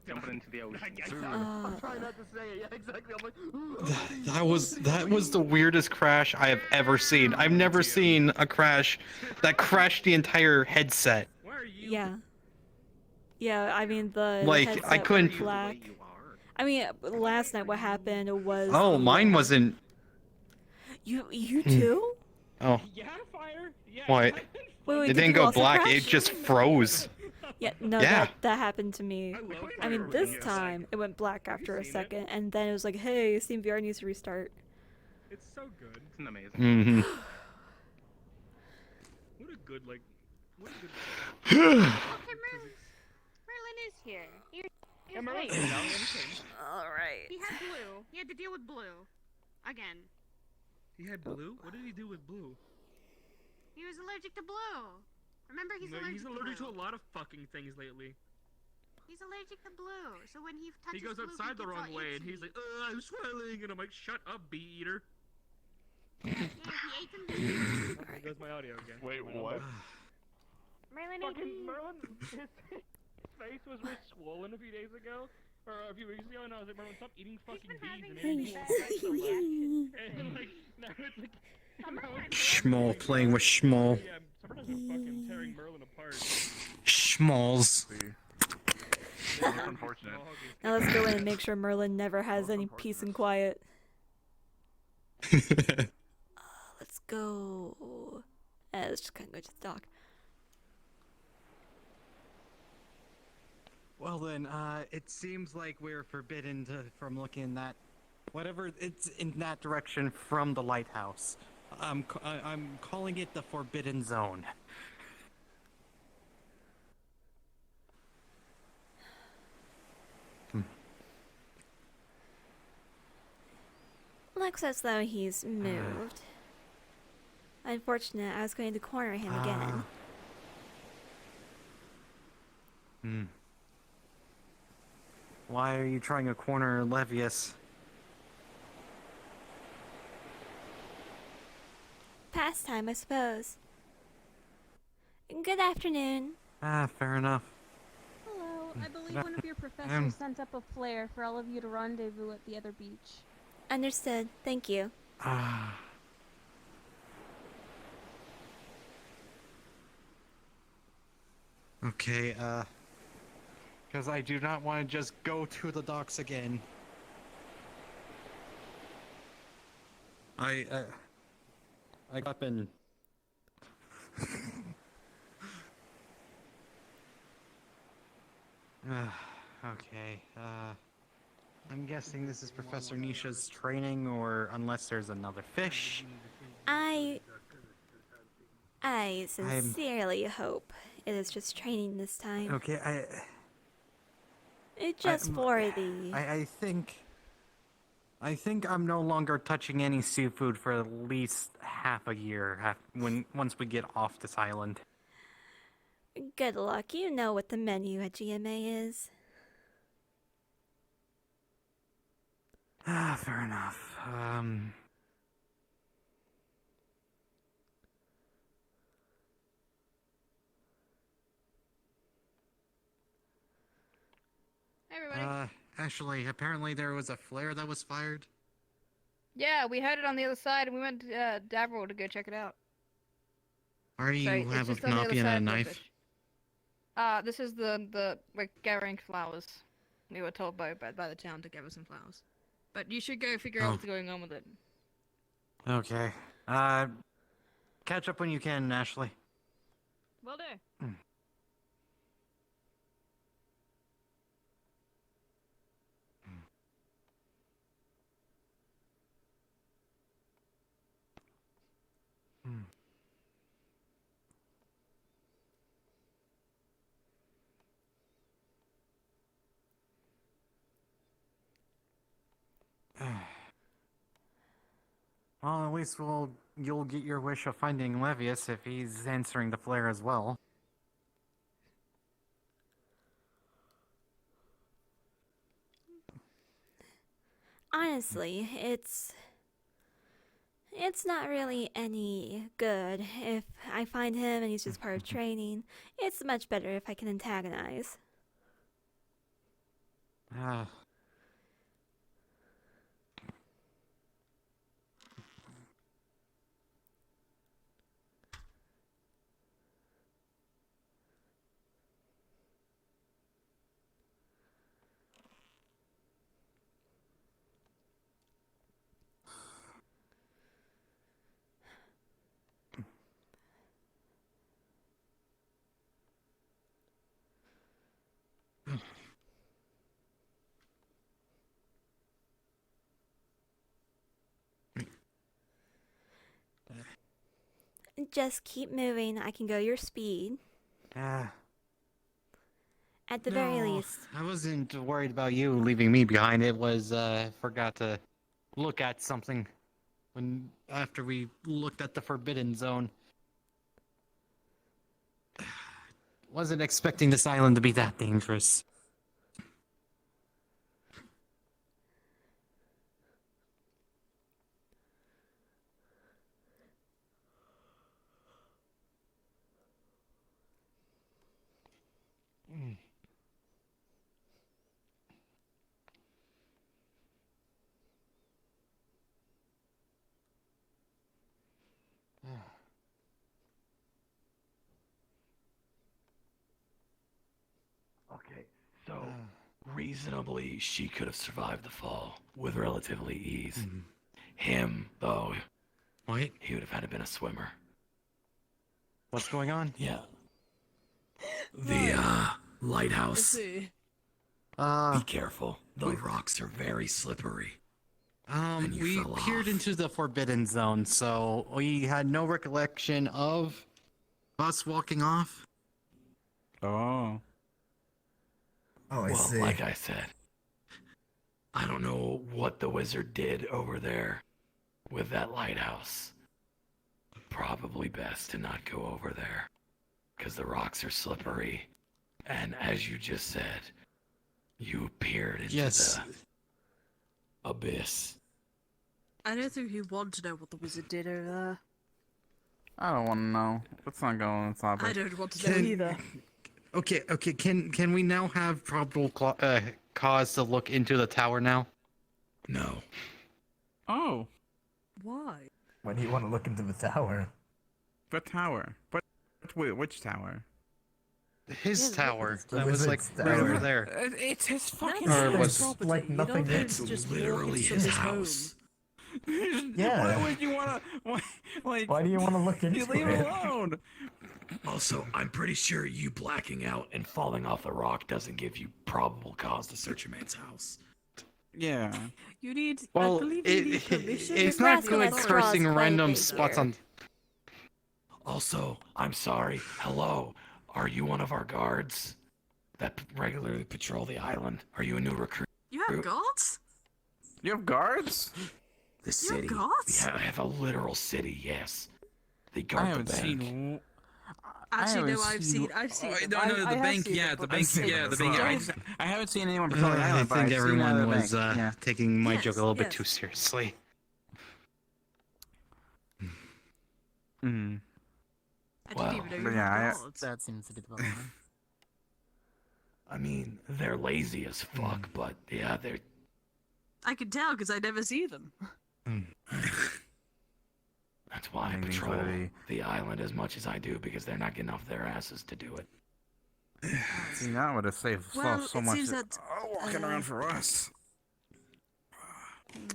Jumping into the ocean. I'm trying not to say it. Yeah, exactly. I'm like, That was the weirdest crash I have ever seen. I've never seen a crash that crashed the entire headset. Yeah. Yeah, I mean the Like, headset I couldn't- went black. I mean, last night what happened was... Oh, mine wasn't. You too? Oh. Yeah, fire. Yeah. What? Wait, It did didn't you go also black, crash? it just froze. Yeah, no, Yeah. that happened to me. I mean, this time it went black after a second, and then it was like, hey, SteamVR needs to restart. It's so good. It's an amazing. Mm-hmm. What a good like. What a good. Okay, Merlin is here. Here's Merlin's wait. here now. He understands. Alright. He had blue. He had to deal with blue. Again. He had blue. What did he do with blue? He was allergic to blue. Remember, he's No, allergic he's allergic to to blue. a lot of fucking things lately. He's allergic to blue. So when he touches He goes blue, outside he the gets wrong all way, and he's itchy. like, I'm swelling," and I'm like, "Shut up, bee eater." Yeah, he ate some bees. There goes my audio again. Wait, what? Merlin ate Fucking bees. Merlin, his face was really swollen a few days ago, or a few weeks ago, and I was like, Merlin, stop eating fucking bees, and everything will affect so much. And like, now it's like, Schmall playing with Schmall. yeah, Summertime's been fucking tearing Merlin apart. Schmalls. That's unfortunate. Now let's go in and make sure Merlin never has any peace and quiet. Let's go. Let's just kind of go to the dock. Well then, it seems like we're forbidden from looking in that, whatever it's in that direction from the lighthouse. I'm calling it the Forbidden Zone. Looks as though he's moved. Unfortunate, I was going to corner him again. Why are you trying to corner Levius? Pastime, I suppose. Good afternoon. Fair enough. Hello, I believe one of your professors sent up a flare for all of you to rendezvous at the other beach. Understood. Thank you. Okay, because I do not want to just go to the docks again. I got been. Okay, I'm guessing this is Professor Nisha's training, or unless there's another fish. I sincerely hope it is just training this time. Okay, It's just for the... I think I'm no longer touching any seafood for at least half a year, once we get off this island. Good luck. You know what the menu at GMA is. Fair enough. Hey, everybody. Actually, apparently there was a flare that was fired. Yeah, we heard it on the other side, and we went to Davro to go check it out. Why do Sorry, you it's have a just on the other knoppy and side a of the knife? fish. This is we're gathering flowers. We were told by the town to gather some flowers. But you should go figure out what's going on with it. Okay. Catch up when you can, Ashley. Will do. Well, at least you'll get your wish of finding Levius if he's answering the flare as well. Honestly, it's not really any good if I find him and he's just part of training. It's much better if I can antagonize. just keep moving. I can go your speed. Ah. At the very No, least. I wasn't worried about you leaving me behind. It was, forgot to look at something after we looked at the Forbidden Zone. Wasn't expecting this island to be that dangerous. Okay, so reasonably she could have survived the fall with relatively ease. Him, though, what? He would have had to been a swimmer. What's going on? Yeah. The lighthouse. Be careful. The rocks are very slippery. And you We fell peered off. into the Forbidden Zone, so we had no recollection of us walking off. Oh. Oh, I well, see. like I said, I don't know what the wizard did over there with that lighthouse. Probably best to not go over there, because the rocks are slippery. And as you just said, you peered into Yes. the abyss. I don't think you want to know what the wizard did over there. I don't want to know. Let's not go on the topic. I don't want to know either. Okay. Can we now have probable cause to look into the tower now? No. Oh. Why? Why do you want to look into the tower? What tower? Which tower? His tower. the That was like wizard's right tower. over there. It's his fucking Or house. was like nothing. That's literally his house. Yeah. Why would you wanna? Why do you want to look into You leave it? it alone. Also, I'm pretty sure you blacking out and falling off the rock doesn't give you probable cause to search a man's house. Yeah. You need. Well, I believe you need permission. it's not good cursing random spots on. Also, I'm sorry. Hello, are you one of our guards that regularly patrol the island? Are you a new recruit? You have guards? You have guards? The You city. have guards? I have a literal city. Yes, they I guard the haven't bank. seen. Actually, no. I've seen. Oh, them. no, the I have bank. seen Yeah, them, the but bank. I've seen Yeah, them. the bank. I haven't seen anyone patrol the I island, but think I've seen everyone the was bank. Yeah. taking my Yes, joke a little bit yes. too seriously. Mm. I didn't even know you But had yeah, guards. That seems to be the problem. I mean, they're lazy as fuck, but yeah, they're. I can tell because I never see them. That's why I Maybe patrol literally- the island as much as I do, because they're not getting off their asses to do it. See, that would have saved Well, so it much. seems that, walking around for us. 1,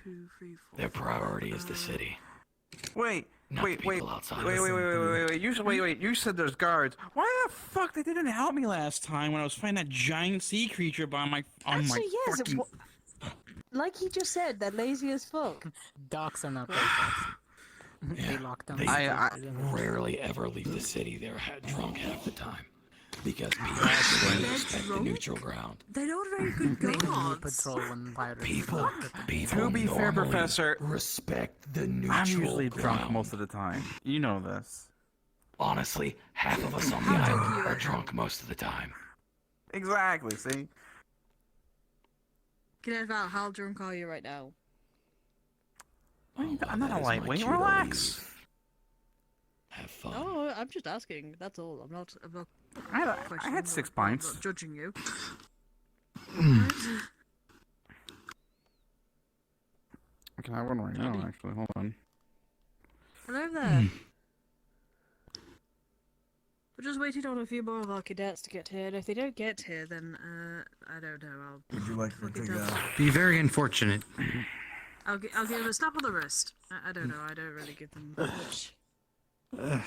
2, 3, 4. Their priority is the city. Wait, Not wait, the wait, people outside. wait. You said there's guards. Why the fuck they didn't help me last time when I was fighting that giant sea creature by my Actually, yes. fucking... Like he just said, they're lazy as fuck. Docks are not dogs. They lock down. They the rarely ever leave the city. They're drunk half the time. Because people They're respect the drunk? neutral ground. They're not very good guards. patrol when pirates. People To be fair, normally Professor, respect the neutral I'm usually ground. drunk most of the time. You know this. Honestly, half of us on the island are drunk most of the time. Exactly, see? Cadet Val, how drunk are you right now? I'm not a that is my lightweight. cue to Relax. leave. Have fun. Oh, I'm just asking. That's all. I'm not. I questioning had you. 6 I'm pints. not judging you. Okay, I have one right now, actually. Hold on. Hello there. We're just waiting on a few more of our cadets to get here, and if they don't get here, then, I don't know, Would you like me to go? Be very unfortunate. I'll give them a slap on the wrist. I don't know, I don't really give them much.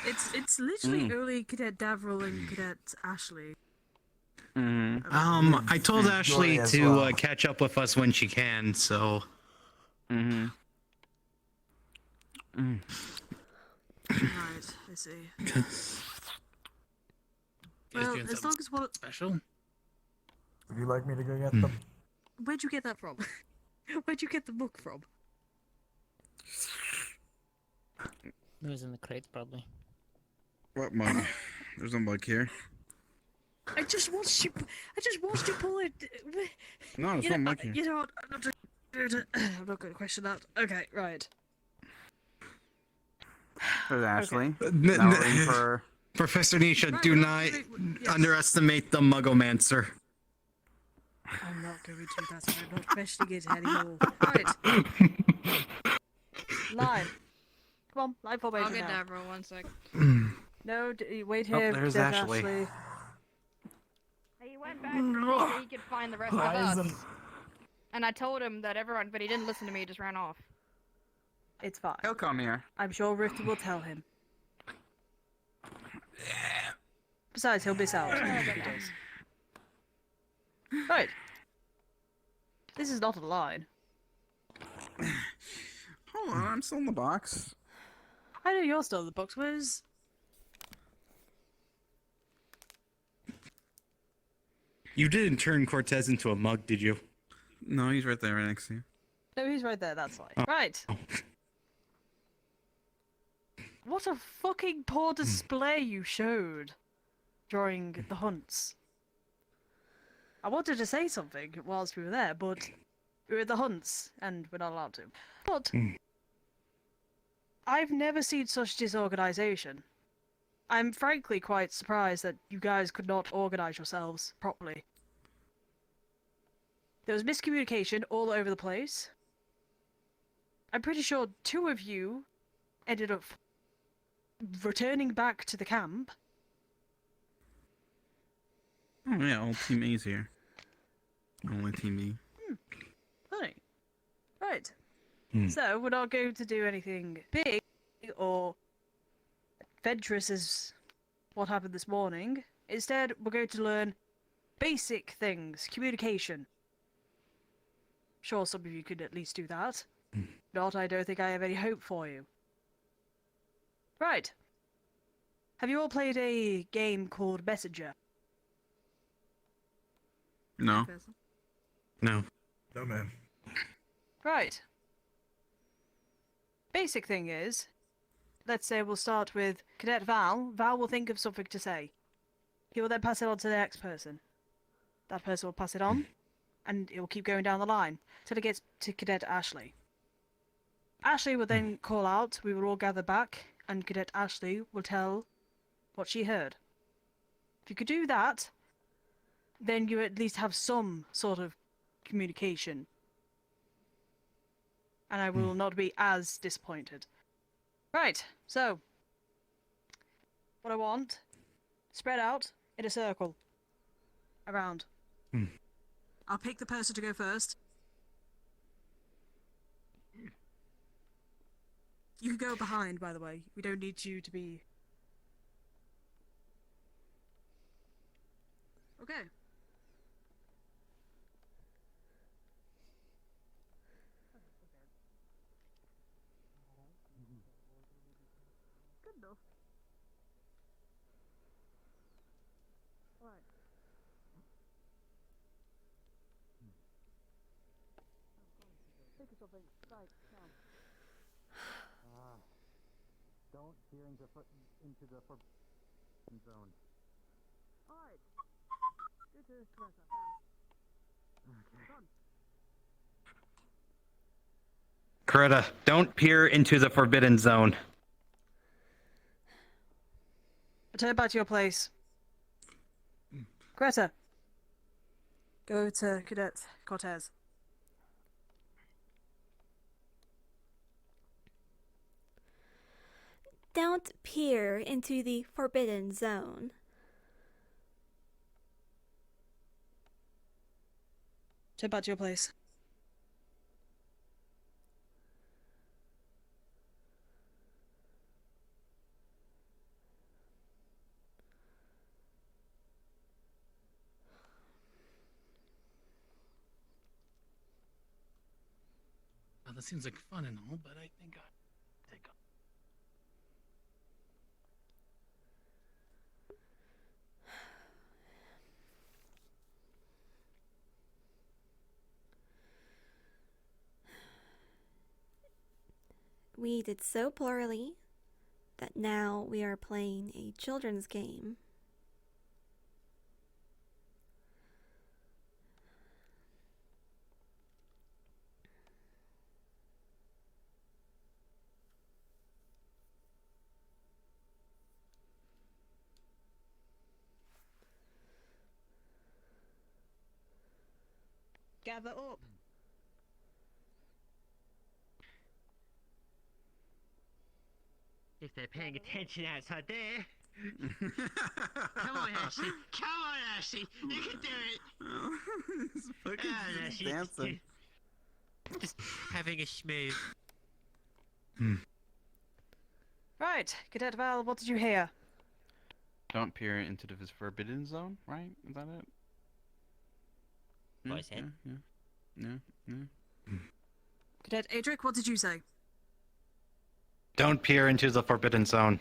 It's literally only Cadet Davril and Cadet Ashley. I told Ashley as to well. catch up with us when she can, so. Right, I see. Guys Well, doing as something long as what... special? Would you like me to go get them? Where'd you get that from? Where'd you get the book from? It was in the crate, probably. What mug? There's no mug here. I just watched you pull it. No, there's You no know, mug here. You know what? I'm not going to question that. Okay, right. There's Ashley. N- Now n- we're in for... Professor Nisha, do not yes. underestimate the Mugglemancer. I'm not going to do that. I'm not questioning it anymore. Right. Line. Come on, line formation I'll get now. Deborah 1 sec. No, wait Oh, here. there's Death Ashley. He went back to see so he could find the rest of us. And I told him that everyone, but he didn't listen to me, he just ran off. It's fine. He'll come here. I'm sure Rifty will tell him. Besides, he'll miss out if he does. Right. This is not a line. Hold on, I'm still in the box. I know you're still in the box. Where's... You didn't turn Cortez into a mug, did you? No, he's right there, right next to you. No, he's right there, that's fine. Oh. Right. What a fucking poor display you showed during the hunts. I wanted to say something whilst we were there, but we were at the hunts, and we're not allowed to. But I've never seen such disorganization. I'm frankly quite surprised that you guys could not organize yourselves properly. There was miscommunication all over the place. I'm pretty sure 2 of you ended up returning back to the camp. Oh yeah, all Team A's here. Only Team E. Funny. Right. So, we're not going to do anything big or adventurous as what happened this morning. Instead, we're going to learn basic things. Communication. Sure, some of you could at least do that. Not, I don't think I have any hope for you. Right. Have you all played a game called Messenger? No. No. No, man. Right. Basic thing is, let's say we'll start with Cadet Val. Val will think of something to say. He will then pass it on to the next person. That person will pass it on, and it will keep going down the line till it gets to Cadet Ashley. Ashley will then call out, we will all gather back, and Cadet Ashley will tell what she heard. If you could do that, then you at least have some sort of communication. And I will not be as disappointed. Right, so what I want, spread out in a circle around. I'll pick the person to go first. You can go behind, by the way. We don't need you to be... Okay. Good enough. Right. Think of something. Right, now. Don't peer into the forbidden zone. Alright. Good to Teresa. Now. Done. Coretta, don't peer into the forbidden zone. Return back to your place. Greta. Go to Cadet Cortez. Don't peer into the forbidden zone. Return back to your place. Well, that seems like fun and all, but I think I take off. we did so poorly that now we are playing a children's game. Gather up. If they're paying attention outside there. Come on, Ashley. Come on, Ashley. You can do it. Fucking Ashley, dancing. Just having a schmooze. Right, Cadet Val, what did you hear? Don't peer into the forbidden zone, right? Is that it? What I said? Yeah. Cadet Adric, what did you say? Don't peer into the forbidden zone.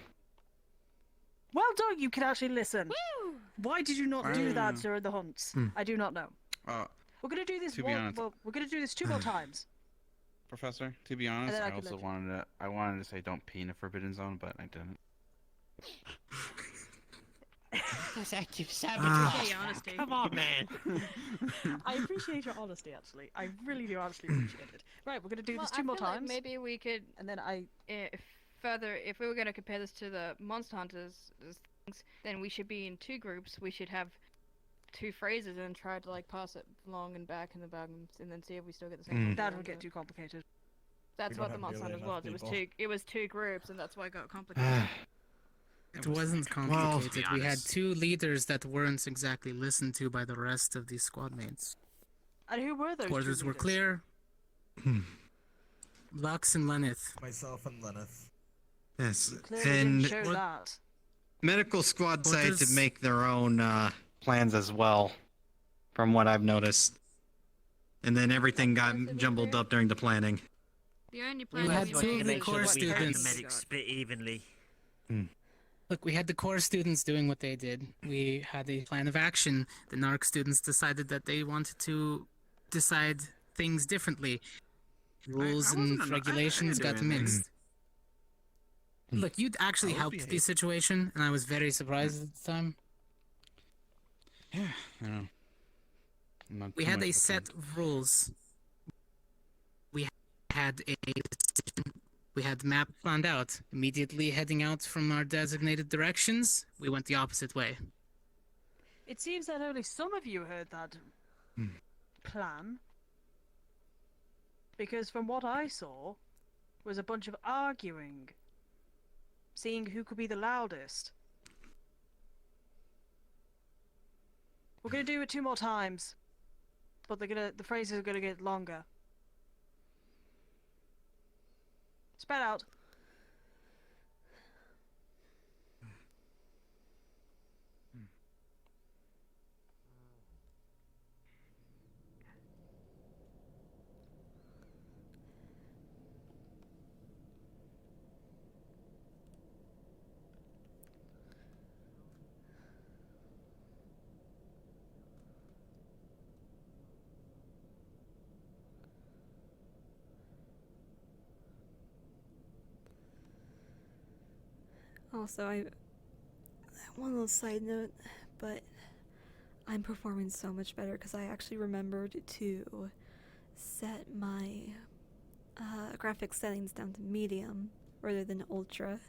Well done, you can actually listen. Woo! Why did you not do that during the hunts? I do not know. We're gonna do this. To be honest, we're gonna do this 2 more times. Professor, to be honest, then I I can also let you- wanted to say don't pee in a forbidden zone, but I didn't. That's active sabotage. Okay, honesty. Come on, man. I appreciate your honesty, actually. I really do actually appreciate it. Right, we're gonna do this 2 more times. Maybe we could, and then I. If we were gonna compare this to the Monster Hunters things, then we should be in 2 groups. We should have 2 phrases and try to like pass it along and back and then see if we still get the same. That would get too complicated. That's We what don't the have Monster nearly Hunters was. enough It was 2 groups, and that's why it got complicated. It wasn't complicated. We had 2 leaders that weren't exactly listened to by the rest of the squad mates. And who were those? Orders 2 were leaders? clear. Lux and Lenneth. Myself and Lenneth. Yes, Clearly and didn't show that. medical squad What decided to does- make their own plans as well, from what I've noticed. And then everything got jumbled up during the planning. The only We plan had we two made of the core we had the students. medics split evenly. Look, we had the core students doing what they did. We had a plan of action. The NARC students decided that they wanted to decide things differently. Rules and regulations got mixed. Look, you'd actually helped the situation, and I was very surprised at the time. Yeah, I know. Not We too had much a of set of rules. We had a decision. We had the map planned out. Immediately heading out from our designated directions, we went the opposite way. It seems that only some of you heard that plan. Because from what I saw, was a bunch of arguing. Seeing who could be the loudest. We're gonna do it 2 more times. But the phrases are gonna get longer. Spread out. Also, one little side note, but I'm performing so much better because I actually remembered to set my graphics settings down to medium rather than ultra.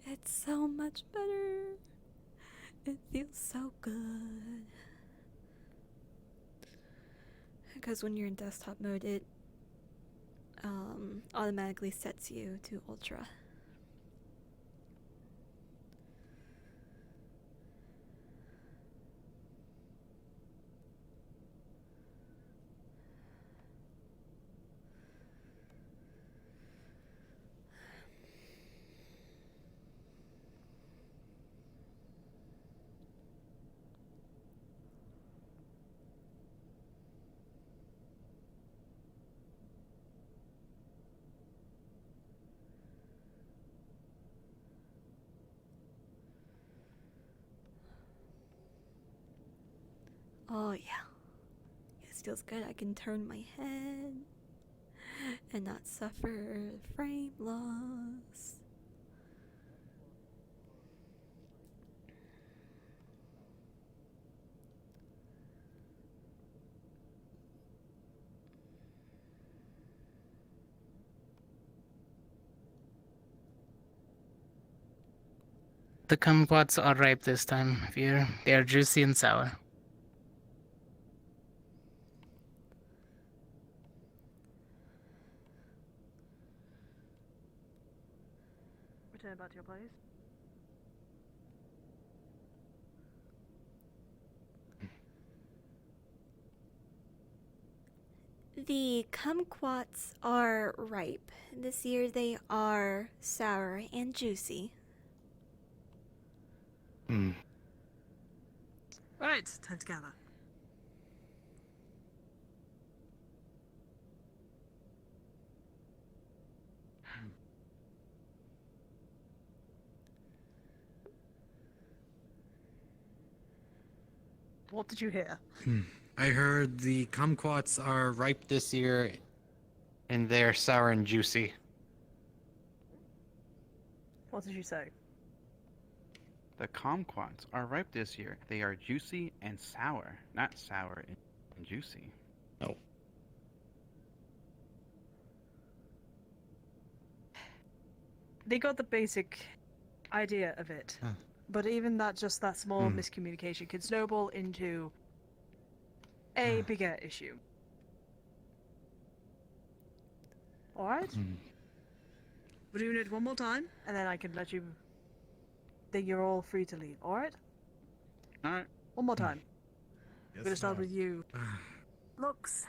It's so much better. It feels so good. Because when you're in desktop mode, it automatically sets you to ultra. Oh yeah. It feels good. I can turn my head. and not suffer frame loss. The kumquats are ripe this time of year. They are juicy and sour. Return back to your place. The kumquats are ripe. This year they are sour and juicy. Right, time to gather. What did you hear? I heard the kumquats are ripe this year, and they're sour and juicy. What did you say? The kumquats are ripe this year. They are juicy and sour, not sour and juicy. No. They got the basic idea of it. Huh. But even that, just that small miscommunication could snowball into a bigger issue. Alright? We're doing it one more time, and then I can let you... Then you're all free to leave, alright? Alright. One more time. Yes, I'm gonna start ma'am. with you. Looks.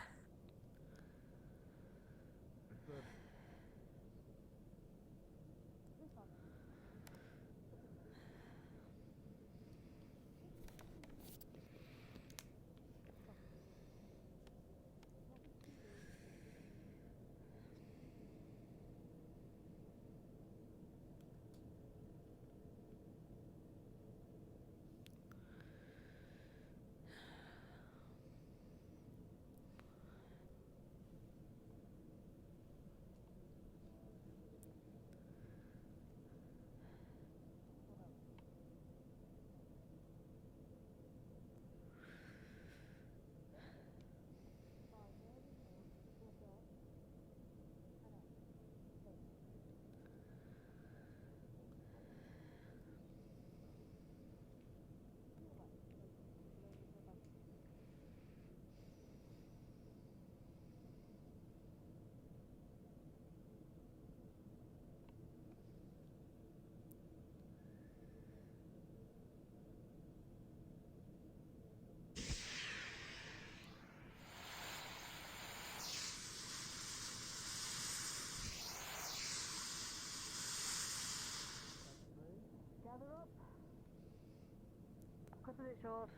Cutting it short.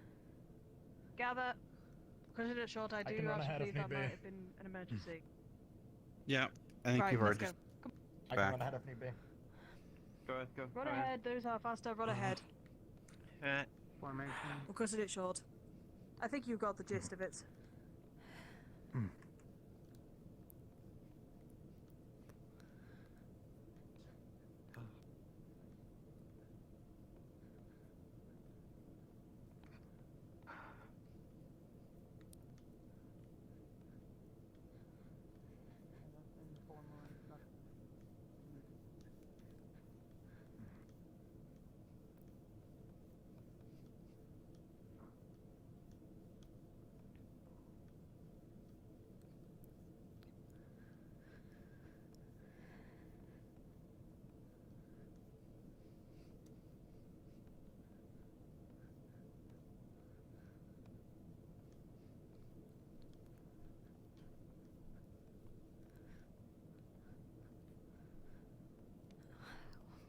Gather. Cutting it short, I do can run actually ahead if believe that need might be. have been an emergency. Yeah, I think Right, you've let's already go. Come I back. can run ahead if need be. Go ahead, go. Run ahead, those are faster, run ahead. Formation. We're cutting it short. I think you got the gist of it.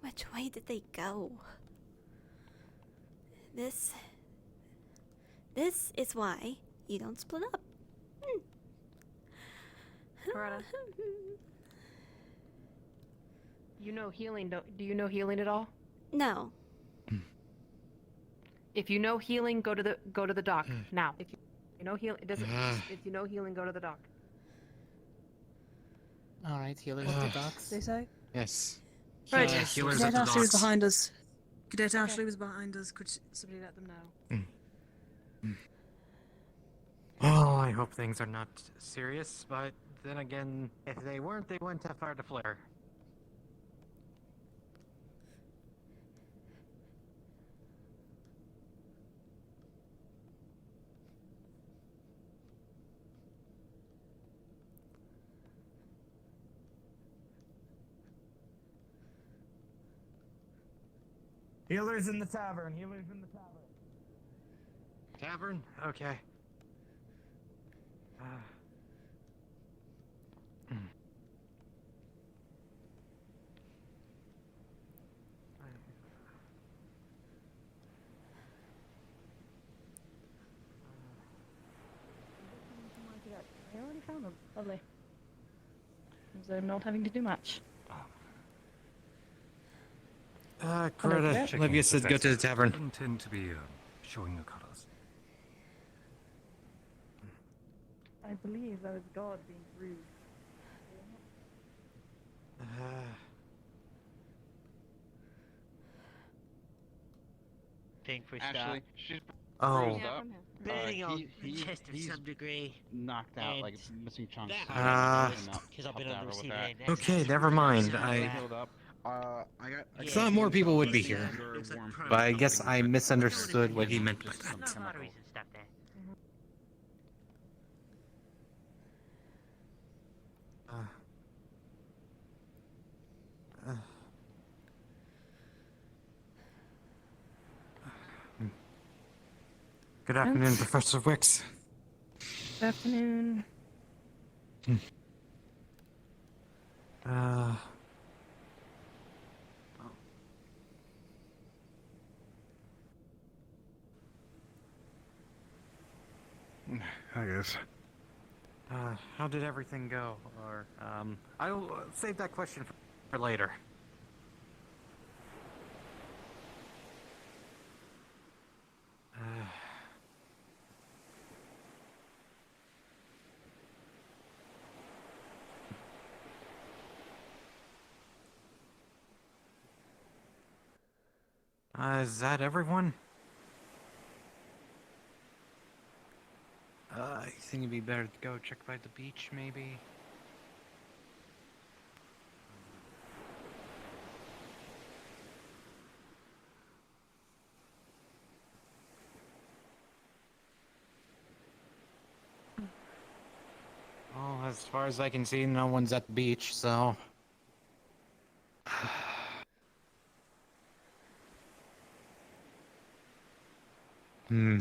Which way did they go? This is why you don't split up. Coretta. You know healing, do you know healing at all? No. If you know healing, go to the dock now. If you know healing, it doesn't. If you know healing, go to the dock. All right, healers What to did docks. they say? Yes. Right, healers Cadet at the Ashley was docks. behind us. Cadet Ashley was behind us. Could somebody let them know? Oh, I hope things are not serious, but then again, if they weren't, they wouldn't have fired a flare. Healers in the tavern. Healers in the tavern. Tavern? Okay. I already found them. Lovely. So I'm not having to do much. Coretta, Olivia said go to the tavern. I intend to be showing your colors. I believe that was God being rude. Think for Actually, start. she's Oh. bruised up. Burning on the he- chest of he's some degree. knocked out, and like missing chunks. because I've been on the receiving end. That's Okay, actually never really mind. so, I Healed up. I thought more people would be here, but I guess I misunderstood what he meant by Just some that. arteries and stuff there. Good afternoon, Professor Wicks. Good afternoon. I guess. How did everything go? Or, I'll save that question for later. Is that everyone? I think it'd be better to go check by the beach, maybe. Well, as far as I can see, no one's at the beach, so... Hmm.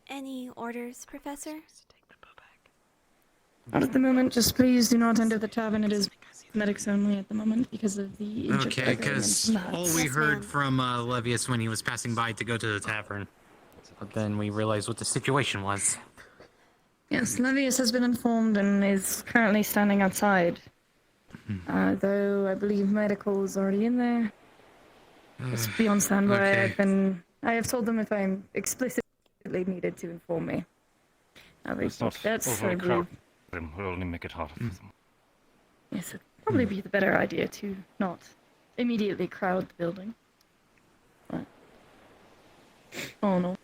Any orders, Professor? Not at the moment. Just please do not enter the tavern. It is medics only at the moment because of the injured Okay, brethren because and that. all we heard from Levius when he was passing by to go to the tavern. But then we realized what the situation was. Yes, Levius has been informed and is currently standing outside. Though I believe medical is already in there. Just be on standby. Okay. I have told them if I'm explicitly needed to inform me. Let's not That's I overly believe. crowd them. We'll only make it harder for them. Yes, it'd probably be the better idea to not immediately crowd the building. But... Oh no.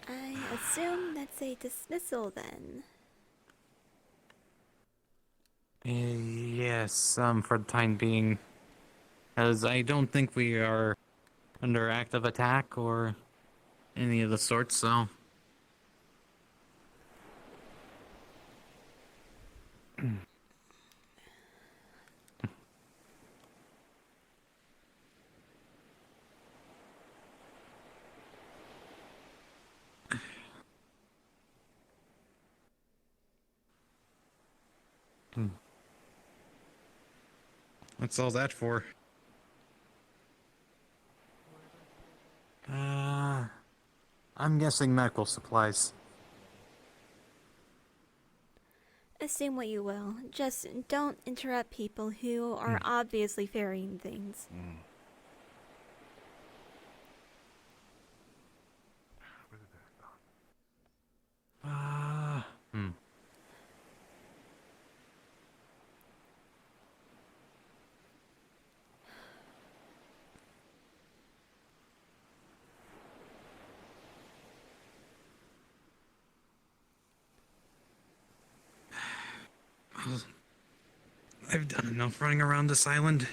I assume that's a dismissal then. Yes, for the time being. As I don't think we are under active attack or any of the sorts, so... What's all that for? I'm guessing medical supplies. Assume what you will. Just don't interrupt people who are obviously ferrying things. Hmm. Well, I've done enough running around this island.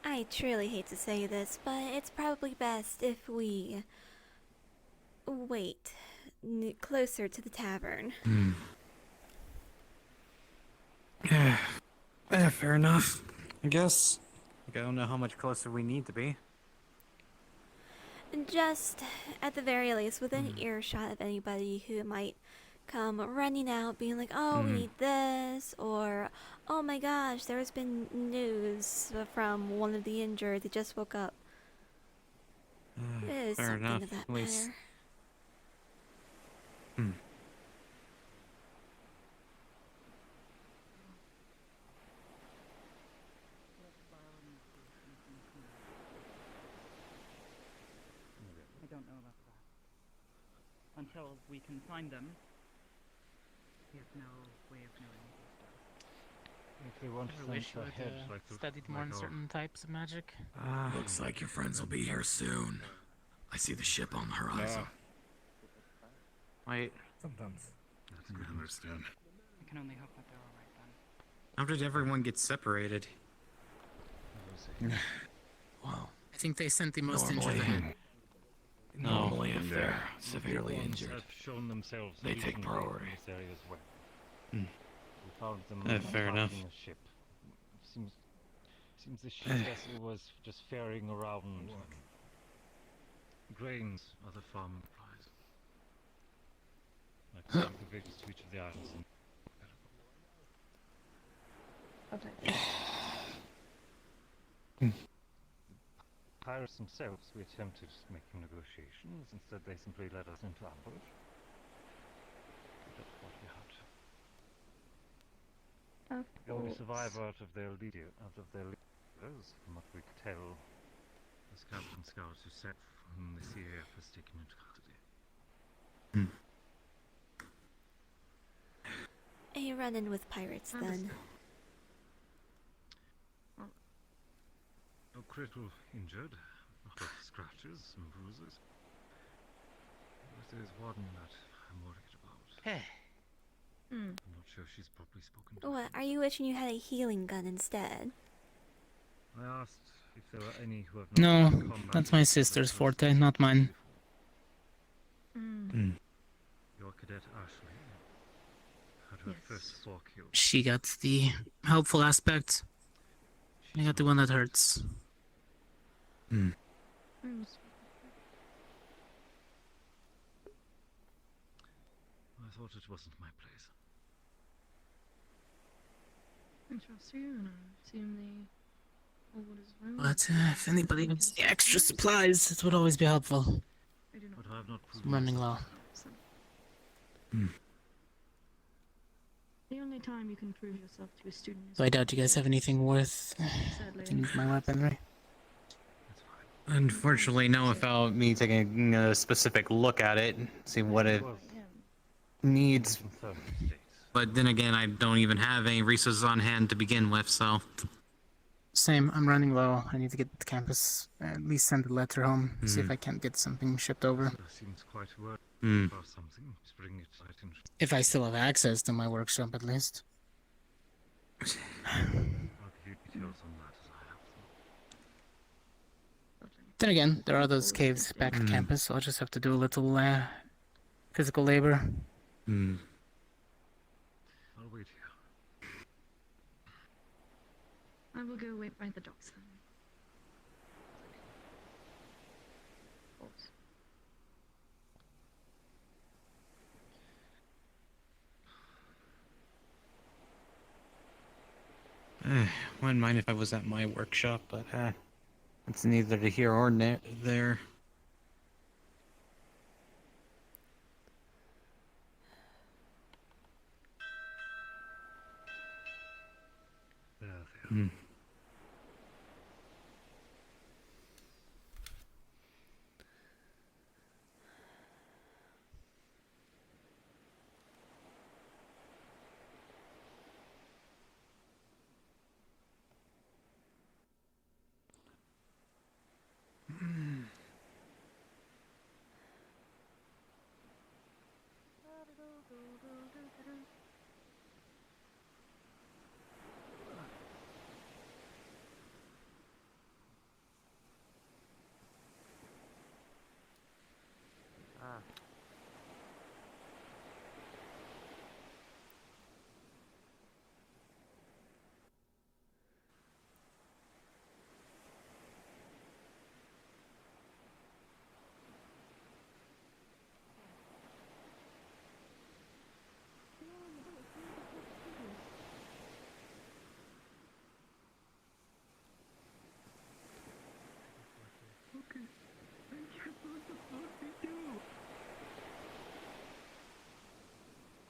I truly hate to say this, but it's probably best if we wait closer to the tavern. Fair enough. I guess. I don't know how much closer we need to be. Just, at the very least, within earshot of anybody who might come running out being like, oh, we need this, or, oh my gosh, there's been news from one of the injured, they just woke up. It is Fair something enough, of that at least. matter. I don't know about that. Until we can find them, we have no way of knowing these stuff. If they want to Ever send wish you ahead, had like the- studied more like on our- certain types of magic? Looks like your friends will be here soon. I see the ship on the horizon. Wait, Sometimes. I think I understand. I can only hope that they're alright then. how did everyone get separated? Well, I think they sent the most normally, injured ahead. normally if they're severely Ones injured, have shown themselves they take reasonably priority. in this area as well. Hmm. We found them Fair enough. attacking a ship. Seems the ship vessel was just ferrying around grains, other farming supplies. Like sending provisions to each of the islands. Pirates themselves, we attempted making negotiations. Instead, they simply led us into ambush. That's what we had. The only survivor out of their leaders, from what we could tell, As Captain Scout who said whom the CAF has taken into custody. A run-in with pirates, then. No critical injured, but scratches and bruises. It is one that I'm worried about. I'm not sure she's properly spoken to. What, are you wishing you had a healing gun instead? I asked if there were any who have not No, been in combat that's my with sister's the forte, not mine. Your cadet Ashley had her first 4 kills. She got the helpful aspect. I got the one that hurts. I thought it wasn't my place. I trust you, and I assume all is well. But if anybody needs the extra supplies, it would always be helpful. But I have not I'm proven running low. The only time you can prove yourself to a student is So I doubt you guys have anything worth looking into my weaponry. Unfortunately, no, without me taking a specific look at it, see what it needs. But then again, I don't even have any resources on hand to begin with, so. Same, I'm running low. I need to get to campus. At least send a letter home. See if Mhm. I can't get something shipped over. Seems quite worried Hmm. about something to bring it right in. If I still have access to my workshop, at least. I'll give you details on that as I have them. Then again, there are those caves back at campus, so I'll just have to do a little physical labor. I'll wait here. I will go wait by the docks then. Wouldn't mind if I was at my workshop, but it's neither to here or there. There.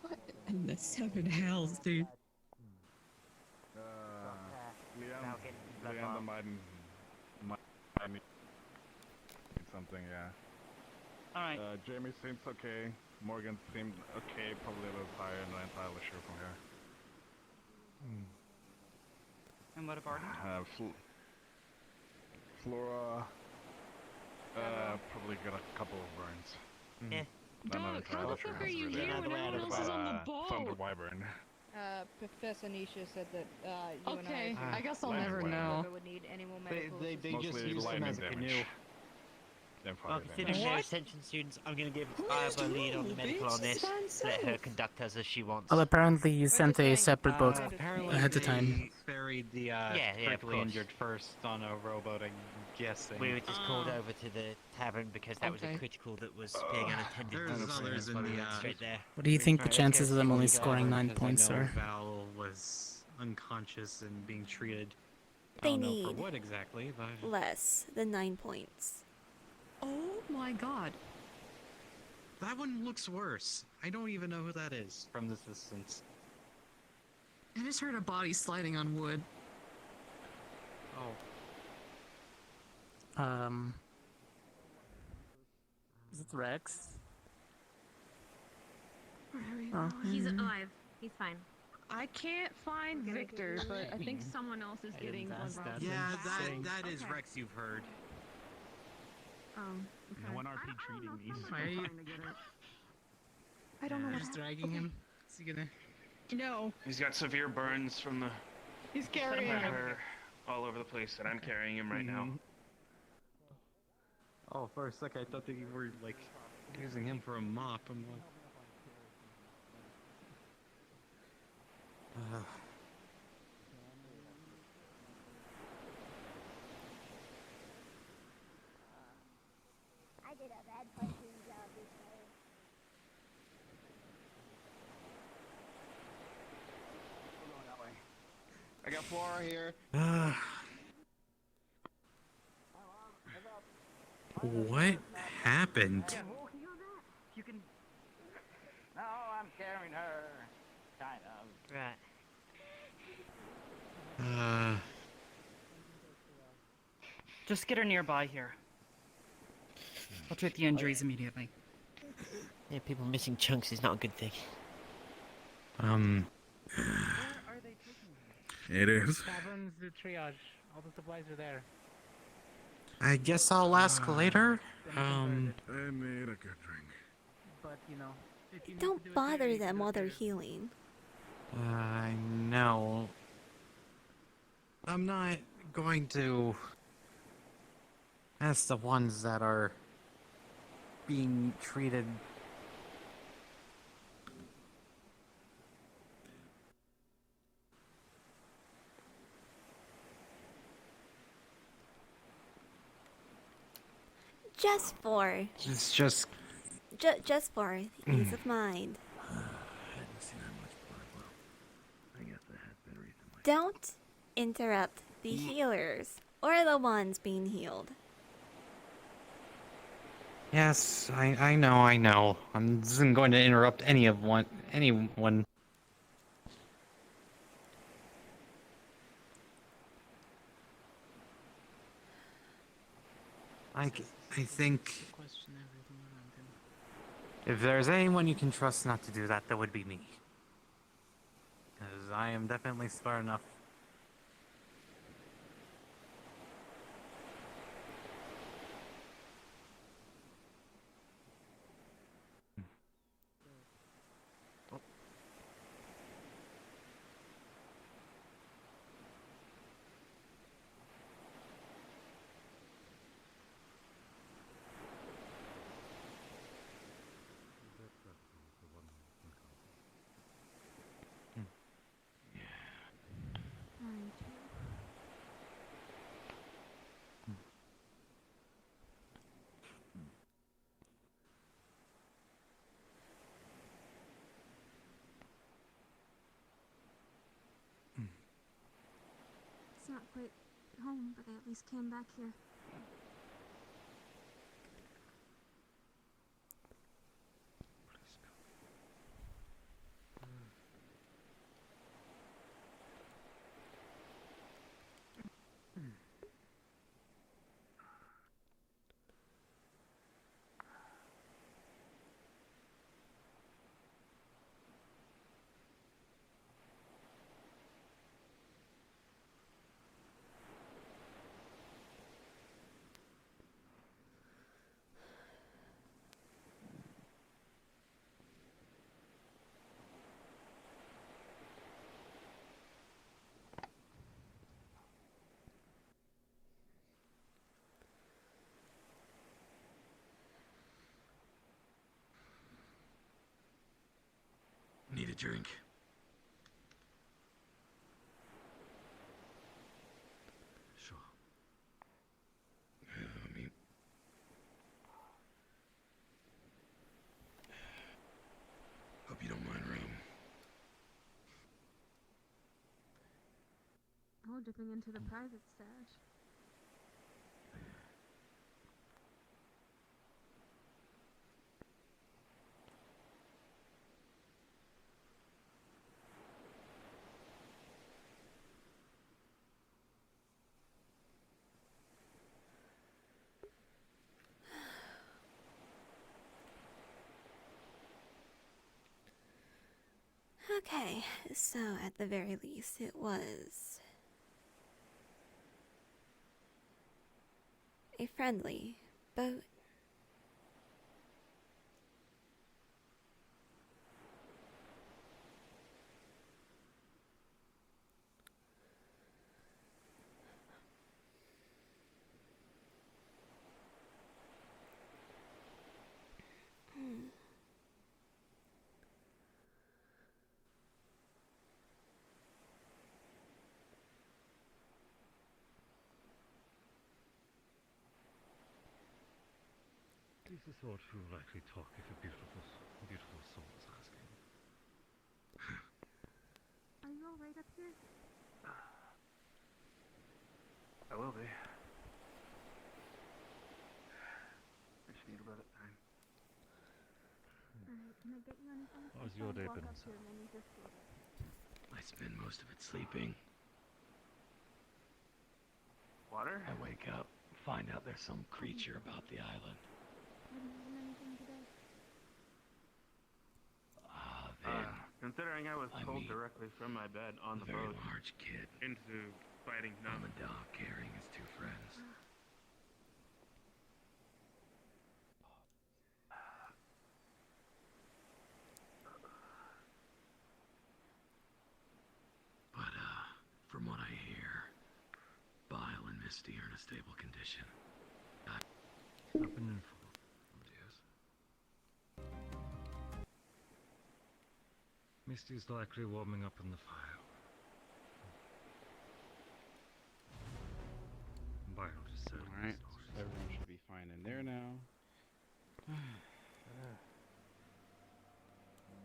What in the 7 hells, dude? Leander might need something, yeah. Alright. Jamie seems okay. Morgan seemed okay, probably a little tired, not entirely sure from here. And what about Flora, probably got a couple of burns. Yeah. Dog, how the fuck are you here when everyone else is on the boat? Thunder Wyvern. Professor Nisha said that you Okay, and I guess I'll Life never Wyvern. know. would need any more They medical just Mostly use them lightning as a damage. canoe. Then Well, fire considering damage. they're extension students, I'm going to give Iowa a lead on the medical on this. Let her conduct us as she wants. Well, apparently you sent a separate boat Apparently ahead of they time. buried the Yeah, of critically course. injured first on a rowboat, I'm guessing. We were just called over to the tavern because that was a Okay. critical that was being unattended. There's to, so others that's in why we the, went straight there. What do you think the Alright, let's chances go of them see only what we got scoring over, 9 because points I know are? Val was unconscious and being treated. I They don't know for need what exactly, but less than 9 points. Oh my god. that one looks worse. I don't even know who that is from this distance. I just heard a body sliding on wood. Oh. Is it Rex? Oh. He's alive. He's fine. I can't find Victor, but I think someone else is getting blood robbed. Yeah, that is Rex you've heard. Okay. No one RP treating these. Why are you I don't know what just dragging him? Is he gonna? No. He's got severe burns from the He's carrying him. hair all over the place, and I'm carrying him right now. Oh, for a sec I thought that you were like using him for a mop. I'm like. I did a bad punching job this I got Flora here. What happened? You can. No, I'm carrying her. Kind of. Right. Just get her nearby here. I'll treat the injuries immediately. Yeah, people missing chunks is not a good thing. It is. Taverns, the triage. All the supplies are there. I guess I'll ask later. I made a good drink. But you know, if you need Don't to do it bother here, you can them do it while they're here. healing. I know. I'm not going to ask the ones that are being treated. Just for It's just. just for ease of mind. Don't interrupt the healers or the ones being healed. Yes, I know. I isn't going to interrupt anyone. I think Question everything around him. if there's anyone you can trust not to do that, that would be me. Because I am definitely smart enough. It's not quite home, but I at least came back here. Need a drink. Sure. I mean, hope you don't mind, Ram. Oh, dipping into the private stash. Okay, so at the very least, it was a friendly boat. Is the sort who likely talk if a beautiful soul is asking? Are you alright up here? I will be. I just need a bit of time. Alright, can I get you anything? How's your day Walk been, up sir? here and then you just go there. I spend most of it sleeping. Water? I wake up, find out there's some creature about the island. Have you eaten anything today? Then Considering I was I pulled meet directly from my bed on a the very boat large kid into fighting on numb. the dock carrying his two friends. But from what I hear, Bile and Misty are in a stable condition. I've been informed, yes. Misty's likely warming up in the fire. Bile just said Alright, everyone should be fine in there now.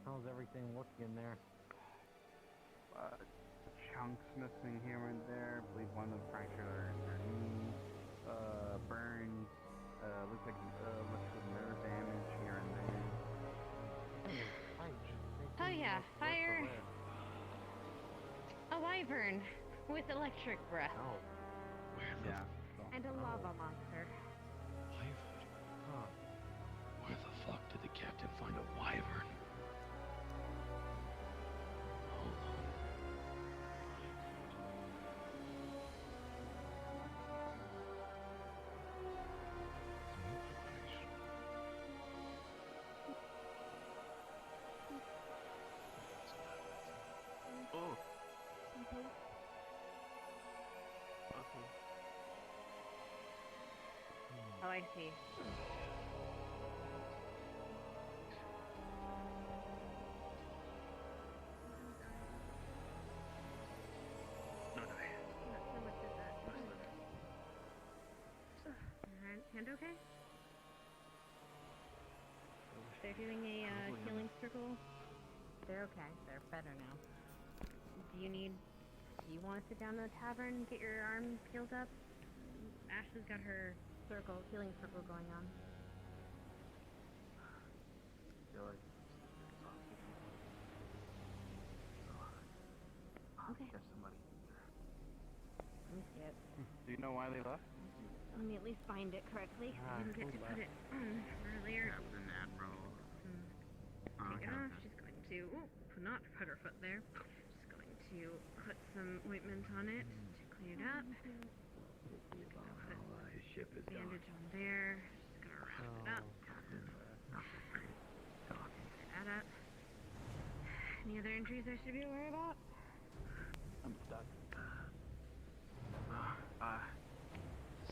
How's everything looking in there? Chunks missing here and there. I believe one of them fractured their knee. Burns. Looks like electrical nerve damage here and there. Oh yeah, fire. A wyvern with electric breath. Oh. Yeah. And a lava monster. Where the fuck did the captain find a wyvern? Hold on. Oh. Okay. Okay. Oh, I see. No die. Not sure what did that. Hand okay? They're doing a healing circle. They're okay. They're better now. Do you want to sit down in the tavern and get your arm healed up? Ashley's got her healing circle going on. Okay. There's somebody. Let me see it. Do you know why they left? Let me at least find it correctly. I didn't get to put it on earlier. Captain Admiral. Take it off. She's going to not put her foot there. She's going to put some ointment on it to clean it up. Just gonna put His ship is done. bandage on there. Just gonna wrap it up. Tie that up. Any other injuries I should be worried about? I'm stuck.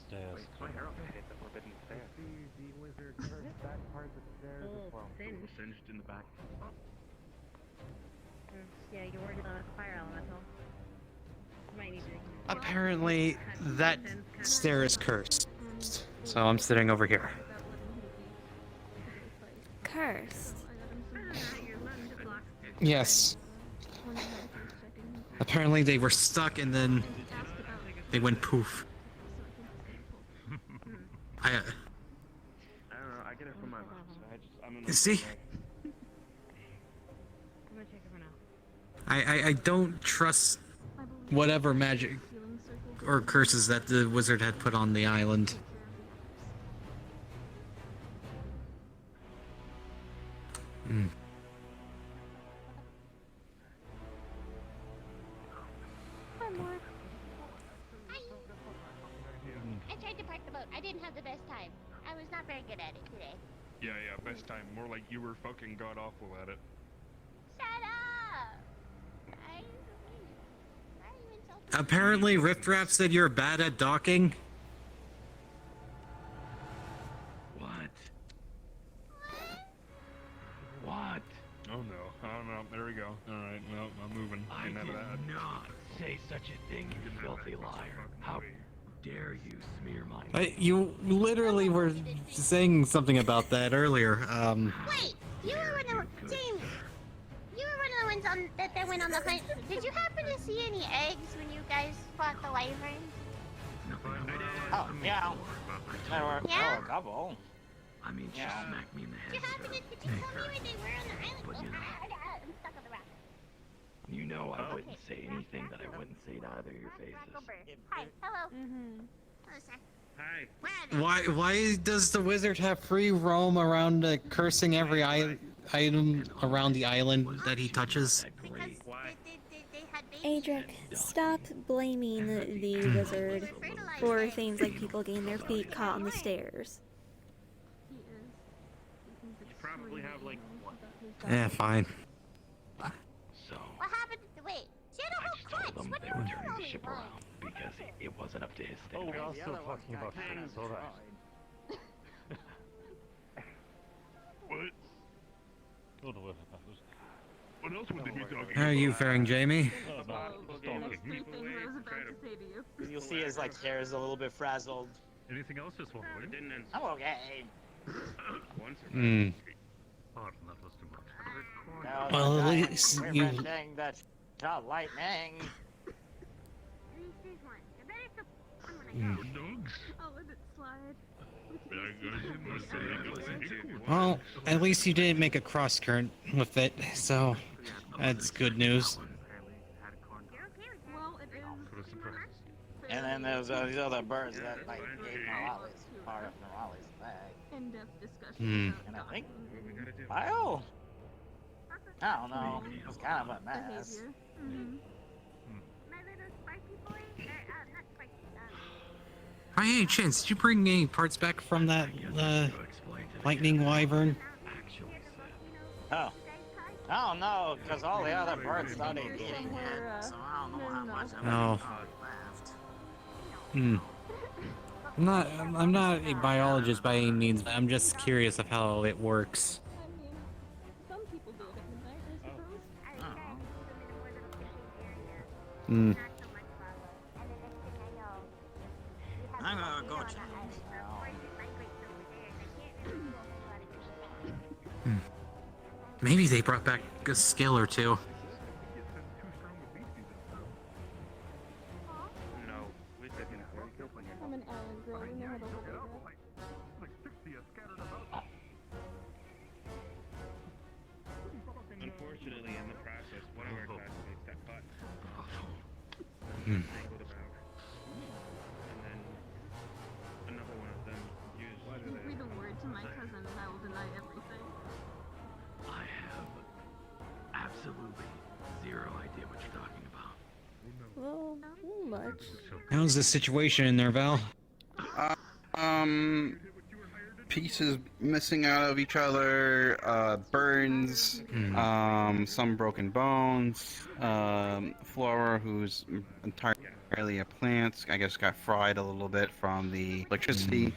Stairs. Wait, my arrow hit the forbidden stairs. The wizard cursed that part of the stairs as well. Singed. Singed in the back. Yeah, you're worried about a fire elemental. You might need to. Apparently, that stair is cursed. So I'm sitting over here. Cursed. Yes. Apparently they were stuck and then they went poof. I don't know. I get it from my mouth. So I'm in See? I'm gonna check it for now. I don't trust whatever magic or curses that the wizard had put on the island. about I didn't have the best time. I was not very good at it today. Yeah, best time. More like you were fucking god awful at it. Shut up! Why are you insulting? Apparently, Riftrap said you're bad at docking. What? What? Oh no. There we go. Alright, well, I'm moving. I Getting out did of that. not say such a thing, you filthy liar. How dare you smear my You literally were saying something about that earlier. Wait, you were one of the James. You were one of the ones on that went on the hunt. Did you happen to see any eggs when you guys fought the wyverns? Oh, yeah. There were Yeah? a couple. I mean, she smacked me in the head. Did you happen to could you tell me where they were on the island? But, you know, I'm stuck on the rock. You know I wouldn't say anything that I wouldn't say to either of your faces. Hi, hello. Hello, sir. Hi. Where are they? Why does the wizard have free roam around, cursing every item around the island that he touches? Adric, stop blaming the wizard for things like people getting their feet caught on the stairs. You probably have like Yeah, fine. So, What happened? Wait, she had a whole clutch. told them What they do were you turning tell the me ship about? around because it wasn't up to his Oh, standards. we're also talking about things, alright. What? Don't know what that was. What else would they be talking How are you faring, Jamie? You'll see his like hair is a little bit frazzled. Anything else this one? I'm okay. Hmm. Pardon, that was too much. No, Well, that at guy least with you- red thing that shot lightning. Dogs? Oh, let it slide. Well, at least you didn't make a cross current with it, so that's good news. Well, it is. And then there's these other birds that like gave Morales part of Morales' bag. In-depth discussion. Hmm. And I think Bio. I don't know. It was kind of a mess. My little spiky boy, not spiky. By any chance, did you bring any parts back from that lightning wyvern? Oh. I don't know, because all the other birds started eating it, so I don't know how much of it Oh. left. Hmm. I'm not a biologist by any means, but I'm just curious of how it works. Some people do it at midnight, I suppose. Hmm. I'm gonna go check. Maybe they brought back a skill or two. no. We took it. I'm an island girl, we know how to hold it. Unfortunately, in the process, one of our classmates got caught. Hmm. Tangled about. And then another one of them used. Read a word to my cousin and I will deny everything. I have absolutely zero idea what you're talking about. Well, much. How's the situation in there, Val? Pieces missing out of each other, burns, some broken bones, Flora, who's entirely a plant, I guess got fried a little bit from the electricity.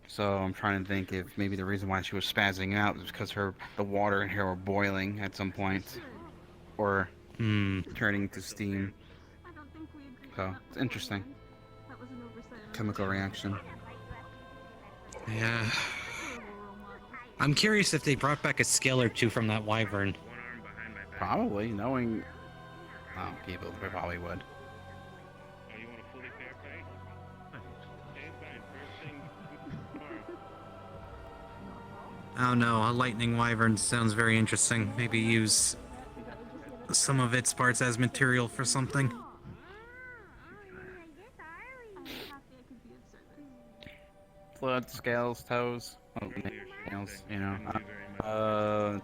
So I'm trying to think if maybe the reason why she was spazzing out was because the water in here were boiling at some point, or turning to steam. So it's interesting. Chemical reaction. Yeah. I'm curious if they brought back a skill or two from that wyvern. Probably, knowing people, they probably would. Oh, you want a fully fair fight? Okay, fine. First thing tomorrow. I don't know, a lightning wyvern sounds very interesting. Maybe use some of its parts as material for something. Foot, scales, toes, nails, you know.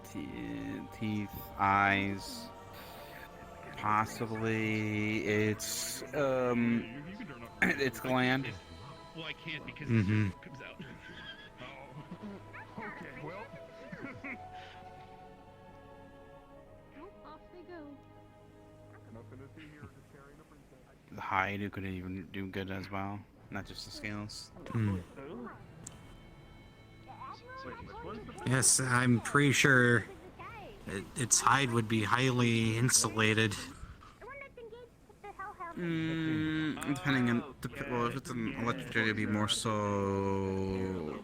Teeth, eyes. Possibly its gland. Well, I can't because Mhm. it comes out. Oh. Okay. Well. Off they go. Nothing to see here. Just carrying a princess. The hide could even do good as well, not just the scales. Hmm. Wait, which one's the Yes, I'm pretty sure its hide would be highly insulated. Depending on well, if it's an electric, it'd be more so.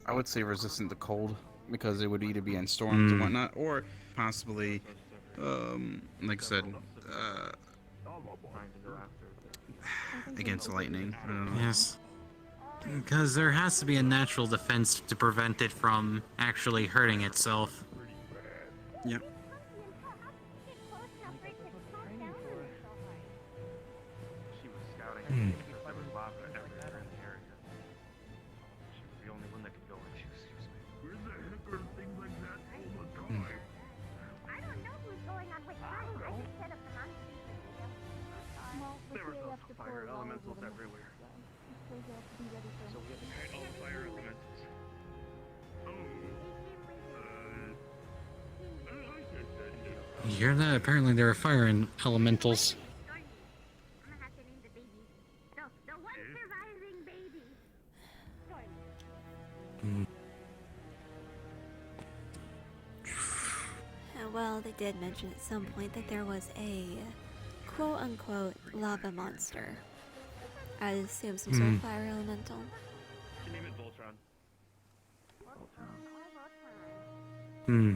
I would say resistant to cold because it would either be in storms and whatnot, or possibly, like I said, against lightning. I don't know. Yes. Because there has to be a natural defense to prevent it from actually hurting itself. Yep. She was scouting. Hmm. There was lava everywhere in the area. She was the only one that could go where she was supposed to be. Where the heck are things like that all the time? I don't know who's going on which side. I just set up the monster. There were those fire elementals everywhere. So we have to fight all the fire elementals. You hear that? Apparently there are fire elementals. The one surviving baby. Well, they did mention at some point that there was a quote-unquote lava monster. I assume some sort of fire elemental. She named it Voltron. Hmm.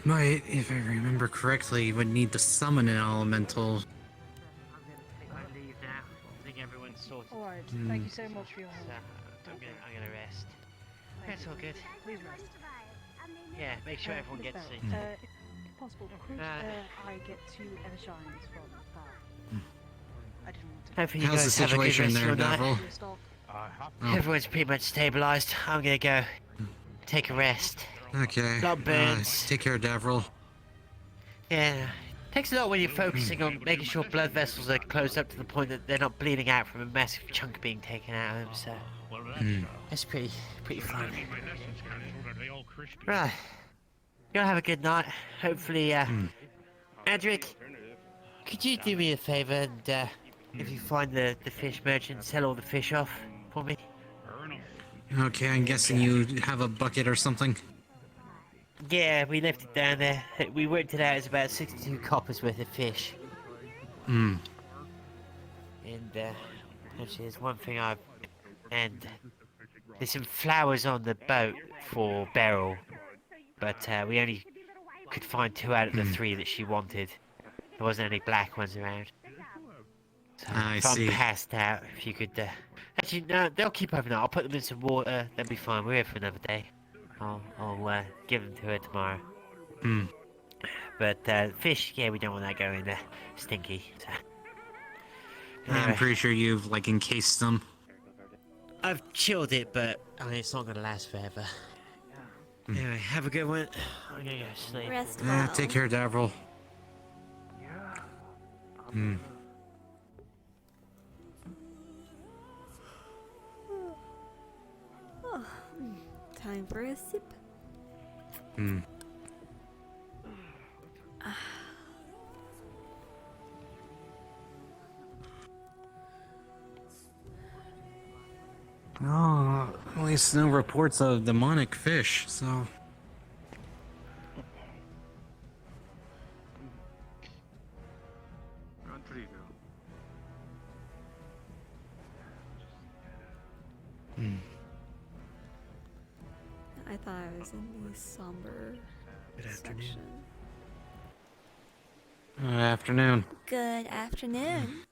Might, if I remember correctly, you would need to summon an elemental. I leave now. I think everyone's sorted. Alright, thank you so much for your help. So, I'm gonna rest. That's all good. Please rest. Yeah, make sure everyone gets Lisbeth, sleep. if possible, could I get 2 Evershines from that? I didn't want to. Hopefully you How's guys the have a good situation rest of there, your night. Devil? Everyone's pretty much stabilized. I'm gonna go take a rest. Okay. Lot of burns. Take care, Davril. Yeah. Takes a lot when you're focusing on making sure blood vessels are closed up to the point that they're not bleeding out from a massive chunk being taken out of them, so that's pretty fun. Right. You'll have a good night. Hopefully, Adric, could you do me a favor and, if you find the fish merchant, sell all the fish off for me? Okay, I'm guessing you have a bucket or something. Yeah, we left it down there. We worked it out. It's about 62 coppers worth of fish. Hmm. And, actually, there's one thing and there's some flowers on the boat for Beryl, but we only could find 2 out of the 3 that she wanted. There wasn't any black ones around. So I if I'm see. passed out, if you could, actually, no, they'll keep overnight. I'll put them in some water. They'll be fine. We're here for another day. I'll give them to her tomorrow. Hmm. But fish, yeah, we don't want that going stinky. So. I'm Anyway, pretty sure you've like encased them. I've chilled it, but I mean, it's not gonna last forever. Anyway, have a good one. I'm gonna go sleep. Rest Yeah, well. take care, Davril. Hmm. Oh, time for a sip. Hmm. Oh, at least no reports of demonic fish, so. Run for you. Hmm. I thought I was in the somber section. Good afternoon. Good afternoon.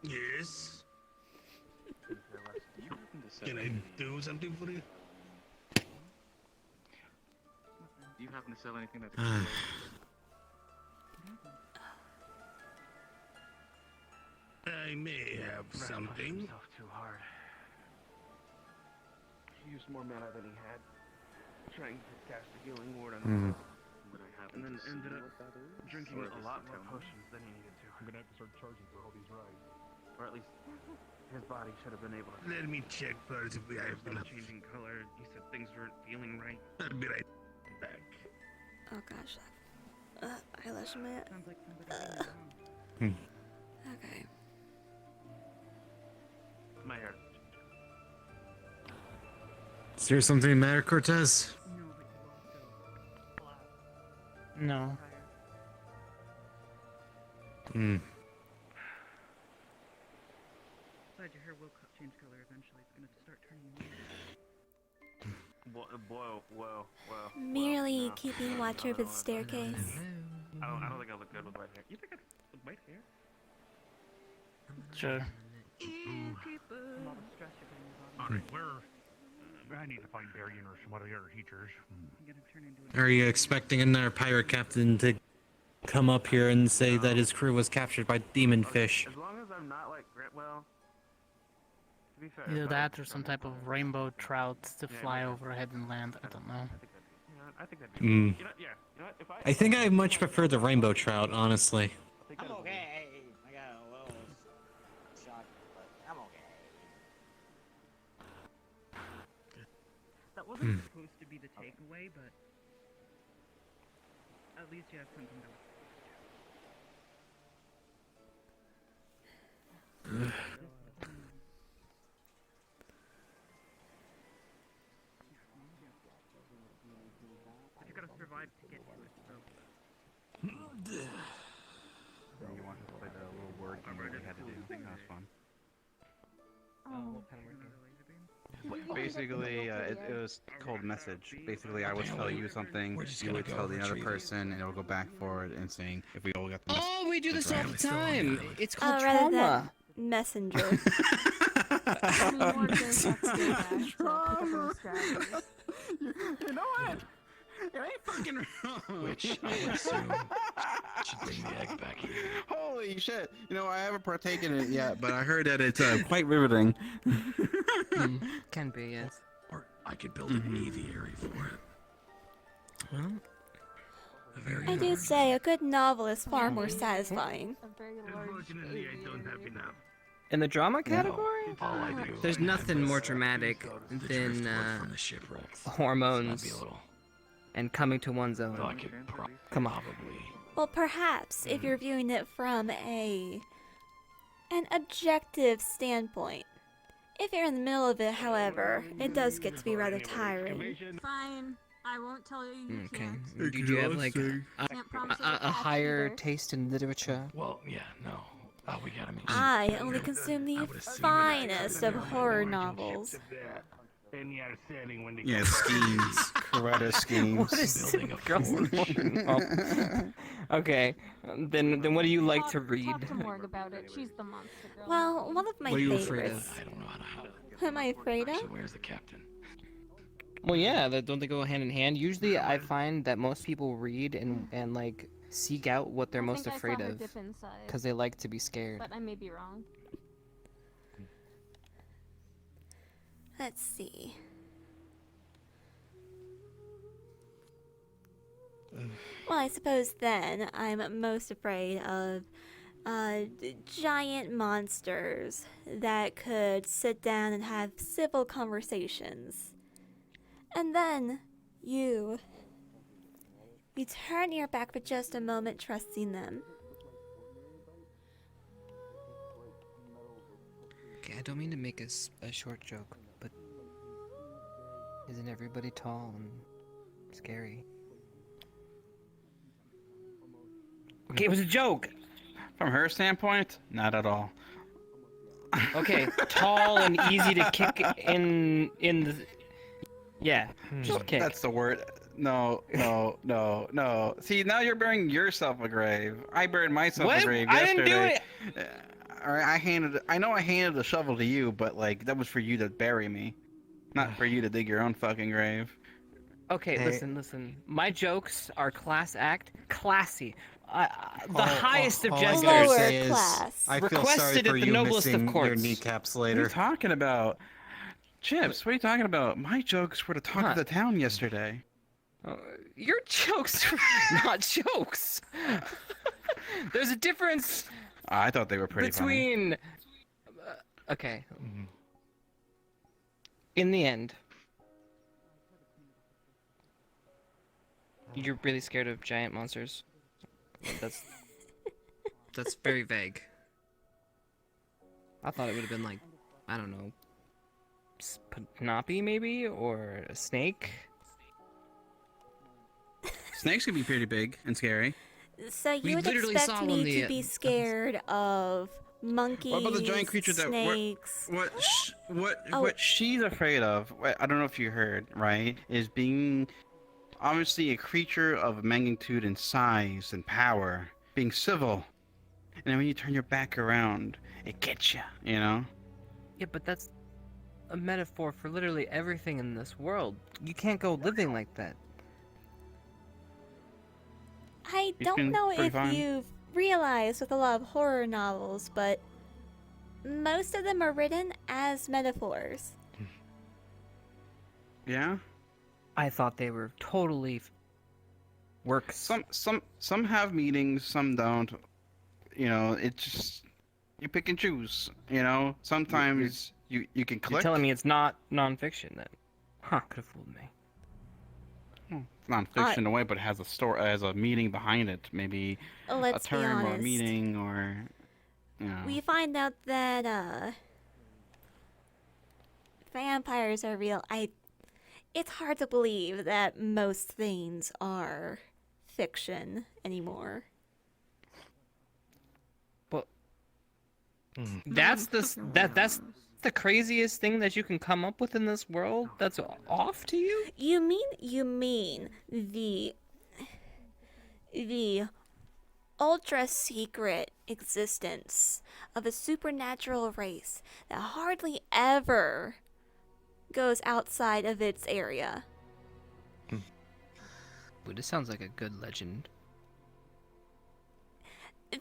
Yes. Can I do something for you? Do you happen to sell anything that's I may have something. Too hard. He used more mana than he had. trying to cast a healing ward on Hmm. himself, and then ended up drinking a lot more potions than he needed to. I'm gonna have to start charging for all these rides. Or at least his body should have been able to. Let me check first if we He have started enough. changing color. He said things weren't feeling right. I'll be right back. Oh gosh. Eyelash in my eye. Sounds like somebody. Okay. My hair. Is there something the matter, Cortez? No. Hmm. Besides, your hair will change color eventually. It's gonna start turning yellow. Whoa. Merely no. keeping watch over the staircase. I don't think I look good with white hair. You think I with white hair? Sure. Alright, I need to find Darian or some other teachers. Are you expecting another pirate captain to come up here and say that his crew was captured by demon fish? As long as I'm not like well. To be fair, Either if I that was or some trying type of rainbow trout to fly overhead and land. I don't know. I think that'd be. Hmm. You know, yeah. You know what? If I think I much prefer the rainbow trout, honestly. I'm okay. I got a little shock, but I'm okay. That wasn't supposed to be the takeaway, but at least you have something to. You gotta survive to get to it, so. You want to play the little word game that we had to do? That was fun. Oh. Basically, it was called message. Basically, I would tell you something, you would tell the other person, and it would go back forward and saying if we all got the message. Oh, we do this all the time. It's Oh, called rather trauma. than messenger. You know what? It ain't fucking wrong. Which I would assume should bring the egg back here. Holy shit! You know, I haven't partaken in it yet, but I heard that it's quite riveting. Can be, yes. Or I could build an aviary for it. Well, I do say a good novel is far more satisfying. Unfortunately, I don't have enough. in the drama category, All I do there's nothing more dramatic than hormones and coming to one's own. Come on. Well, perhaps if you're viewing it from an objective standpoint. If you're in the middle of it, however, it does get to be rather tiring. Fine. I won't tell you you Okay. can't. Did you have like Can't promise it'll a catch higher either. taste in literature? Well, yeah, no. We gotta make I only consume the finest of horror novels. Yeah, schemes. Coretta schemes. What is it? Girls in Horror? Okay, then what do you like to read? Talk to Morg about it. She's the monster girl. Well, one of my What are you favorites. afraid of? I don't know how to help. Who am I afraid of? Where's the captain? Well, yeah, don't they go hand in hand? Usually, I find that most people read and like seek out what they're I most think I afraid saw her of, dip inside, because they like to be scared. But I may be wrong. Let's see. Well, I suppose then I'm most afraid of giant monsters that could sit down and have civil conversations. And then you turn your back for just a moment, trusting them. Okay, I don't mean to make a short joke, but isn't everybody tall and scary? Okay, it was a joke. From her standpoint, not at all. Okay, tall and easy to kick in the. Yeah, just kick. That's the word. No. See, now you're burying yourself a grave. I buried myself What? a grave I yesterday. didn't do it. All right, I know I handed the shovel to you, but like that was for you to bury me, not for you to dig your own fucking grave. Okay, listen. My jokes are class act, classy. The highest of jesters. I feel sorry Requested for at the you noblest of missing your courts. kneecaps What are later. you talking about? Chips, what are you talking about? My jokes were to talk Huh. of the town yesterday. Your jokes are not jokes. There's a difference I thought they were pretty funny. between. Okay. In the end, you're really scared of giant monsters. That's very vague. I thought it would have been like, I don't know, Panoppy maybe, or a snake. Snakes can be pretty big and scary. So We you would literally expect saw me one to be scared of monkeys, What about the giant creature that snakes? Oh. what she's afraid of? I don't know if you heard, right? Is being obviously a creature of magnitude and size and power, being civil, and then when you turn your back around, it gets you. You know. Yeah, but that's a metaphor for literally everything in this world. You can't go living like that. I It's don't been know pretty if fun. you've realized with a lot of horror novels, but most of them are written as metaphors. Yeah. I thought they were totally works. Some have meanings, some don't. You know, it's just you pick and choose. You know, sometimes you can You're click. telling me it's not nonfiction then? Huh, could have fooled me. It's nonfiction in a way, but it has a story, has a meaning behind it. Maybe Let's a be term or a honest. meaning or, you know. We find out that vampires are real. It's hard to believe that most things are fiction anymore. But that's that's the craziest thing that you can come up with in this world. That's off to you. You mean the ultra secret existence of a supernatural race that hardly ever goes outside of its area. Well, this sounds like a good legend.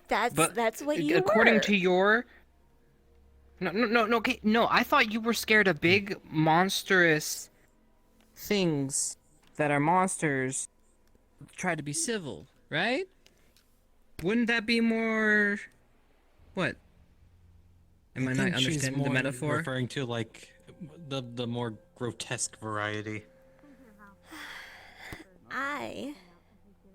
That's what you according were. to your no, okay, no, I thought you were scared of big monstrous things that are monsters try to be civil, right? Wouldn't that be more what? Am I not think she's understanding the more metaphor? referring to like the more grotesque variety. I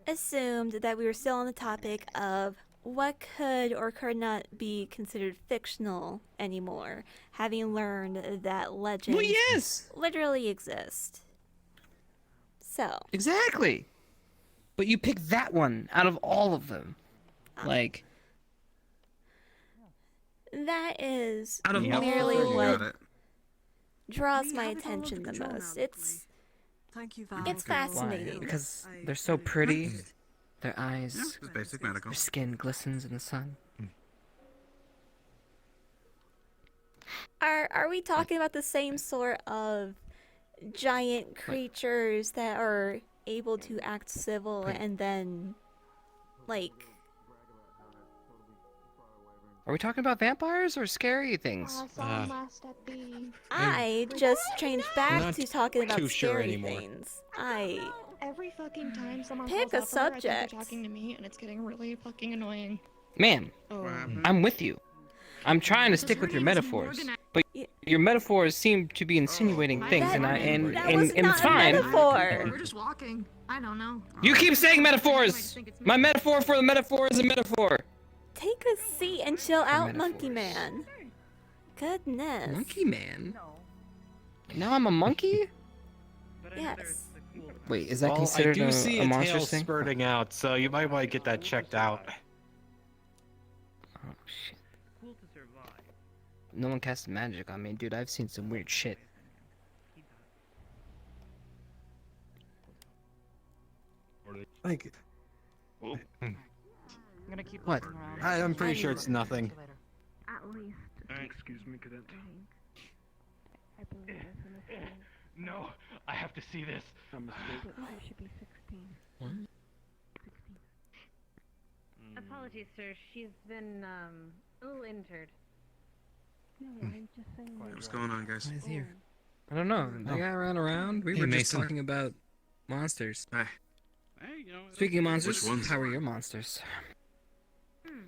assumed that we were still on the topic of what could or could not be considered fictional anymore, having learned that legends Well, yes! literally exist. So, Exactly. But you picked that one out of all of them. Like that is Out of all merely of them. what Got it. draws my attention the most. It's it's fascinating. Because they're so pretty. Their eyes, it's basic medical. their skin glistens in the sun. Are we talking about the same sort of giant creatures that are able to act civil and then like Are we talking about vampires or scary things? I just changed back Not to talking about too sure scary anymore. things. I Every fucking time someone Pick calls a out for her, I think they're subject. talking to me, and it's getting really fucking annoying. Ma'am, Oh. I'm with you. I'm trying to stick with your metaphors, but your metaphors seem to be insinuating things, and it's fine. We're just walking. I don't know. You keep saying metaphors. My metaphor for the metaphor is a metaphor. take a seat and chill out, Monkey Man. Goodness. Monkey Man. Now I'm a monkey. Yes. Wait, is that Well, considered I do see a a monster tail thing? spurting out, so you might want to get that checked out. Oh shit. No one casts magic on me, dude. I've seen some weird shit. Like, I'm gonna keep What? looking around. I'm pretty sure it's nothing. At least. Excuse me, Cadet. I believe it's a mistake. No, I have to see this. But I should be 16. What? Apologies, sir. She's been a little injured. No, I'm just saying. What's going on, guys? What is here? I don't know. They got ran around. We Hey, were just Mason. talking about monsters. Hey, Speaking of monsters, Which ones? how are your monsters?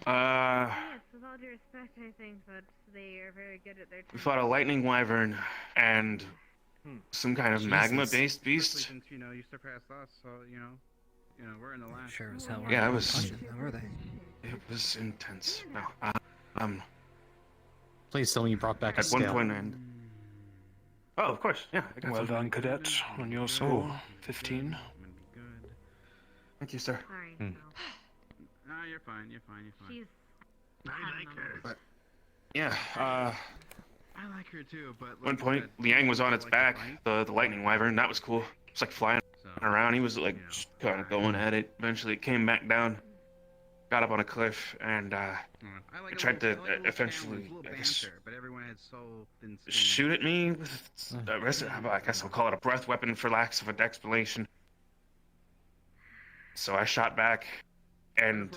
Yes, with all due respect, I think that they are very good at their we task. fought a lightning wyvern and some kind of Jesus. magma-based beast. Especially since you surpassed us, so we're in the last. Sure as hell. we're Yeah, not it was. punching them, were they? It was intense. No, Please tell me you brought back a at one scale. point, and oh, of course, yeah. I got Well some. done, cadet. On your score, 15. Thank you, sir. Sorry. No, you're fine. You're fine. She's. I like her. But, yeah, I like her too, but at one point, Liang was on its back, the lightning wyvern. That was cool. It's like flying around. He was like just kind of going at it. Eventually, it came back down, got up on a cliff, and it tried to eventually, I guess, but everyone had so thin skin. shoot at me with I guess I'll call it a breath weapon for lack of an explanation. So I shot back, and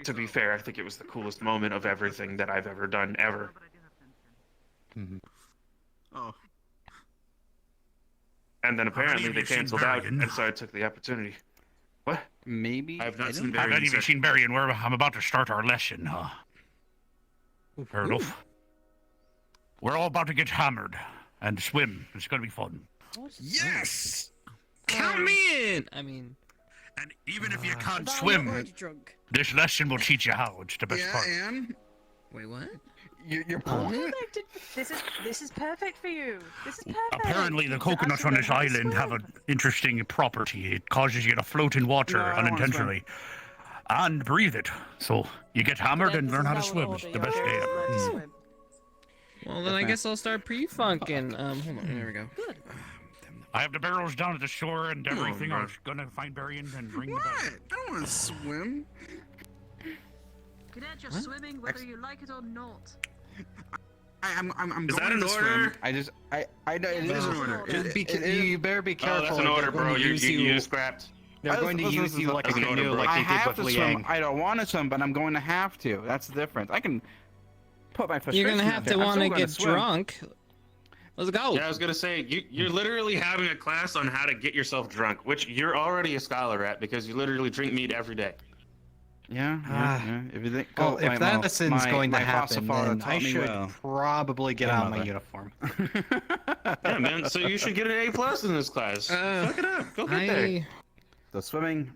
to be fair, I think it was the coolest moment of everything that I've ever done, ever. Oh. And then apparently have they you seen canceled out, Bergen? and so I took the opportunity. What? Maybe. I have not seen I've Barry. not even seen Barry, and I'm about to start our lesson. Fair enough. We're all about to get hammered and swim. It's going to be fun. Yes! Count me in! I mean... And even if you If can't I'm swim, not drunk. this lesson will teach you how. It's the best part. and Wait, what? you're Perfect. This is perfect for you. This is perfect. Apparently, the You coconuts actually on this learn how to island have swim. an interesting property. It causes you to float in water No, I don't wanna unintentionally and breathe it. So you get hammered and learn how to swim. It's the best day ever. Well, then I guess I'll start pre-funking. Hold on, there we go. I have the barrels down at the shore and Come on, everything. bro. I was gonna find Barry and bring the What? boat. I don't want to swim. Cadet, you're What? swimming whether you like it or not. I'm Is that going an to order? swim. I know it is an order. You better be careful. Oh, that's an or order, they're going bro. to You use you. scrapped. They're going to use you like a canoe, like I they did have with to swim. Liang. I don't want to swim, but I'm going to have to. That's the difference. I can put my frustration You're gonna have out there. to I'm want still to gonna get swim. drunk. Let's go. Yeah, I was gonna say you're literally having a class on how to get yourself drunk, which you're already a scholar at because you literally drink mead every day. Yeah. If you think, Well, if that lesson's going to my happen, philosopher then taught I me should well. probably get Yeah, out my mother. uniform. Yeah, man. So you should get an A+ in this class. Fuck it up. Go get there. The swimming.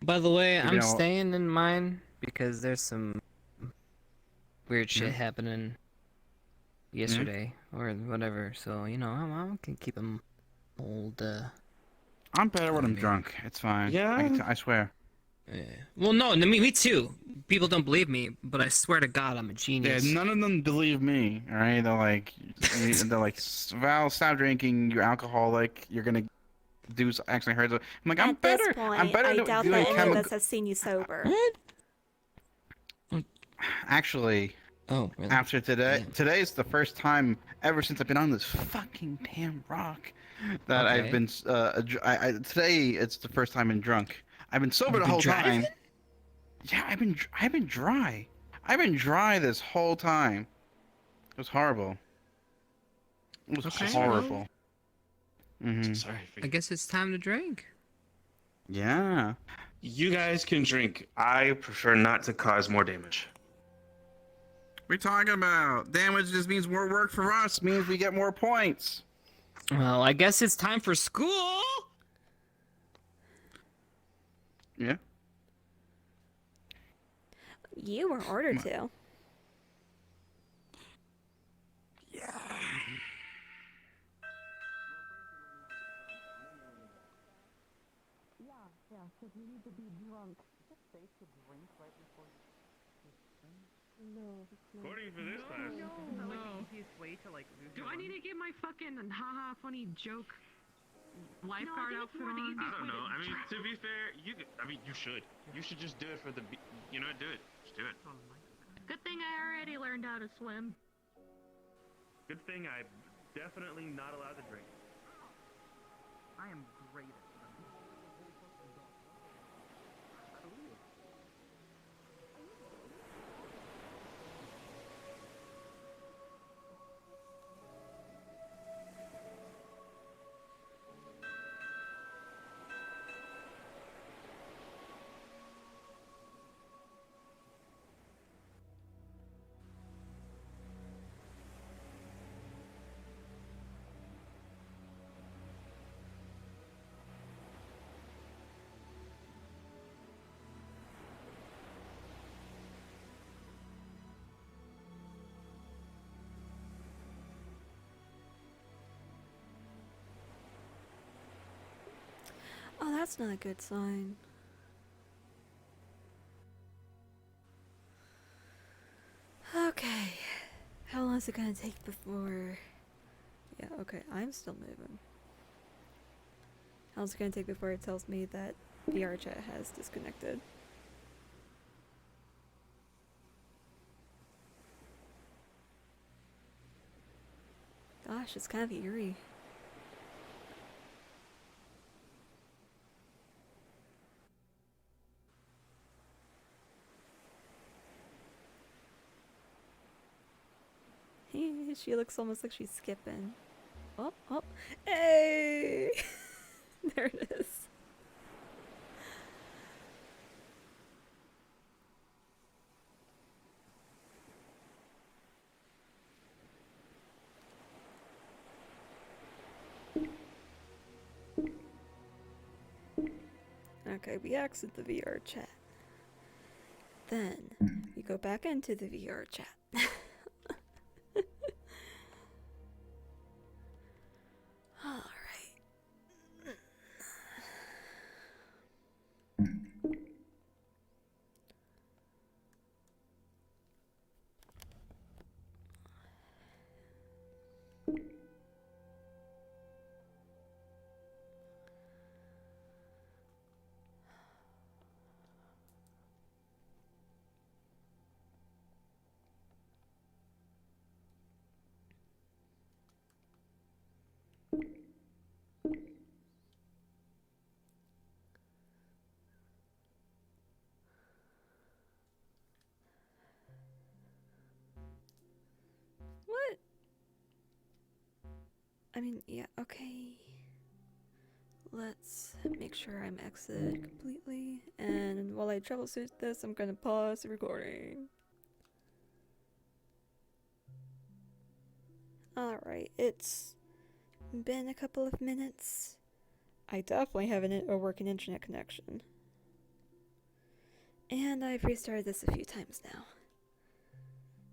By the way, You I'm know- staying in mine because there's some weird shit happening yesterday or whatever. So I can keep them old. I'm better when I'm drunk. It's fine. Yeah? I swear. Yeah. Well, no, me too. People don't believe me, but I swear to God, I'm a Yeah, genius. none of them believe me. All right, they're like, Val, stop drinking. You're alcoholic. You're gonna do actually hurt. I'm like, I'm At better. this point, I'm better I than doubt doing that any of chemical. us have seen you sober. Actually, really? after today's the first time ever since I've been on this fucking damn rock that I've Okay. been. Today it's the first time I'm drunk. I've been sober You've the been whole driving? time. Yeah, I've been dry. I've been dry this whole time. It was horrible. It was Okay. horrible. Mm-hmm. Sorry. I guess it's time to drink. Yeah. You guys can drink. I prefer not to cause more damage. What are you talking about? Damage just means more work for us. Means we get more points. Well, I guess it's time for school. Yeah. You were ordered to. Yeah, because you need to be drunk. Is it safe to drink right before you No, it's not. According to this class. No, Like the easiest way to like lose Do your I need lungs? to get my fucking haha funny joke lifeguard No, I think it's outfit more the on? easiest I don't way know. to I mean, try- to be fair, you should. You should just do it for the. You know, do it. Just do it. Good thing I already learned how to swim. Good thing I'm definitely not allowed to drink. I am great at swimming. Oh, that's not a good sign. Okay. How long is it gonna take before... Yeah, okay, I'm still moving. How long is it gonna take before it tells me that VR chat has disconnected? Gosh, it's kind of eerie. She looks almost like she's skipping. Oh, oh, hey! There it is. Okay, we exit the VR chat. Then, we go back into the VR chat. Alright. What? I mean, yeah, okay. Let's make sure I'm exited completely. And while I troubleshoot this, I'm gonna pause the recording. Alright, it's been a couple of minutes. I definitely have a working internet connection. And I've restarted this a few times now.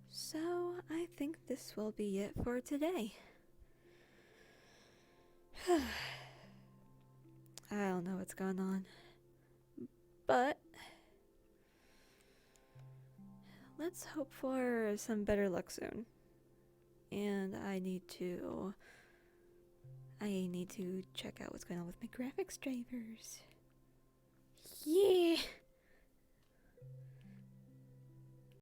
So, I think this will be it for today. I don't know what's going on. But let's hope for some better luck soon. And I need to check out what's going on with my graphics drivers. Yeah.